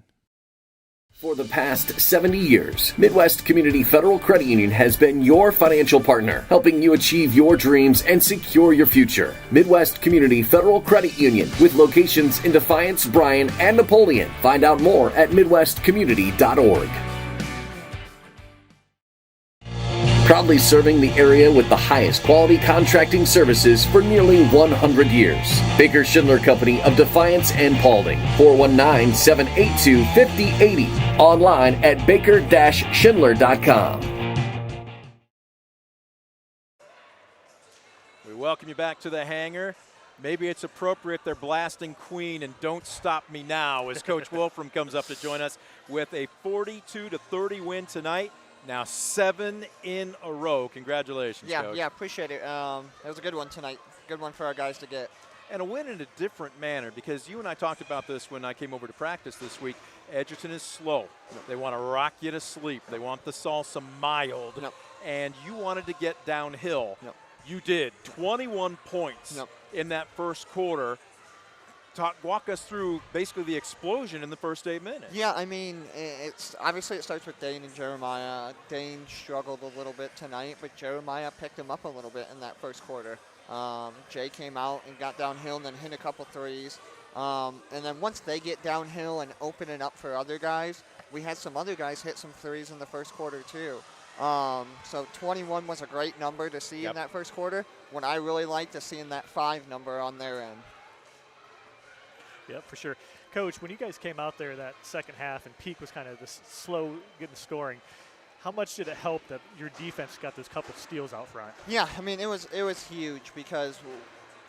For the past 70 years, Midwest Community Federal Credit Union has been your financial partner, helping you achieve your dreams and secure your future. Midwest Community Federal Credit Union, with locations in Defiance, Bryan, and Napoleon. Find out more at midwestcommunity.org. Proudly serving the area with the highest quality contracting services for nearly 100 years. Baker Schindler Company of Defiance and Paulding. 419-782-5080. Online at baker-schindler.com. We welcome you back to the hangar. Maybe it's appropriate they're blasting Queen and Don't Stop Me Now as Coach Wolfram comes up to join us with a 42-30 win tonight. Now 7 in a row. Congratulations, Coach. Yeah, appreciate it. It was a good one tonight. Good one for our guys to get. And a win in a different manner, because you and I talked about this when I came over to practice this week. Edgerton is slow. They want to rock you to sleep. They want the salsa mild. And you wanted to get downhill. You did. 21 points in that first quarter. Walk us through basically the explosion in the first 8 minutes. Yeah, I mean, it's obviously it starts with Dane and Jeremiah. Dane struggled a little bit tonight, but Jeremiah picked him up a little bit in that first quarter. Jay came out and got downhill and then hit a couple threes. And then once they get downhill and open it up for other guys, we had some other guys hit some threes in the first quarter too. So 21 was a great number to see in that first quarter, when I really liked to seeing that 5 number on their end. Yep, for sure. Coach, when you guys came out there that second half and Peak was kind of this slow getting scoring, how much did it help that your defense got those couple steals out front? Yeah, I mean, it was huge because,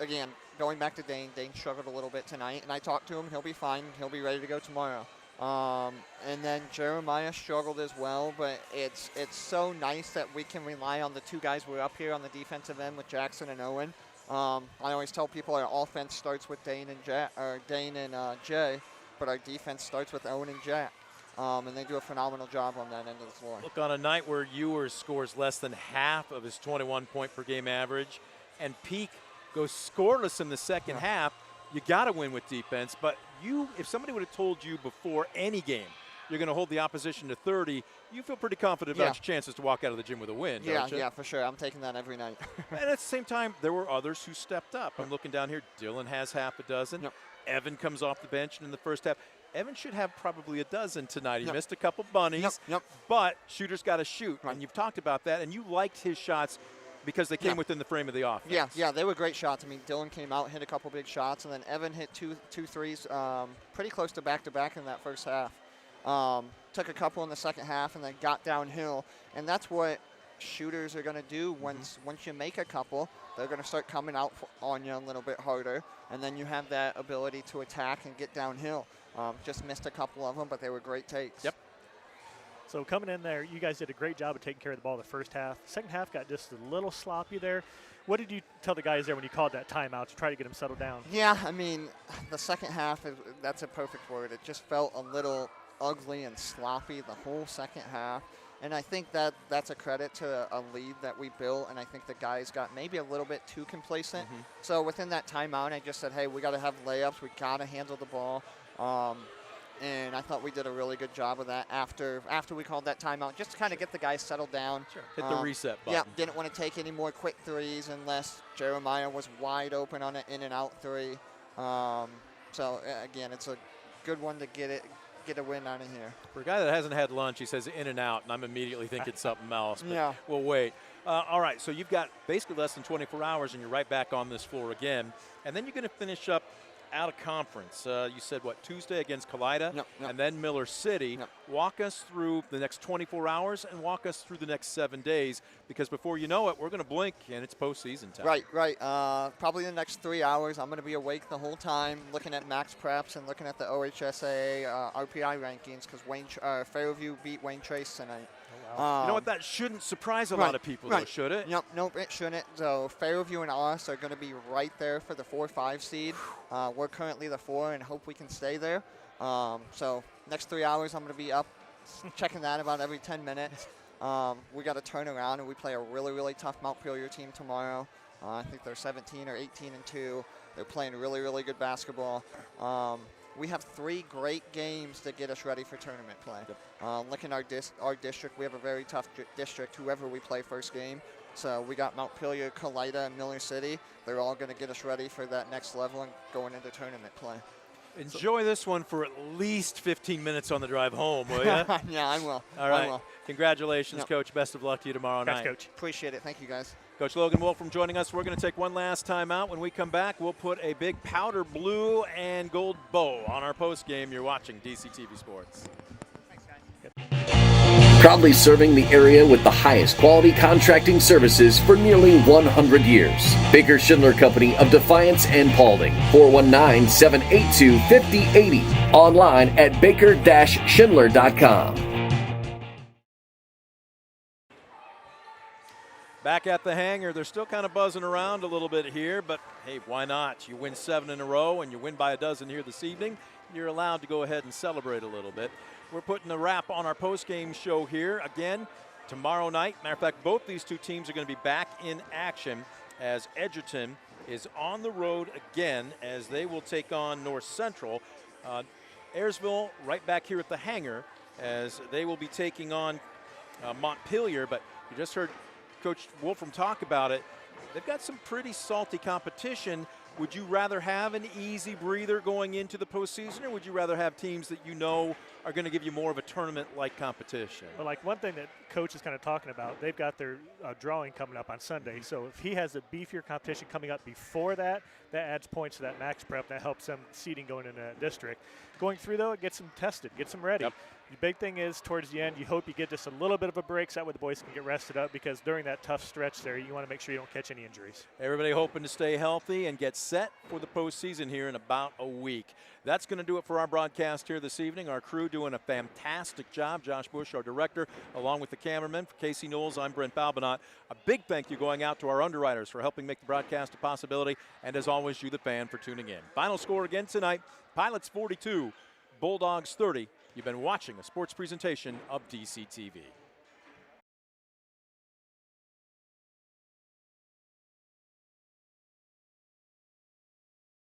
again, going back to Dane struggled a little bit tonight, and I talked to him. He'll be fine. He'll be ready to go tomorrow. And then Jeremiah struggled as well, but it's so nice that we can rely on the 2 guys we're up here on the defensive end with Jackson and Owen. I always tell people our offense starts with Dane and Jay, but our defense starts with Owen and Jack. And they do a phenomenal job on that end of the floor. Look, on a night where Ewers scores less than half of his 21-point per game average, and Peak goes scoreless in the second half, you got to win with defense. But if somebody would have told you before any game you're going to hold the opposition to 30, you feel pretty confident about your chances to walk out of the gym with a win, don't you? Yeah, for sure. I'm taking that every night. And at the same time, there were others who stepped up. I'm looking down here. Dylan has half a dozen. Evan comes off the bench in the first half. Evan should have probably a dozen tonight. He missed a couple bunnies, but shooters got to shoot. And you've talked about that, and you liked his shots because they came within the frame of the offense. Yeah, they were great shots. I mean, Dylan came out, hit a couple big shots, and then Evan hit two threes pretty close to back-to-back in that first half. Took a couple in the second half and then got downhill. And that's what shooters are going to do once you make a couple. They're going to start coming out on you a little bit harder. And then you have that ability to attack and get downhill. Just missed a couple of them, but they were great takes. Yep. So coming in there, you guys did a great job of taking care of the ball the first half. Second half got just a little sloppy there. What did you tell the guys there when you called that timeout to try to get them settled down? Yeah, I mean, the second half, that's a perfect word. It just felt a little ugly and sloppy the whole second half. And I think that's a credit to a lead that we built, and I think the guys got maybe a little bit too complacent. So within that timeout, I just said, hey, we got to have layups. We got to handle the ball. And I thought we did a really good job of that after we called that timeout, just to kind of get the guys settled down. Hit the reset button. Yeah, didn't want to take any more quick threes unless Jeremiah was wide open on an in-and-out three. So, again, it's a good one to get a win out of here. For a guy that hasn't had lunch, he says in and out, and I'm immediately thinking something else. But yeah. We'll wait. All right, so you've got basically less than 24 hours, and you're right back on this floor again. And then you're going to finish up out of conference. You said, what, Tuesday against Kalida? Yep. And then Miller City. Yep. Walk us through the next 24 hours and walk us through the next 7 days, because before you know it, we're going to blink, and it's postseason time. Right. Probably the next 3 hours, I'm going to be awake the whole time, looking at max preps and looking at the OHSAA RPI rankings, because Fairview beat Wayne Trace tonight. You know what? That shouldn't surprise a lot of people, though, should it? Nope, it shouldn't. So Fairview and us are going to be right there for the 4-5 seed. We're currently the 4 and hope we can stay there. So next 3 hours, I'm going to be up checking that about every 10 minutes. We got to turn around, and we play a really, really tough Montpelier team tomorrow. I think they're 17 or 18-2. They're playing really, really good basketball. We have 3 great games to get us ready for tournament play. Looking at our district, we have a very tough district, whoever we play first game. So we got Montpelier, Kalida, and Miller City. They're all going to get us ready for that next level and going into tournament play. Enjoy this one for at least 15 minutes on the drive home, will you? Yeah, I will. All right. I will. Congratulations, Coach. Best of luck to you tomorrow night. Coach. Appreciate it. Thank you, guys. Coach Logan Wolfram joining us. We're going to take one last time out. When we come back, we'll put a big powder blue and gold bow on our post game. You're watching DCTV Sports. Proudly serving the area with the highest quality contracting services for nearly 100 years. Baker Schindler Company of Defiance and Paulding. 419-782-5080. Online at baker-schindler.com. Back at the hangar, they're still kind of buzzing around a little bit here, but hey, why not? You win 7 in a row and you win by a dozen here this evening. You're allowed to go ahead and celebrate a little bit. We're putting a wrap on our post-game show here again tomorrow night. Matter of fact, both these two teams are going to be back in action as Edgerton is on the road again as they will take on North Central. Ayersville right back here at the hangar as they will be taking on Montpelier, but you just heard Coach Wolfram talk about it. They've got some pretty salty competition. Would you rather have an easy breather going into the postseason, or would you rather have teams that you know are going to give you more of a tournament-like competition? Well, like one thing that Coach is kind of talking about, they've got their drawing coming up on Sunday. So if he has a beefier competition coming up before that, that adds points to that max prep. That helps them seeding going into that district. Going through, though, it gets them tested, gets them ready. Yep. The big thing is towards the end, you hope you get just a little bit of a break so that way the boys can get rested up, because during that tough stretch there, you want to make sure you don't catch any injuries. Everybody hoping to stay healthy and get set for the postseason here in about a week. That's going to do it for our broadcast here this evening. Our crew doing a fantastic job. Josh Bush, our director, along with the cameraman. For Casey Knowles, I'm Brent Balbinot. A big thank you going out to our underwriters for helping make the broadcast a possibility. And as always, you, the fan, for tuning in. Final score again tonight, Pilots 42, Bulldogs 30. You've been watching a sports presentation of DCTV.